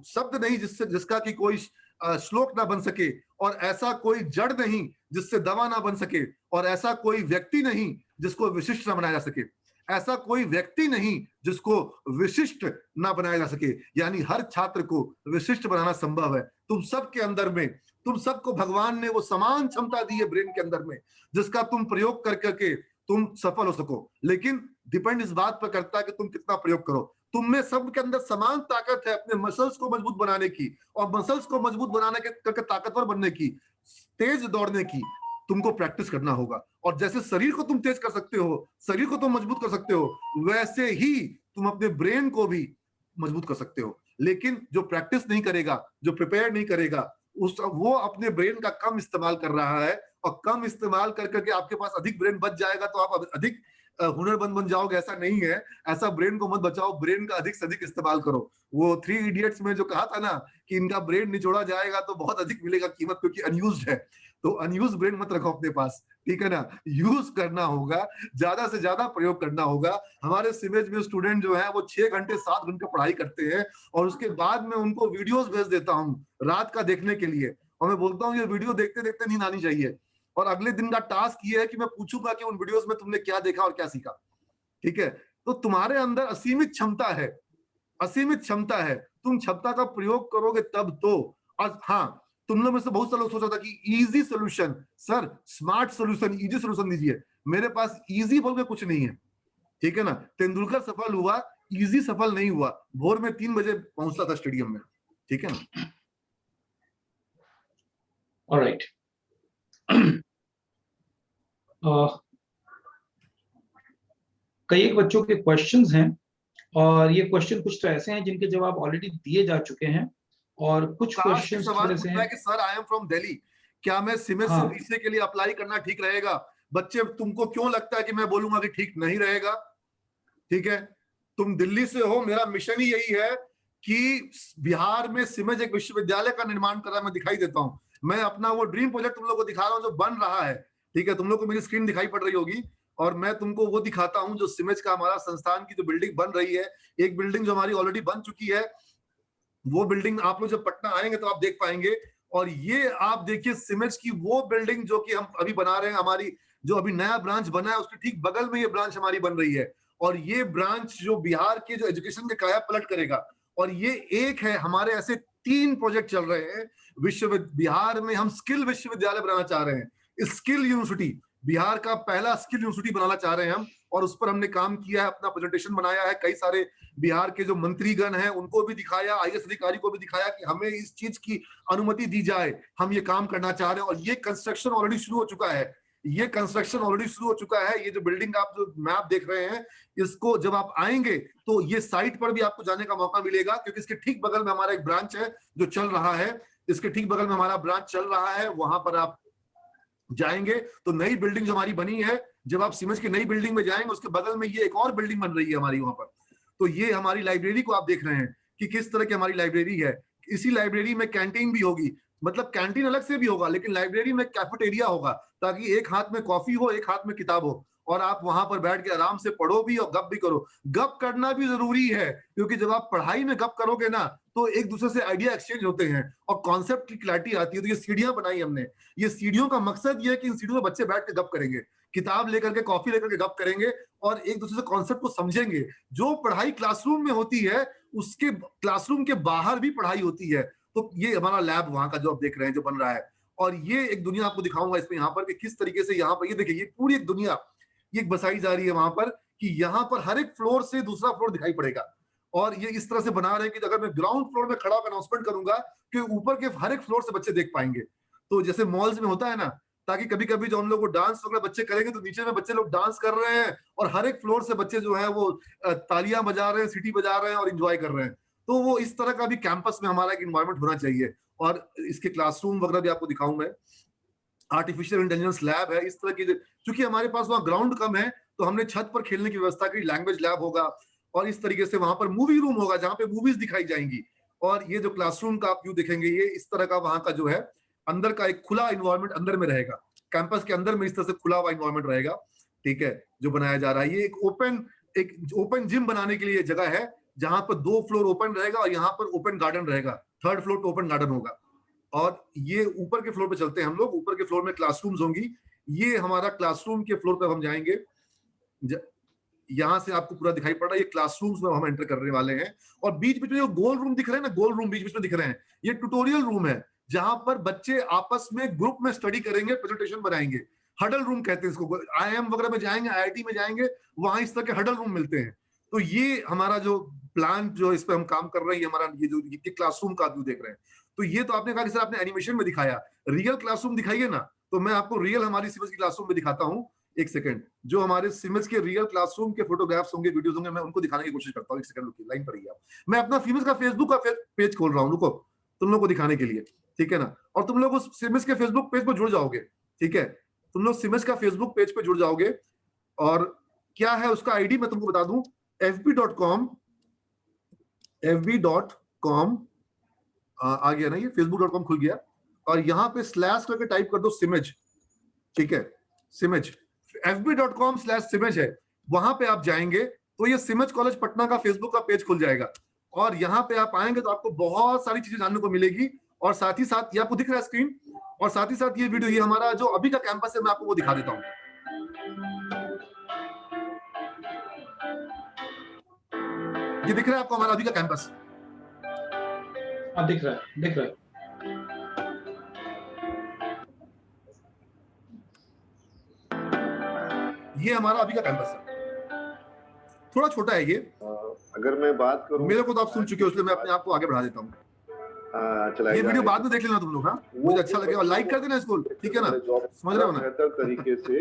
शब्द नहीं जिसका कि कोई श्लोक ना बन सके, और ऐसा कोई जड़ नहीं जिससे दवा ना बन सके, और ऐसा कोई व्यक्ति नहीं जिसको विशिष्ट ना बनाया जा सके, ऐसा कोई व्यक्ति नहीं जिसको विशिष्ट ना बनाया जा सके। यानी हर छात्र को विशिष्ट बनाना संभव है। तुम सबके अंदर में, तुम सबको भगवान ने वो समान क्षमता दी है ब्रेन के अंदर में, जिसका तुम प्रयोग कर करके तुम सफल हो सको। लेकिन डिपेंड इस बात पर करता है कि तुम कितना प्रयोग करो। तुम में सबके अंदर समान ताकत है अपने मसल्स को मजबूत बनाने की, और मसल्स को मजबूत बनाने के करके ताकतवर बनने की, तेज दौड़ने की। तुमको प्रैक्टिस करना होगा। और जैसे शरीर को तुम तेज कर सकते हो, शरीर को तुम मजबूत कर सकते हो, वैसे ही तुम अपने ब्रेन को भी मजबूत कर सकते हो। लेकिन जो प्रैक्टिस नहीं करेगा, जो प्रिपेयर नहीं करेगा, वो अपने ब्रेन का कम इस्तेमाल कर रहा है, और कम इस्तेमाल कर करके आपके पास अधिक ब्रेन बच जाएगा तो आप अधिक हुनरमंद बन जाओगे। ऐसा नहीं है, ऐसा ब्रेन को मत बचाओ, ब्रेन का अधिक से अधिक इस्तेमाल करो। वो 3 इडियट्स में जो कहा था ना कि इनका ब्रेन निचोड़ा जाएगा तो बहुत अधिक मिलेगा कीमत, क्योंकि अनयूज्ड है। तो अनयूज ब्रेन मत रखो अपने पास, ठीक है ना? यूज करना होगा, ज्यादा से ज्यादा प्रयोग करना होगा। हमारे सिमेज में स्टूडेंट जो है वो 6 घंटे 7 घंटे पढ़ाई करते हैं, और उसके बाद में उनको वीडियोस भेज देता हूँ रात का देखने के लिए, और मैं बोलता हूँ ये वीडियो देखते देखते नींद आनी चाहिए। और अगले दिन का टास्क ये है कि मैं पूछूंगा कि उन वीडियोस में तुमने क्या देखा और क्या सीखा। ठीक है? तो तुम्हारे अंदर असीमित क्षमता है, असीमित क्षमता है, तुम क्षमता का प्रयोग करोगे तब तो। और हाँ, तुम लोग में से बहुत सारे लोग सोचा था कि easy solution, sir smart solution, easy solution दीजिए। मेरे पास इजी बोल के कुछ नहीं है। ठीक है ना? तेंदुलकर सफल हुआ, इजी सफल नहीं हुआ। भोर में 3 बजे पहुंचता था स्टेडियम में। ठीक है ना? ऑलराइट। कई एक बच्चों के क्वेश्चंस हैं, और ये क्वेश्चन कुछ तो ऐसे हैं जिनके जवाब ऑलरेडी दिए जा चुके हैं, और कुछ क्वेश्चंस थोड़े से हैं कि sir I am from Delhi, क्या मैं सिमेज से बीसीए के लिए अप्लाई करना ठीक रहेगा? बच्चे, तुमको क्यों लगता है कि मैं बोलूंगा कि ठीक नहीं रहेगा? ठीक है, तुम दिल्ली से हो, मेरा मिशन ही यही है कि बिहार में सिमेज एक विश्वविद्यालय का निर्माण कर रहा है। मैं दिखाई देता हूं, मैं अपना वो ड्रीम प्रोजेक्ट तुम लोग को दिखा रहा हूं जो बन रहा है। ठीक है, तुम लोग को मेरी स्क्रीन दिखाई पड़ रही होगी, और मैं तुमको वो दिखाता हूं जो सिमेज का हमारा संस्थान की जो बिल्डिंग बन रही है। एक बिल्डिंग जो हमारी ऑलरेडी बन चुकी है, वो बिल्डिंग आप लोग जब पटना आएंगे तो आप देख पाएंगे। और ये आप देखिए सिमेज की वो बिल्डिंग जो कि हम अभी बना रहे हैं, हमारी जो अभी नया ब्रांच बना है उसके ठीक बगल में ये ब्रांच हमारी बन रही है। और ये ब्रांच जो बिहार के जो एजुकेशन के काया पलट करेगा। और ये एक है, हमारे ऐसे 3 प्रोजेक्ट चल रहे हैं बिहार में। हम स्किल विश्वविद्यालय बनाना चाह रहे हैं, स्किल यूनिवर्सिटी, बिहार का पहला स्किल यूनिवर्सिटी बनाना चाह रहे हैं हम। और उस पर हमने काम किया है, अपना प्रेजेंटेशन बनाया है, कई सारे बिहार के जो मंत्रीगण हैं उनको भी दिखाया, आईएएस अधिकारी को भी दिखाया कि हमें इस चीज की अनुमति दी जाए, हम ये काम करना चाह रहे हैं। और ये कंस्ट्रक्शन ऑलरेडी शुरू हो चुका है, ये कंस्ट्रक्शन ऑलरेडी शुरू हो चुका है। ये जो बिल्डिंग आप जो मैप देख रहे हैं, इसको जब आप आएंगे तो ये साइट पर भी आपको जाने का मौका मिलेगा, क्योंकि इसके ठीक बगल में हमारा एक ब्रांच है जो चल रहा है। इसके ठीक बगल में हमारा ब्रांच चल रहा है, वहां पर आप जाएंगे तो नई बिल्डिंग जो हमारी बनी है, जब आप सिमेज की नई बिल्डिंग में जाएंगे उसके बगल में ये एक और बिल्डिंग बन रही है हमारी वहां पर। तो ये हमारी लाइब्रेरी को आप देख रहे हैं कि किस तरह की हमारी लाइब्रेरी है। इसी लाइब्रेरी में कैंटीन भी होगी, मतलब कैंटीन अलग से भी होगा, लेकिन लाइब्रेरी में कैफेटेरिया होगा, ताकि एक हाथ में कॉफी हो, एक हाथ में किताब हो, और आप वहां पर बैठ के आराम से पढ़ो भी और गप भी करो। गप करना भी जरूरी है, क्योंकि जब आप पढ़ाई में गप करोगे ना तो एक दूसरे से आइडिया एक्सचेंज होते हैं और कॉन्सेप्ट की क्लैरिटी आती है। तो ये सीढ़ियां बनाई हमने। ये सीढ़ियों का मकसद ये है कि इन सीढ़ियों में बच्चे बैठ के गप करेंगे, किताब लेकर के, कॉफी लेकर के गप करेंगे और एक दूसरे से कॉन्सेप्ट को समझेंगे। जो पढ़ाई क्लासरूम में होती है उसके क्लासरूम के बाहर भी पढ़ाई होती है। तो ये हमारा लैब वहां का जो आप देख रहे हैं जो बन रहा है, और ये एक दुनिया आपको दिखाऊंगा इसमें यहाँ पर कि किस तरीके से यहाँ पर ये देखिए, ये पूरी एक दुनिया ये बसाई जा रही है वहां पर, कि यहाँ पर हर एक फ्लोर से दूसरा फ्लोर दिखाई पड़ेगा। और ये इस तरह से बना रहे हैं कि अगर मैं ग्राउंड फ्लोर में खड़ा होकर अनाउंसमेंट करूंगा कि ऊपर के हर एक फ्लोर से बच्चे देख पाएंगे। तो जैसे मॉल्स में होता है ना, ताकि कभी कभी जो हम लोग डांस वगैरह बच्चे करेंगे तो नीचे में बच्चे लोग डांस कर रहे हैं और हर एक फ्लोर से बच्चे जो है वो तालियां बजा रहे हैं, सीटी बजा रहे हैं और इंजॉय कर रहे हैं। तो वो इस तरह का भी कैंपस में हमारा एक इन्वायरमेंट होना चाहिए। और इसके क्लासरूम वगैरह भी आपको दिखाऊं मैं। आर्टिफिशियल इंटेलिजेंस लैब है, इस तरह की, क्योंकि हमारे पास वहाँ ग्राउंड कम है तो हमने छत पर खेलने की व्यवस्था की, लैंग्वेज लैब होगा और इस तरीके से वहां पर मूवी रूम होगा जहां पे मूवीज दिखाई जाएंगी। और ये जो क्लासरूम का आप व्यू देखेंगे, ये इस तरह का वहां का जो है अंदर का एक खुला इन्वायरमेंट अंदर में रहेगा, कैंपस के अंदर में इस तरह से खुला हुआ इन्वायरमेंट रहेगा, ठीक है, जो बनाया जा रहा है। ये एक ओपन जिम बनाने के लिए जगह है, जहां पर 2 फ्लोर ओपन रहेगा और यहाँ पर ओपन गार्डन रहेगा, 3rd फ्लोर पे ओपन गार्डन होगा। और ये ऊपर के फ्लोर पे चलते हैं हम लोग, ऊपर के फ्लोर में क्लासरूम्स होंगी। ये हमारा क्लासरूम के फ्लोर पे हम जाएंगे, यहां से आपको पूरा दिखाई पड़ रहा है, ये क्लासरूम्स में हम एंटर करने वाले हैं। और बीच बीच में जो गोल रूम दिख रहे हैं ना, गोल रूम बीच बीच में दिख रहे हैं, ये ट्यूटोरियल रूम है, जहां पर बच्चे आपस में ग्रुप में स्टडी करेंगे, प्रेजेंटेशन बनाएंगे। हडल रूम कहते हैं इसको। IIM वगैरह में जाएंगे, IIT में जाएंगे, वहां इस तरह के हडल रूम मिलते हैं। तो ये हमारा जो प्लान जो इस पे हम काम कर रहे हैं, हमारा ये जो क्लासरूम का व्यू देख रहे हैं। तो ये तो आपने कहा कि सर आपने एनिमेशन में दिखाया, रियल क्लासरूम दिखाइए ना, तो मैं आपको रियल हमारी सिमेज की क्लासरूम में दिखाता हूँ। एक सेकंड, जो हमारे सिमेज के रियल क्लासरूम के फोटोग्राफ्स होंगे, वीडियोस होंगे, मैं उनको दिखाने की कोशिश करता हूँ। एक सेकंड रुकिए, लाइन पर रहिए आप। मैं अपना सिमेज का फेसबुक का पेज खोल रहा हूँ, रुको, तुम लोग को दिखाने के लिए, ठीक है ना। और तुम लोग उस सिमेज के फेसबुक पेज पर जुड़ जाओगे, ठीक है, तुम लोग सिमेज का फेसबुक पेज पे जुड़ जाओगे। और क्या है उसका आईडी मैं तुमको बता दूं, fb.com आ गया ना, ये facebook.com खुल गया। और यहाँ पे स्लैश करके टाइप कर दो सिमेज, ठीक है, सिमेज, fb.com/सिमेज है, वहां पे आप जाएंगे तो ये सिमेज कॉलेज पटना का फेसबुक का पेज खुल जाएगा। और यहाँ पे आप आएंगे तो आपको बहुत सारी चीजें जानने को मिलेगी। और साथ ही साथ ये आपको दिख रहा है स्क्रीन, और साथ ही साथ ये वीडियो, ये हमारा जो अभी का कैंपस है, मैं आपको वो दिखा देता हूँ। ये दिख रहा है आपको हमारा अभी का कैंपस? दिख रहा है, दिख रहा है। ये हमारा अभी का कैंपस है, थोड़ा छोटा है ये। अगर मैं बात करूं, मेरे को तो आप सुन चुके हो, इसलिए मैं अपने आप को आगे बढ़ा देता हूँ। ये वीडियो बाद में देख लेना तुम लोग, हाँ, मुझे अच्छा लगेगा, लाइक कर देना इसको, ठीक है ना, समझ रहे हो ना। बेहतर तरीके से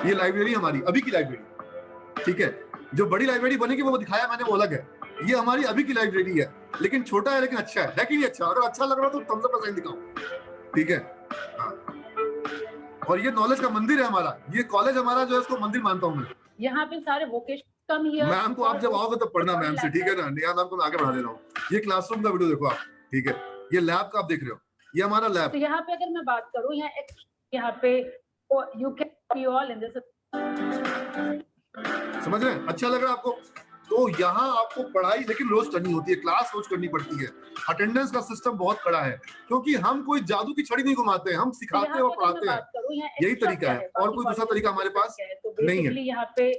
ये लाइब्रेरी हमारी अभी की लाइब्रेरी, ठीक है, जो बड़ी लाइब्रेरी बनेगी वो दिखाया मैंने, वो अलग है। ये हमारी अभी की लाइब्रेरी है, लेकिन छोटा है लेकिन अच्छा है कि नहीं अच्छा? अगर अच्छा लग रहा तो थम्स अप का साइन दिखाओ, ठीक है। हाँ, और ये नॉलेज का मंदिर है हमारा, ये कॉलेज हमारा जो है इसको मंदिर मानता हूँ मैं। यहाँ पे सारे वोकेशन कम ही है। मैम को आप जब आओगे तो पढ़ना मैम से, ठीक है ना। नेहा मैम को मैं आगे बढ़ा दे रहा हूँ। ये क्लासरूम का वीडियो देखो आप, ठीक है, ये लैब का आप देख रहे हो, ये हमारा लैब। तो यहाँ पे अगर मैं बात करूँ, यहाँ पे you can be all in this. समझ रहे हैं? अच्छा लग रहा है आपको? तो यहाँ आपको पढ़ाई लेकिन रोज करनी होती है, क्लास रोज करनी पड़ती है, अटेंडेंस का सिस्टम बहुत कड़ा है, क्योंकि हम कोई जादू की छड़ी नहीं घुमाते हैं, हम सिखाते हैं और पढ़ाते हैं, यही तरीका है, और कोई दूसरा तरीका हमारे पास नहीं है। यहाँ पे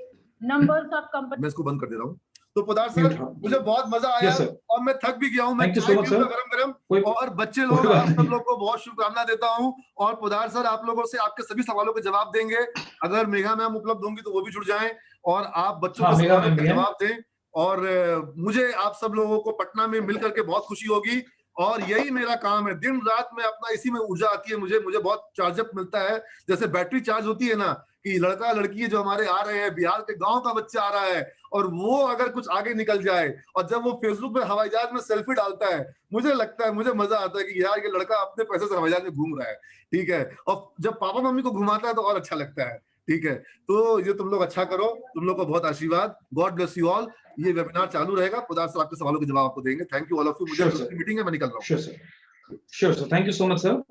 नंबर्स ऑफ कंपनी, मैं इसको बंद कर दे रहा हूँ। तो पोदार सर, मुझे बहुत मजा आया और मैं थक भी गया हूँ, मैं चाय पीऊंगा गरम, और बच्चे लोग आप सब लोग को बहुत शुभकामना देता हूँ। और पोदार सर आप लोगों से आपके सभी सवालों के जवाब देंगे, अगर मेघा मैम उपलब्ध होंगी तो वो भी जुड़ जाएं और आप बच्चों के सवालों के जवाब दें। और मुझे आप सब लोगों को पटना में मिल करके बहुत खुशी होगी, और यही मेरा काम है, दिन रात में अपना इसी में ऊर्जा आती है, मुझे बहुत चार्जअप मिलता है, जैसे बैटरी चार्ज होती है ना, कि लड़का लड़की जो हमारे आ रहे हैं, बिहार के गांव का बच्चा आ रहा है, और वो अगर कुछ आगे निकल जाए, और जब वो फेसबुक में हवाई जहाज में सेल्फी डालता है, मुझे लगता है, मुझे मजा आता है कि यार ये लड़का अपने पैसे से हवाई जहाज में घूम रहा है, ठीक है। और जब पापा मम्मी को घुमाता है तो और अच्छा लगता है, ठीक है। तो ये तुम लोग अच्छा करो, तुम लोग को बहुत आशीर्वाद, गॉड ब्लेस यू ऑल। ये वेबिनार चालू रहेगा, खुदा से आपके सवालों के जवाब आपको देंगे। Thank you all of you. मुझे मीटिंग है, मैं निकल रहा हूँ। Sure sir, thank you so much sir.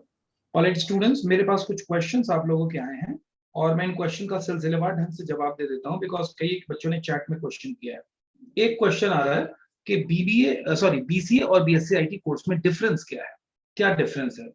Alright students, मेरे पास कुछ क्वेश्चंस आप लोगों के आए हैं और मैं इन क्वेश्चन का सिलसिलेवार ढंग से जवाब दे देता हूं, बिकॉज कई बच्चों ने चैट में क्वेश्चन किया है। एक क्वेश्चन आ रहा है कि बीसीए और बीएससी आईटी कोर्स में डिफरेंस क्या है, क्या डिफरेंस है।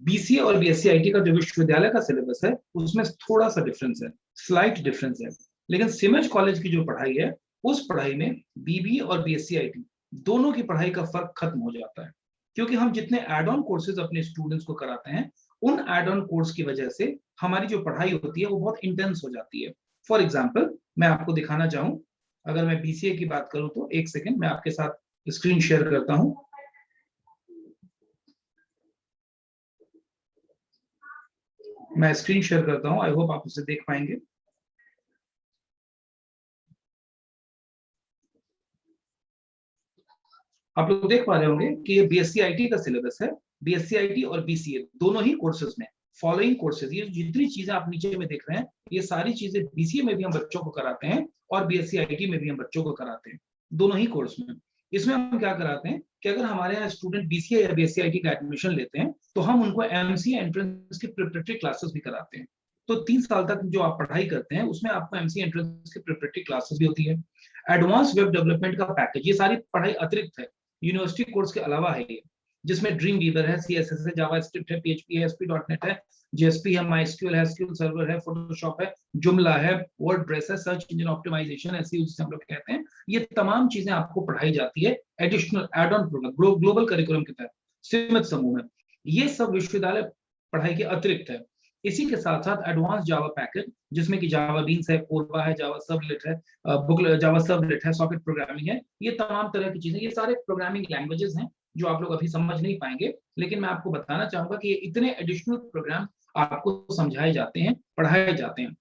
बीसीए और बीएससी आईटी का जो विश्वविद्यालय का सिलेबस है उसमें थोड़ा सा डिफरेंस है, स्लाइट डिफरेंस है, लेकिन सिमज कॉलेज की जो पढ़ाई है उस पढ़ाई में बीबीए और बीएससी आईटी दोनों की पढ़ाई का फर्क खत्म हो जाता है, क्योंकि हम जितने एड ऑन कोर्सेज अपने स्टूडेंट्स को कराते हैं उन एड ऑन कोर्स की वजह से हमारी जो पढ़ाई होती है वो बहुत इंटेंस हो जाती है। फॉर एग्जाम्पल मैं आपको दिखाना चाहूं, अगर मैं बीसीए की बात करूं तो एक सेकेंड मैं आपके साथ स्क्रीन शेयर करता हूं। मैं स्क्रीन शेयर करता हूं, आई होप आप उसे देख पाएंगे। आप लोग देख पा रहे होंगे कि ये बीएससी आईटी का सिलेबस है। बीएससी आईटी और बीसीए दोनों ही कोर्सेज में फॉलोइंग कोर्सेज, ये जितनी चीजें आप नीचे में देख रहे हैं ये सारी चीजें बीसीए में भी हम बच्चों को कराते हैं और बीएससी आईटी में भी हम बच्चों को कराते हैं, दोनों ही कोर्स में। इसमें हम क्या कराते हैं कि अगर हमारे यहाँ स्टूडेंट बीसीए या बीएससी आईटी का एडमिशन लेते हैं तो हम उनको एमसीए एंट्रेंस की प्रिपरेटरी क्लासेस भी कराते हैं। तो 3 साल तक जो आप पढ़ाई करते हैं उसमें आपको एमसीए एंट्रेंस की प्रिपरेटरी क्लासेस भी होती है। एडवांस वेब डेवलपमेंट का पैकेज, ये सारी पढ़ाई अतिरिक्त है, यूनिवर्सिटी कोर्स के अलावा है ये, जिसमें ड्रीम वीवर है, सीएसएस है, जावास्क्रिप्ट है, पीएचपी है, एसपी.नेट है, जेएसपी है, माइस्क्यूएल है, एसक्यूएल सर्वर है, फोटोशॉप है, जुमला है, वर्डप्रेस है, सर्च इंजन ऑप्टिमाइजेशन, एसईओ जिसे हम लोग कहते हैं, ये तमाम चीजें आपको पढ़ाई जाती है additional add on program global curriculum के तहत सीमित समूह में। ये सब विश्वविद्यालय पढ़ाई के अतिरिक्त है। इसी के साथ साथ एडवांस जावा पैकेज, जिसमें कि जावा बीन्स है, कोरबा है, जावा सर्वलेट है, जावा सर्वलेट है, सॉकेट प्रोग्रामिंग है, ये तमाम तरह की चीजें, ये सारे प्रोग्रामिंग लैंग्वेजेस हैं जो आप लोग अभी समझ नहीं पाएंगे, लेकिन मैं आपको बताना चाहूंगा कि ये इतने एडिशनल प्रोग्राम आपको समझाए जाते हैं, पढ़ाए जाते हैं।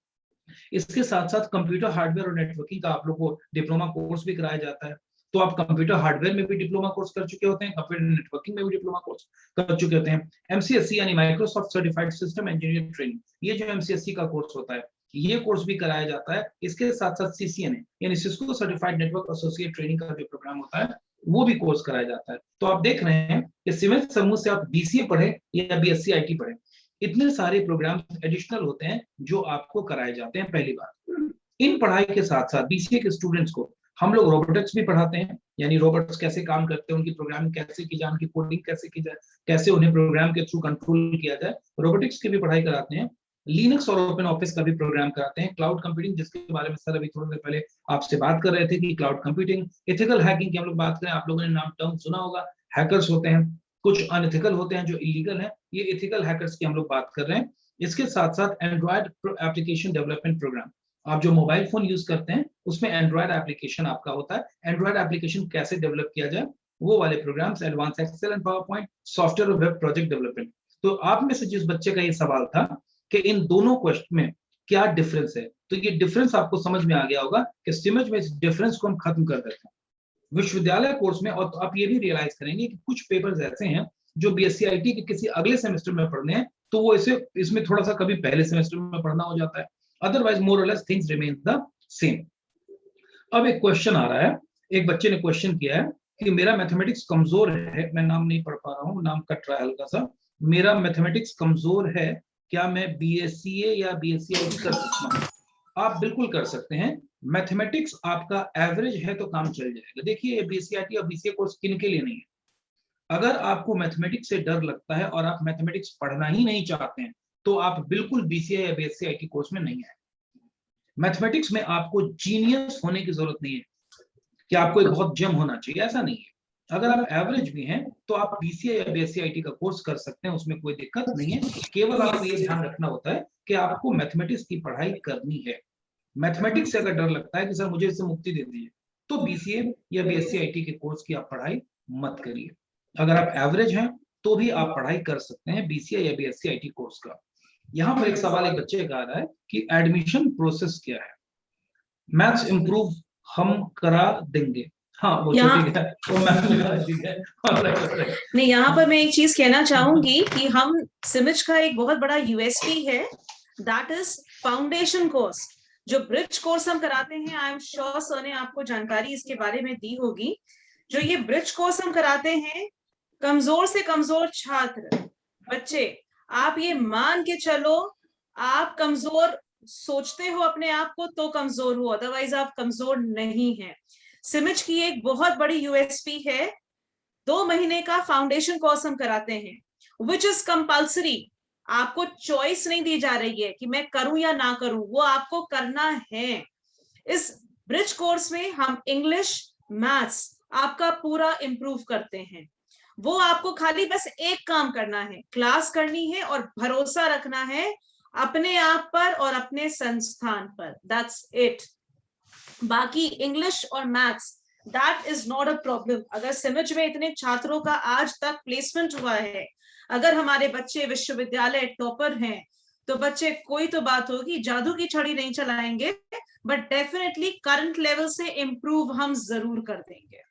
इसके साथ साथ कंप्यूटर हार्डवेयर और नेटवर्किंग का आप लोग को डिप्लोमा कोर्स भी कराया जाता है। तो आप कंप्यूटर हार्डवेयर में भी डिप्लोमा कोर्स कर चुके होते हैं, कंप्यूटर नेटवर्किंग में भी डिप्लोमा कोर्स कर चुके होते हैं। एमसीएससी यानी Microsoft certified system engineer training, ये जो एमसीएससी का कोर्स होता है ये कोर्स भी कराया जाता है। इसके साथ साथ सीसीएनए यानी Cisco certified network associate training का जो प्रोग्राम होता है वो भी कोर्स कराया जाता है। तो आप देख रहे हैं कि सीमेंट समूह से आप बीसीए पढ़े या बीएससी आईटी पढ़े, इतने सारे प्रोग्राम एडिशनल होते हैं जो आपको कराए जाते हैं। पहली बात, इन पढ़ाई के साथ साथ बीसीए के स्टूडेंट्स को हम लोग रोबोटिक्स भी पढ़ाते हैं, यानी रोबोट्स कैसे काम करते हैं, उनकी प्रोग्रामिंग कैसे की जाए, उनकी कोडिंग कैसे की जाए, कैसे उन्हें प्रोग्राम के थ्रू कंट्रोल किया जाए, रोबोटिक्स की भी पढ़ाई कराते हैं। लिनक्स और ओपन ऑफिस का भी प्रोग्राम कराते हैं। क्लाउड कंप्यूटिंग, जिसके बारे में सर अभी थोड़ी देर पहले आपसे बात कर रहे थे कि क्लाउड कंप्यूटिंग, एथिकल हैकिंग की हम लोग बात करें, आप लोगों ने नाम टर्म सुना होगा, हैकर्स होते हैं, कुछ अनएथिकल होते हैं जो इलीगल है, ये एथिकल हैकर्स की हम लोग बात कर रहे हैं। इसके साथ साथ एंड्रॉयड एप्लीकेशन डेवलपमेंट प्रोग्राम, आप जो मोबाइल फोन यूज करते हैं उसमें एंड्रॉयड एप्लीकेशन आपका होता है, एंड्रॉयड एप्लीकेशन कैसे डेवलप किया जाए वो वाले programs, advance Excel and PowerPoint, software और वेब प्रोजेक्ट डेवलपमेंट। तो आप में से जिस बच्चे का ये सवाल था कि इन दोनों क्वेश्चन में क्या डिफरेंस है, तो ये डिफरेंस आपको समझ में आ गया होगा कि सिमज में इस डिफरेंस को हम खत्म कर देते हैं विश्वविद्यालय कोर्स में। और तो आप ये भी रियलाइज करेंगे कि कुछ पेपर्स ऐसे हैं जो बीएससी आईटी के किसी अगले सेमेस्टर में पढ़ने हैं तो वो इसमें थोड़ा सा कभी पहले सेमेस्टर में पढ़ना हो जाता है, अदरवाइज मोर और less things remain the same. अब एक क्वेश्चन आ रहा है, एक बच्चे ने क्वेश्चन किया है कि मेरा मैथमेटिक्स कमजोर है, मैं नाम नहीं पढ़ पा रहा हूँ, नाम कट रहा है हल्का सा, मेरा मैथमेटिक्स कमजोर है, क्या मैं बीएससीए या बीएससी आईटी कर सकता हूँ? आप बिल्कुल कर सकते हैं। मैथमेटिक्स आपका एवरेज है तो काम चल जाएगा। देखिए बीसीआईटी और बीसीए कोर्स किन के लिए नहीं है। अगर आपको मैथमेटिक्स से डर लगता है और आप मैथमेटिक्स पढ़ना ही नहीं चाहते हैं तो आप बिल्कुल बीसीए या बीएससीआईटी कोर्स में नहीं है। मैथमेटिक्स में आपको जीनियस होने की जरूरत नहीं है कि आपको एक बहुत जम होना चाहिए, ऐसा नहीं है। अगर आप एवरेज भी हैं तो आप बीसीए या बीएससीआईटी का कोर्स कर सकते हैं, उसमें कोई दिक्कत नहीं है। केवल आपको ये ध्यान रखना होता है कि आपको मैथमेटिक्स की पढ़ाई करनी है। मैथमेटिक्स से अगर डर लगता है कि सर मुझे इससे मुक्ति दे दीजिए, तो बीसीए या बीएससीआईटी के कोर्स की आप पढ़ाई मत करिए। अगर आप एवरेज हैं तो भी आप पढ़ाई कर सकते हैं बीसीए या बीएससीआईटी कोर्स का। यहाँ पर एक सवाल एक बच्चे का आ रहा है कि एडमिशन प्रोसेस क्या है। मैथ्स इंप्रूव हम करा देंगे। हाँ वो ठीक है, वो ठीक है। नहीं, यहाँ पर मैं एक चीज कहना चाहूंगी कि हम सिमिज का एक बहुत बड़ा यूएसपी है, दैट इज फाउंडेशन कोर्स। जो ब्रिज कोर्स हम कराते हैं, आई एम श्योर सर ने आपको जानकारी इसके बारे में दी होगी। जो ये ब्रिज कोर्स हम कराते हैं, कमजोर से कमजोर छात्र बच्चे, आप ये मान के चलो, आप कमजोर सोचते हो अपने आप को तो कमजोर हो, अदरवाइज आप कमजोर नहीं है। सिमिज की एक बहुत बड़ी यूएसपी है, 2 महीने का फाउंडेशन कोर्स हम कराते हैं, विच इज कंपल्सरी। आपको चॉइस नहीं दी जा रही है कि मैं करूं या ना करूं, वो आपको करना है। इस ब्रिज कोर्स में हम इंग्लिश, मैथ्स आपका पूरा इंप्रूव करते हैं। वो आपको खाली बस एक काम करना है, क्लास करनी है और भरोसा रखना है अपने आप पर और अपने संस्थान पर, दैट्स इट। बाकी इंग्लिश और maths that is not a problem. अगर सिमिज में इतने छात्रों का आज तक प्लेसमेंट हुआ है, अगर हमारे बच्चे विश्वविद्यालय टॉपर हैं, तो बच्चे कोई तो बात होगी, जादू की छड़ी नहीं चलाएंगे, बट डेफिनेटली करंट लेवल से इंप्रूव हम जरूर कर देंगे।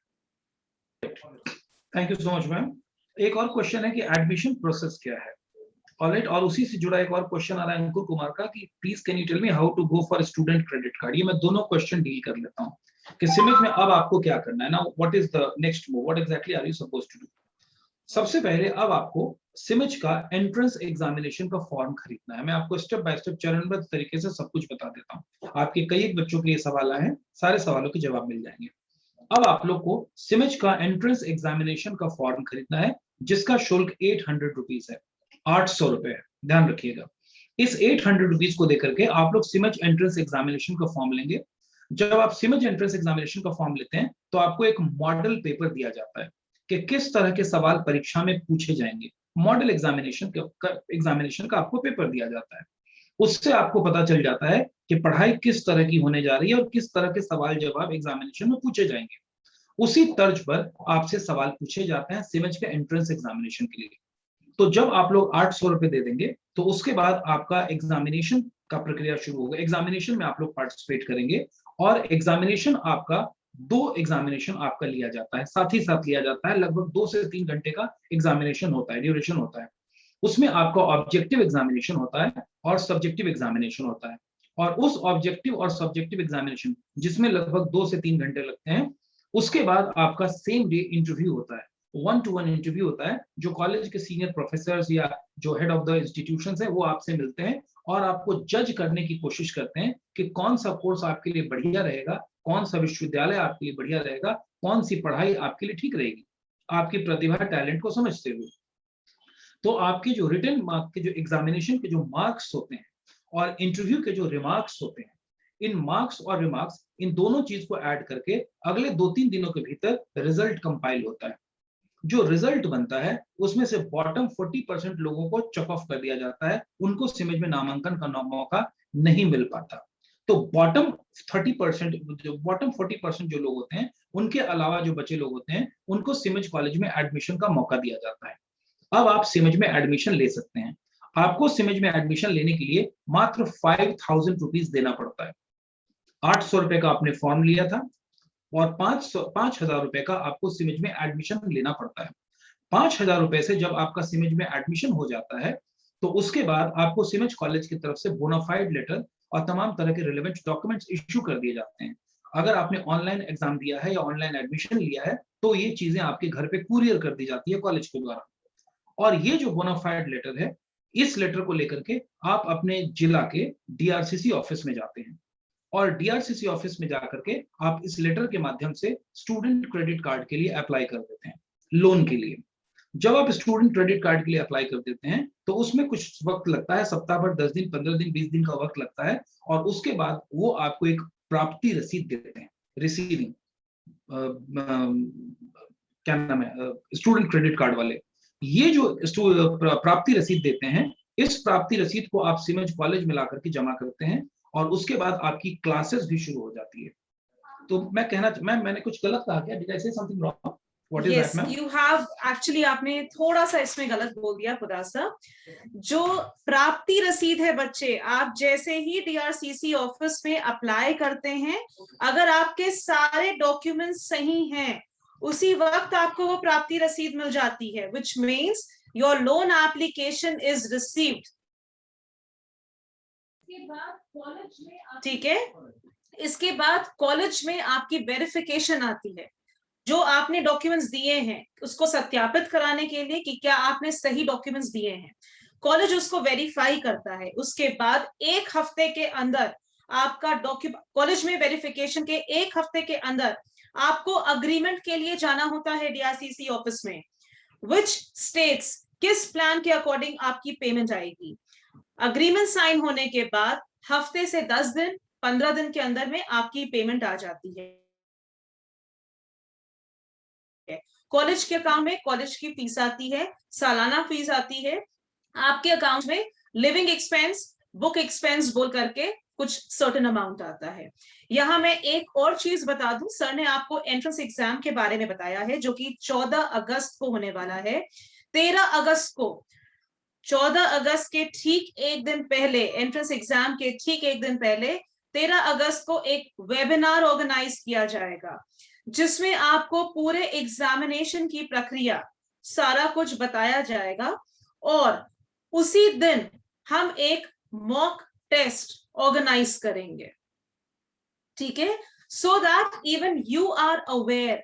Thank you so much ma'am. एक और क्वेश्चन है कि एडमिशन प्रोसेस क्या है। ऑलराइट, और उसी से जुड़ा एक और क्वेश्चन आ रहा है अंकुर कुमार का कि please can you tell me how to go for student credit card. ये मैं दोनों क्वेश्चन डील कर लेता हूं कि सिमिज में अब आपको क्या करना है ना, what is the next move, what exactly are you supposed to do. सबसे पहले अब आपको सिमिज का एंट्रेंस एग्जामिनेशन का फॉर्म खरीदना है। मैं आपको स्टेप बाय स्टेप चरणबद्ध तरीके से सब कुछ बता देता हूँ। आपके कई एक बच्चों के लिए सवाल आए हैं, सारे सवालों के जवाब मिल जाएंगे। अब आप लोग को सिमिज का एंट्रेंस एग्जामिनेशन का फॉर्म खरीदना है, जिसका शुल्क 800 रुपीज है, 800 रुपए है, ध्यान रखिएगा। इस 800 रुपीज को देकर के आप लोग सिमिज एंट्रेंस एग्जामिनेशन का फॉर्म लेंगे। जब आप सिमिज एंट्रेंस एग्जामिनेशन का फॉर्म लेते हैं तो आपको एक मॉडल पेपर दिया जाता है कि किस तरह के सवाल परीक्षा में पूछे जाएंगे। मॉडल एग्जामिनेशन का आपको पेपर दिया जाता है। उससे आपको पता चल जाता है कि पढ़ाई किस तरह की होने जा रही है और किस तरह के सवाल जवाब एग्जामिनेशन में पूछे जाएंगे। उसी तर्ज पर आपसे सवाल पूछे जाते हैं सिमिज के एंट्रेंस एग्जामिनेशन के लिए। तो जब आप लोग 800 रुपए दे देंगे तो उसके बाद आपका एग्जामिनेशन का प्रक्रिया शुरू होगा। एग्जामिनेशन में आप लोग पार्टिसिपेट करेंगे और एग्जामिनेशन आपका 2 एग्जामिनेशन आपका लिया जाता है, साथ ही साथ लिया जाता है। लगभग 2 से 3 घंटे का एग्जामिनेशन होता है, ड्यूरेशन होता है। उसमें आपका ऑब्जेक्टिव एग्जामिनेशन होता है और सब्जेक्टिव एग्जामिनेशन होता है। और उस ऑब्जेक्टिव और सब्जेक्टिव एग्जामिनेशन जिसमें लगभग 2 से 3 घंटे लगते हैं, उसके बाद आपका सेम डे इंटरव्यू होता है, 1-to-1 इंटरव्यू होता है, जो कॉलेज के सीनियर प्रोफेसर्स या जो हेड ऑफ द इंस्टीट्यूशंस है वो आपसे मिलते हैं और आपको जज करने की कोशिश करते हैं कि कौन सा कोर्स आपके लिए बढ़िया रहेगा, कौन सा विश्वविद्यालय आपके लिए बढ़िया रहेगा, कौन सी पढ़ाई आपके लिए ठीक रहेगी, आपकी प्रतिभा टैलेंट को समझते हुए। तो आपके जो रिटन मार्क के जो एग्जामिनेशन के जो मार्क्स होते हैं और इंटरव्यू के जो रिमार्क्स होते हैं, इन मार्क्स और रिमार्क्स, इन दोनों चीज को ऐड करके अगले 2-3 दिनों के भीतर रिजल्ट कंपाइल होता है। जो रिजल्ट बनता है उसमें से बॉटम 40% लोगों को चॉप ऑफ कर दिया जाता है, उनको सिमिज में नामांकन का मौका नहीं मिल पाता। तो बॉटम 40% जो लोग होते हैं, उनके अलावा जो बचे लोग होते हैं, उनको सिमिज कॉलेज में एडमिशन का मौका दिया जाता है। अब आप सिमिज में एडमिशन ले सकते हैं। आपको सिमिज में एडमिशन लेने के लिए मात्र 5000 रुपीज देना पड़ता है। 800 रुपए का आपने फॉर्म लिया था और 5000 रुपए का आपको सिमिज में एडमिशन लेना पड़ता है। 5000 रुपए से जब आपका सिमिज में एडमिशन हो जाता है तो उसके बाद आपको सिमिज कॉलेज की तरफ से बोनाफाइड लेटर और तमाम तरह के रिलेवेंट डॉक्यूमेंट्स इश्यू कर दिए जाते हैं। अगर आपने ऑनलाइन एग्जाम दिया है या ऑनलाइन एडमिशन लिया है तो ये चीजें आपके घर पे कुरियर कर दी जाती है कॉलेज के द्वारा। और ये जो बोनाफाइड लेटर है, इस लेटर को लेकर के आप अपने जिला के डीआरसीसी ऑफिस में जाते हैं। और डीआरसीसी ऑफिस में जाकर के आप इस लेटर के माध्यम से स्टूडेंट क्रेडिट कार्ड के लिए अप्लाई कर देते हैं, लोन के लिए। जब आप स्टूडेंट क्रेडिट कार्ड के लिए अप्लाई कर देते हैं तो उसमें कुछ वक्त लगता है, सप्ताह भर, 10 दिन, 15 दिन, 20 दिन का वक्त लगता है, और उसके बाद वो आपको एक प्राप्ति रसीद देते हैं, रिसीविंग क्या नाम है, स्टूडेंट क्रेडिट कार्ड वाले। ये जो प्राप्ति रसीद देते हैं, इस प्राप्ति रसीद को आप सिमेज कॉलेज में ला करके जमा करते हैं, और उसके बाद आपकी क्लासेस भी शुरू हो जाती है। तो मैं कहना, मैंने कुछ गलत कहा क्या? डिड आई से something wrong? What is that, ma'am? You have actually, आपने थोड़ा सा इसमें गलत बोल दिया खुदा सा। जो प्राप्ति रसीद है बच्चे, आप जैसे ही डीआरसीसी ऑफिस में अप्लाई करते हैं, अगर आपके सारे डॉक्यूमेंट्स सही हैं, उसी वक्त आपको वो प्राप्ति रसीद मिल जाती है, which means your loan application is received। ठीक है, इसके बाद कॉलेज में आपकी वेरिफिकेशन आती है, जो आपने डॉक्यूमेंट्स दिए हैं उसको सत्यापित कराने के लिए कि क्या आपने सही डॉक्यूमेंट्स दिए हैं। कॉलेज उसको वेरीफाई करता है। उसके बाद 1 हफ्ते के अंदर आपका डॉक्यूमेंट, कॉलेज में वेरिफिकेशन के 1 हफ्ते के अंदर आपको अग्रीमेंट के लिए जाना होता है डीआरसीसी ऑफिस में, विच स्टेट्स किस प्लान के अकॉर्डिंग आपकी पेमेंट आएगी। अग्रीमेंट साइन होने के बाद हफ्ते से 10 दिन 15 दिन के अंदर में आपकी पेमेंट आ जाती है। कॉलेज के अकाउंट में कॉलेज की फीस आती है, सालाना फीस आती है, आपके अकाउंट में लिविंग एक्सपेंस, बुक एक्सपेंस बोल करके कुछ सर्टेन अमाउंट आता है। यहाँ मैं एक और चीज बता दूं, सर ने आपको एंट्रेंस एग्जाम के बारे में बताया है, जो कि 14 अगस्त को होने वाला है। 13 अगस्त को, 14 अगस्त के ठीक एक दिन पहले, एंट्रेंस एग्जाम के ठीक एक दिन पहले 13 अगस्त को एक वेबिनार ऑर्गेनाइज किया जाएगा, जिसमें आपको पूरे एग्जामिनेशन की प्रक्रिया सारा कुछ बताया जाएगा, और उसी दिन हम एक मॉक टेस्ट ऑर्गेनाइज करेंगे। ठीक है, so that even you are aware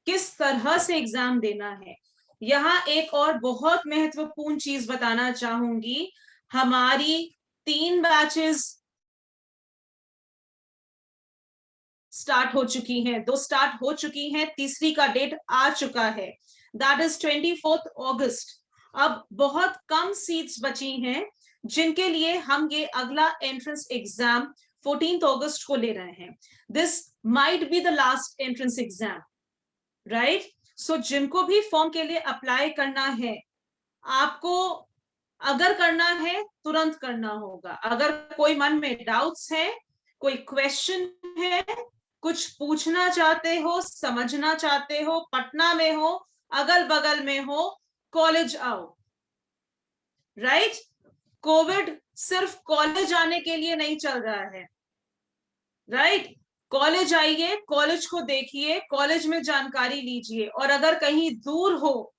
किस तरह से एग्जाम देना है। यहाँ एक और बहुत महत्वपूर्ण चीज बताना चाहूंगी, हमारी 3 बैचेस स्टार्ट हो चुकी हैं, 2 स्टार्ट हो चुकी हैं, तीसरी का डेट आ चुका है, दैट इज 24 अगस्त। अब बहुत कम सीट्स बची हैं जिनके लिए हम ये अगला एंट्रेंस एग्जाम 14 अगस्त को ले रहे हैं। This might be the last entrance exam, right? So जिनको भी फॉर्म के लिए अप्लाई करना है, आपको अगर करना है तुरंत करना होगा। अगर कोई मन में डाउट्स है, कोई क्वेश्चन है, कुछ पूछना चाहते हो, समझना चाहते हो, पटना में हो, अगल बगल में हो, कॉलेज आओ, राइट? कोविड सिर्फ कॉलेज आने के लिए नहीं चल रहा है, राइट? कॉलेज आइए, कॉलेज को देखिए, कॉलेज में जानकारी लीजिए, और अगर कहीं दूर हो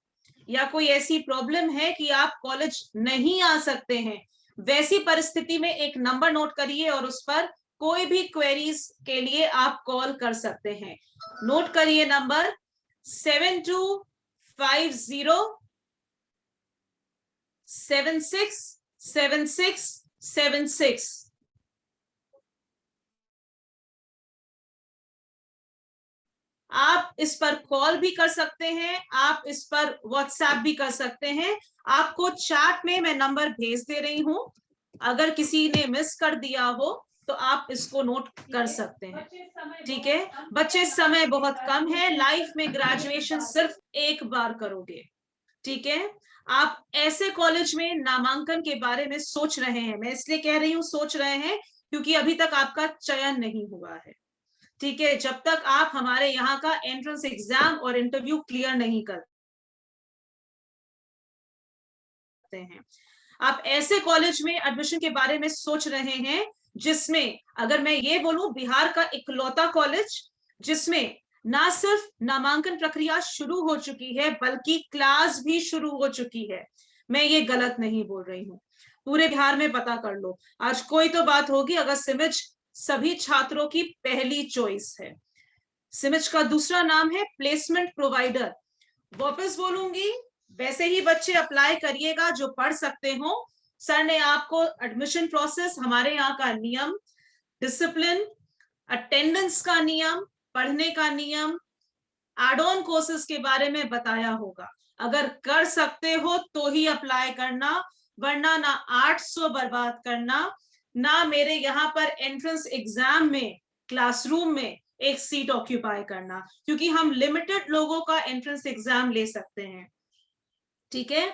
या कोई ऐसी प्रॉब्लम है कि आप कॉलेज नहीं आ सकते हैं, वैसी परिस्थिति में एक नंबर नोट करिए और उस पर कोई भी क्वेरीज के लिए आप कॉल कर सकते हैं। नोट करिए नंबर 7250767676। आप इस पर कॉल भी कर सकते हैं, आप इस पर व्हाट्सएप भी कर सकते हैं। आपको चैट में मैं नंबर भेज दे रही हूं, अगर किसी ने मिस कर दिया हो तो आप इसको नोट कर सकते हैं। ठीक है बच्चे, समय बहुत कम है, लाइफ में ग्रेजुएशन सिर्फ एक बार करोगे। ठीक है, आप ऐसे कॉलेज में नामांकन के बारे में सोच रहे हैं, मैं इसलिए कह रही हूं सोच रहे हैं क्योंकि अभी तक आपका चयन नहीं हुआ है। ठीक है, जब तक आप हमारे यहाँ का एंट्रेंस एग्जाम और इंटरव्यू क्लियर नहीं करते हैं, आप ऐसे कॉलेज में एडमिशन के बारे में सोच रहे हैं जिसमें, अगर मैं ये बोलूं, बिहार का इकलौता कॉलेज जिसमें ना सिर्फ नामांकन प्रक्रिया शुरू हो चुकी है बल्कि क्लास भी शुरू हो चुकी है। मैं ये गलत नहीं बोल रही हूँ, पूरे बिहार में पता कर लो। आज कोई तो बात होगी अगर सिमिज सभी छात्रों की पहली चॉइस है। सिमिज का दूसरा नाम है प्लेसमेंट प्रोवाइडर। वापस बोलूंगी, वैसे ही बच्चे अप्लाई करिएगा जो पढ़ सकते हो। सर ने आपको एडमिशन प्रोसेस, हमारे यहाँ का नियम, डिसिप्लिन, अटेंडेंस का नियम, पढ़ने का नियम, एड ऑन कोर्सेज के बारे में बताया होगा। अगर कर सकते हो तो ही अप्लाई करना, वरना ना 800 बर्बाद करना, ना मेरे यहाँ पर एंट्रेंस एग्जाम में क्लासरूम में एक सीट ऑक्यूपाई करना, क्योंकि हम लिमिटेड लोगों का एंट्रेंस एग्जाम ले सकते हैं। ठीक है,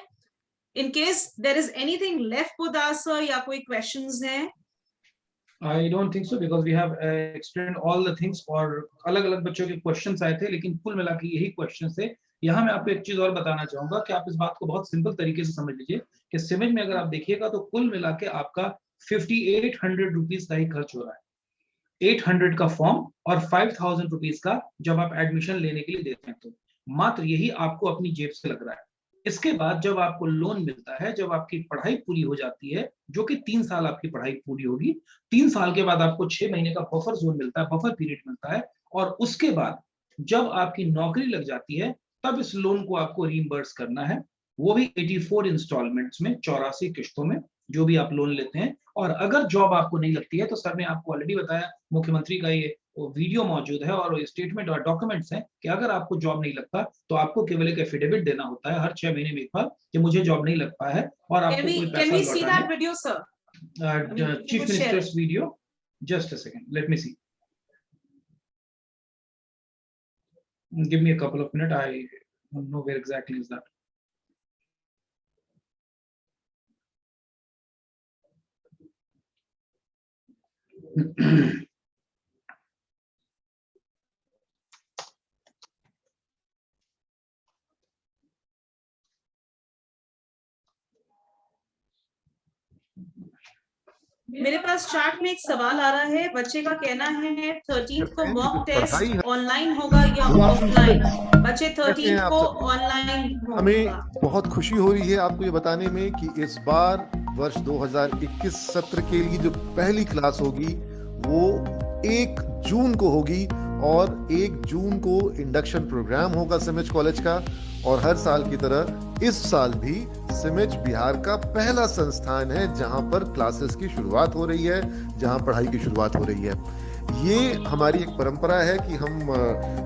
in case there is anything left with answer या कोई क्वेश्चंस हैं? I don't think so because we have explained all the things और अलग अलग बच्चों के क्वेश्चंस आए थे, लेकिन कुल मिला के यही क्वेश्चंस थे। यहाँ मैं आपको एक चीज और बताना चाहूंगा कि आप इस बात को बहुत सिंपल तरीके से समझ लीजिए कि सिविल में अगर आप देखिएगा तो कुल मिला के आपका 5800 रुपीज का ही खर्च हो रहा है। 800 का फॉर्म और 5000 रुपीज का जब आप एडमिशन लेने के लिए देते हैं, तो मात्र यही आपको अपनी जेब से लग रहा है। इसके बाद जब आपको लोन मिलता है, जब आपकी पढ़ाई पूरी हो जाती है, जो कि 3 साल आपकी पढ़ाई पूरी होगी, 3 साल के बाद आपको 6 महीने का बफर जोन मिलता है, बफर पीरियड मिलता है, और उसके बाद जब आपकी नौकरी लग जाती है तब इस लोन को आपको रीइंबर्स करना है, वो भी 84 इंस्टॉलमेंट्स में, 84 किश्तों में जो भी आप लोन लेते हैं। और अगर जॉब आपको नहीं लगती है तो सर ने आपको ऑलरेडी बताया, मुख्यमंत्री का ये वीडियो मौजूद है और स्टेटमेंट और डॉक्यूमेंट्स हैं कि अगर आपको जॉब नहीं लगता तो आपको केवल एक एफिडेविट देना होता है हर 6 महीने में एक बार कि मुझे जॉब नहीं लग पाया है, और आपको कोई पैसा लौटाना। Chief ministers video, just a second, let me see, give me a couple of minute, I don't know where exactly is that. मेरे पास चार्ट में एक सवाल आ रहा है, बच्चे का कहना है 13 को मॉक टेस्ट ऑनलाइन होगा या ऑफलाइन? बच्चे 13 को ऑनलाइन होगा। हमें बहुत खुशी हो रही है आपको ये बताने में कि इस बार वर्ष 2021 सत्र के लिए जो पहली क्लास होगी वो 1 जून को होगी, और 1 जून को इंडक्शन प्रोग्राम होगा सिमिज कॉलेज का। और हर साल की तरह इस साल भी सिमिज बिहार का पहला संस्थान है जहां पर क्लासेस की शुरुआत हो रही है, जहां पढ़ाई की शुरुआत हो रही है। ये हमारी एक परंपरा है कि हम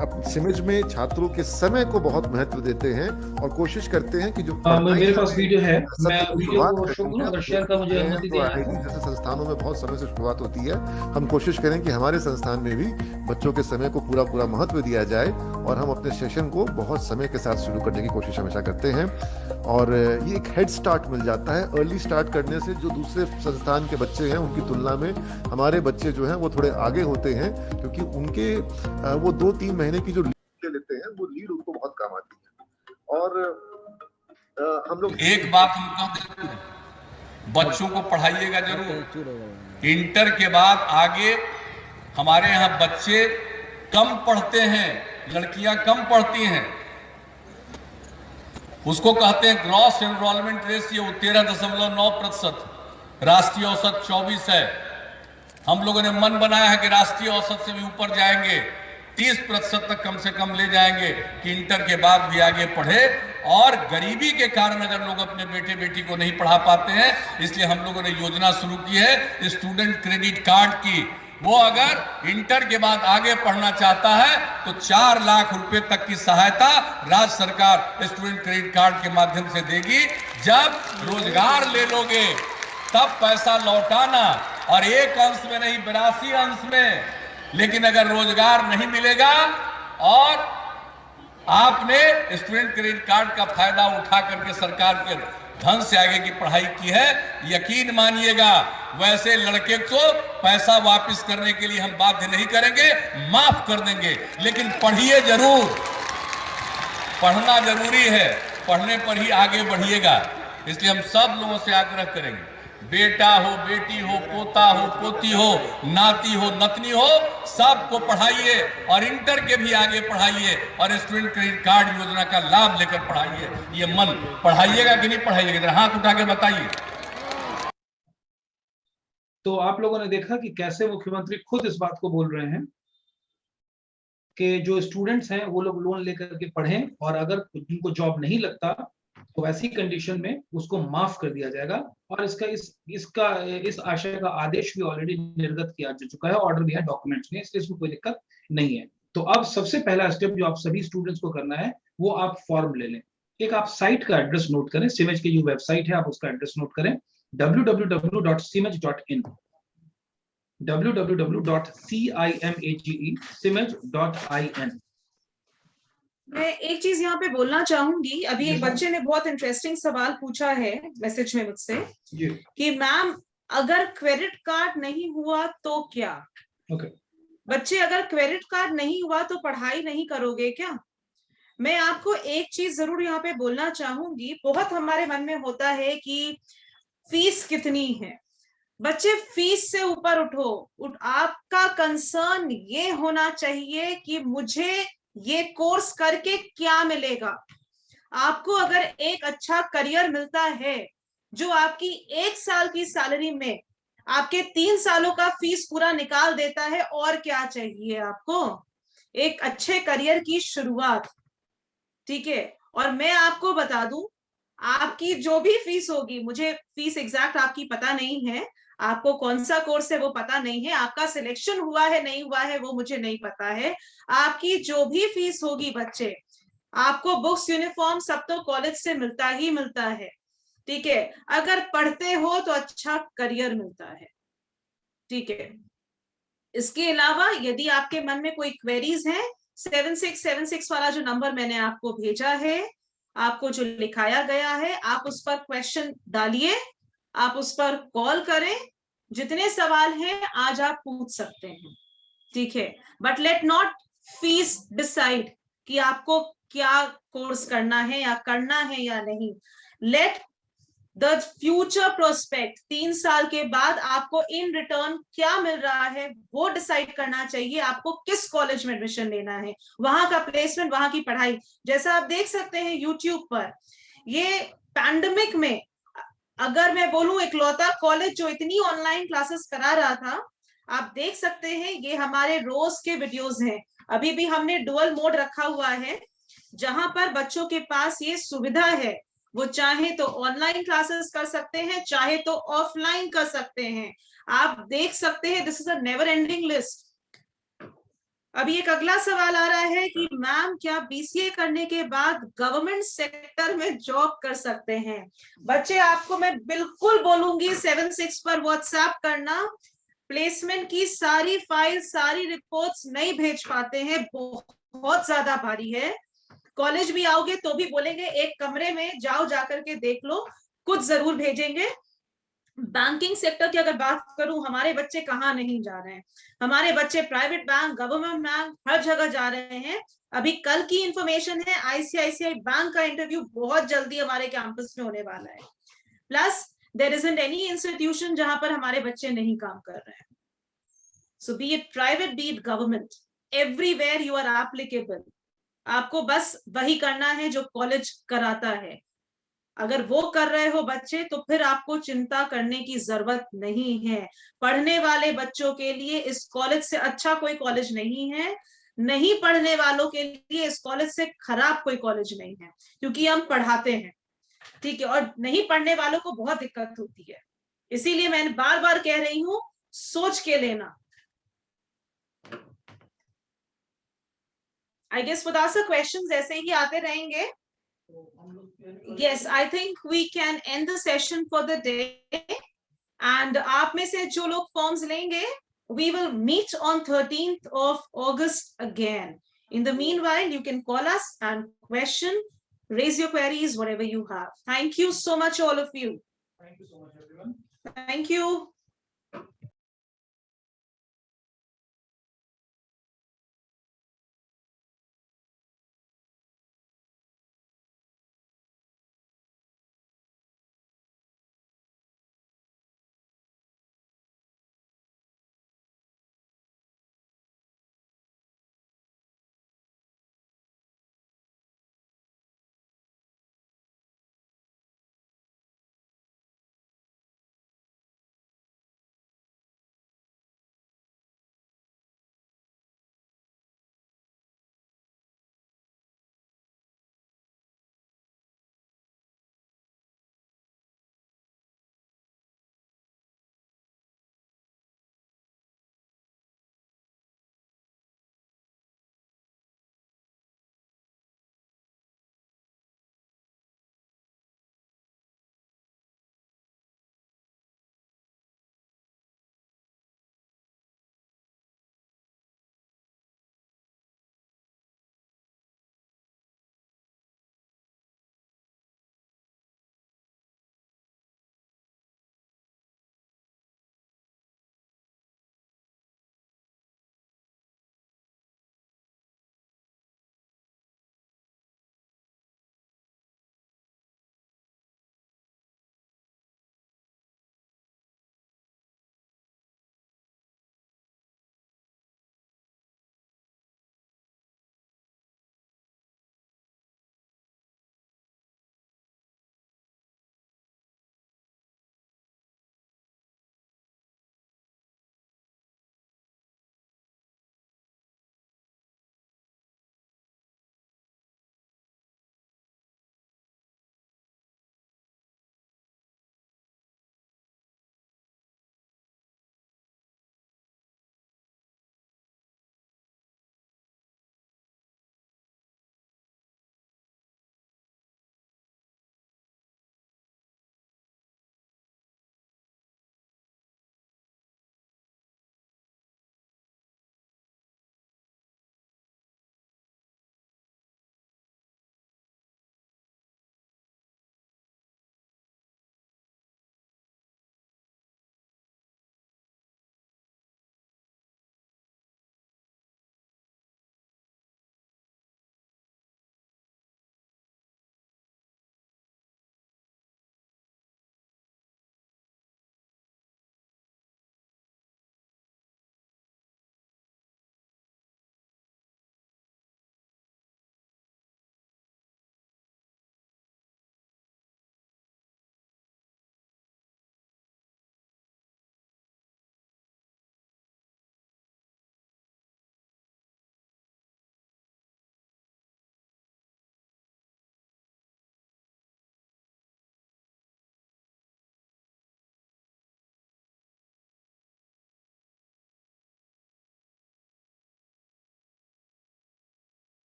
अब सिमिज में छात्रों के समय को बहुत महत्व देते हैं और कोशिश करते हैं कि जो मेरे पास वीडियो है, मैं वीडियो को शो करूं अगर शेयर का मुझे अनुमति देना है। जैसे संस्थानों में बहुत समय से शुरुआत होती है, हम कोशिश करें कि हमारे संस्थान में भी बच्चों के समय को पूरा महत्व दिया जाए, और हम अपने सेशन को बहुत समय के साथ शुरू करने की कोशिश हमेशा करते हैं। और ये एक हेड स्टार्ट मिल जाता है, अर्ली स्टार्ट करने से जो दूसरे संस्थान के बच्चे हैं उनकी तुलना में हमारे बच्चे जो हैं वो थोड़े आगे होते हैं, क्योंकि उनके वो 2-3 महीने की जो लीड लेते हैं वो लीड उनको बहुत काम आती है। और हम लोग एक बात हम कहते हैं, बच्चों को पढ़ाइएगा जरूर। इंटर के बाद आगे हमारे यहाँ बच्चे कम पढ़ते हैं, लड़कियां कम पढ़ती हैं, उसको कहते हैं ग्रॉस एनरोलमेंट रेशियो 13.9%, राष्ट्रीय औसत 24 है। हम लोगों ने मन बनाया है कि राष्ट्रीय औसत से भी ऊपर जाएंगे, 30% तक कम से कम ले जाएंगे कि इंटर के बाद भी आगे पढ़े। और गरीबी के कारण अगर लोग अपने बेटे बेटी को नहीं पढ़ा पाते हैं, इसलिए हम लोगों ने योजना शुरू की है स्टूडेंट क्रेडिट कार्ड की। वो अगर इंटर के बाद आगे पढ़ना चाहता है तो 4 लाख रुपए तक की सहायता राज्य सरकार स्टूडेंट क्रेडिट कार्ड के माध्यम से देगी। जब रोजगार ले लोगे तब पैसा लौटाना, और 1 अंश में नहीं 82 अंश में। लेकिन अगर रोजगार नहीं मिलेगा और आपने स्टूडेंट क्रेडिट कार्ड का फायदा उठा करके सरकार के धन से आगे की पढ़ाई की है, यकीन मानिएगा वैसे लड़के को पैसा वापस करने के लिए हम बाध्य नहीं करेंगे, माफ कर देंगे। लेकिन पढ़िए जरूर, पढ़ना जरूरी है, पढ़ने पर ही आगे बढ़िएगा। इसलिए हम सब लोगों से आग्रह करेंगे, बेटा हो, बेटी हो, पोता हो, पोती हो, नाती हो, नतनी हो, सबको पढ़ाइए और इंटर के भी आगे पढ़ाइए और स्टूडेंट क्रेडिट कार्ड योजना का लाभ लेकर पढ़ाइए। ये मन पढ़ाइएगा कि नहीं पढ़ाइएगा, हाथ उठा के बताइए। तो आप लोगों ने देखा कि कैसे मुख्यमंत्री खुद इस बात को बोल रहे हैं कि जो स्टूडेंट्स हैं वो लोग लोन लेकर के पढ़ें, और अगर जिनको जॉब नहीं लगता तो ऐसी कंडीशन में उसको माफ कर दिया जाएगा और इस आशय का आदेश भी ऑलरेडी निर्गत किया जा चुका है, ऑर्डर भी है डॉक्यूमेंट्स में, इसलिए इसमें कोई दिक्कत नहीं है। तो अब सबसे पहला स्टेप जो आप सभी स्टूडेंट्स को करना है वो आप फॉर्म ले लें। एक आप साइट का एड्रेस नोट करें, सिमेज की जो वेबसाइट है आप उसका एड्रेस नोट करें, www.simage.in, www.simage.in। मैं एक चीज यहाँ पे बोलना चाहूंगी, अभी एक बच्चे ने बहुत इंटरेस्टिंग सवाल पूछा है मैसेज में मुझसे कि मैम अगर क्रेडिट कार्ड नहीं हुआ तो क्या? बच्चे अगर क्रेडिट कार्ड नहीं हुआ तो पढ़ाई नहीं करोगे क्या? मैं आपको एक चीज जरूर यहाँ पे बोलना चाहूंगी, बहुत हमारे मन में होता है कि फीस कितनी है। बच्चे फीस से ऊपर उठो, आपका कंसर्न ये होना चाहिए कि मुझे ये कोर्स करके क्या मिलेगा। आपको अगर एक अच्छा करियर मिलता है जो आपकी 1 साल की सैलरी में आपके 3 सालों का फीस पूरा निकाल देता है, और क्या चाहिए आपको? एक अच्छे करियर की शुरुआत, ठीक है। और मैं आपको बता दूं, आपकी जो भी फीस होगी, मुझे फीस एग्जैक्ट आपकी पता नहीं है, आपको कौन सा कोर्स है वो पता नहीं है, आपका सिलेक्शन हुआ है नहीं हुआ है वो मुझे नहीं पता है, आपकी जो भी फीस होगी बच्चे, आपको बुक्स यूनिफॉर्म सब तो कॉलेज से मिलता ही मिलता है, ठीक है। अगर पढ़ते हो तो अच्छा करियर मिलता है, ठीक है। इसके अलावा यदि आपके मन में कोई क्वेरीज हैं, 7676 वाला जो नंबर मैंने आपको भेजा है, आपको जो लिखाया गया है, आप उस पर क्वेश्चन डालिए, आप उस पर कॉल करें, जितने सवाल हैं आज आप पूछ सकते हैं, ठीक है। But let not fees decide कि आपको क्या कोर्स करना है या नहीं। लेट द फ्यूचर प्रोस्पेक्ट, 3 साल के बाद आपको इन रिटर्न क्या मिल रहा है वो डिसाइड करना चाहिए। आपको किस कॉलेज में एडमिशन लेना है, वहां का प्लेसमेंट, वहां की पढ़ाई। जैसा आप देख सकते हैं यूट्यूब पर, ये पैंडेमिक में अगर मैं बोलूं इकलौता कॉलेज जो इतनी ऑनलाइन क्लासेस करा रहा था, आप देख सकते हैं ये हमारे रोज के वीडियोस हैं। अभी भी हमने डुअल मोड रखा हुआ है, जहां पर बच्चों के पास ये सुविधा है, वो चाहे तो ऑनलाइन क्लासेस कर सकते हैं, चाहे तो ऑफलाइन कर सकते हैं। आप देख सकते हैं, this is a never ending list. अभी एक अगला सवाल आ रहा है कि मैम क्या बीसीए करने के बाद गवर्नमेंट सेक्टर में जॉब कर सकते हैं? बच्चे आपको मैं बिल्कुल बोलूंगी 76 पर व्हाट्सएप करना, प्लेसमेंट की सारी फाइल, सारी रिपोर्ट्स नहीं भेज पाते हैं, बहुत ज्यादा भारी है। कॉलेज भी आओगे तो भी बोलेंगे एक कमरे में जाओ, जाकर के देख लो, कुछ जरूर भेजेंगे। बैंकिंग सेक्टर की अगर बात करूं, हमारे बच्चे कहाँ नहीं जा रहे हैं, हमारे बच्चे प्राइवेट बैंक, गवर्नमेंट बैंक, हर जगह जा रहे हैं। अभी कल की इंफॉर्मेशन है, आईसीआईसीआई बैंक का इंटरव्यू बहुत जल्दी हमारे कैंपस में होने वाला है। Plus there isn't any institution जहां पर हमारे बच्चे नहीं काम कर रहे हैं। So be it private, be it government, everywhere you are applicable. आपको बस वही करना है जो कॉलेज कराता है। अगर वो कर रहे हो बच्चे, तो फिर आपको चिंता करने की जरूरत नहीं है। पढ़ने वाले बच्चों के लिए इस कॉलेज से अच्छा कोई कॉलेज नहीं है, नहीं पढ़ने वालों के लिए इस कॉलेज से खराब कोई कॉलेज नहीं है, क्योंकि हम पढ़ाते हैं, ठीक है। और नहीं पढ़ने वालों को बहुत दिक्कत होती है, इसीलिए मैं बार बार कह रही हूं, सोच के लेना। I guess Fudasa questions ऐसे ही आते रहेंगे। Yes, I think we can end the session for the day. And आप में से जो लोग forms लेंगे, we will meet on 13th of August again. In the meanwhile, you can call us and question, raise your queries, whatever you have. Thank you so much, all of you. Thank you so much, everyone. Thank you.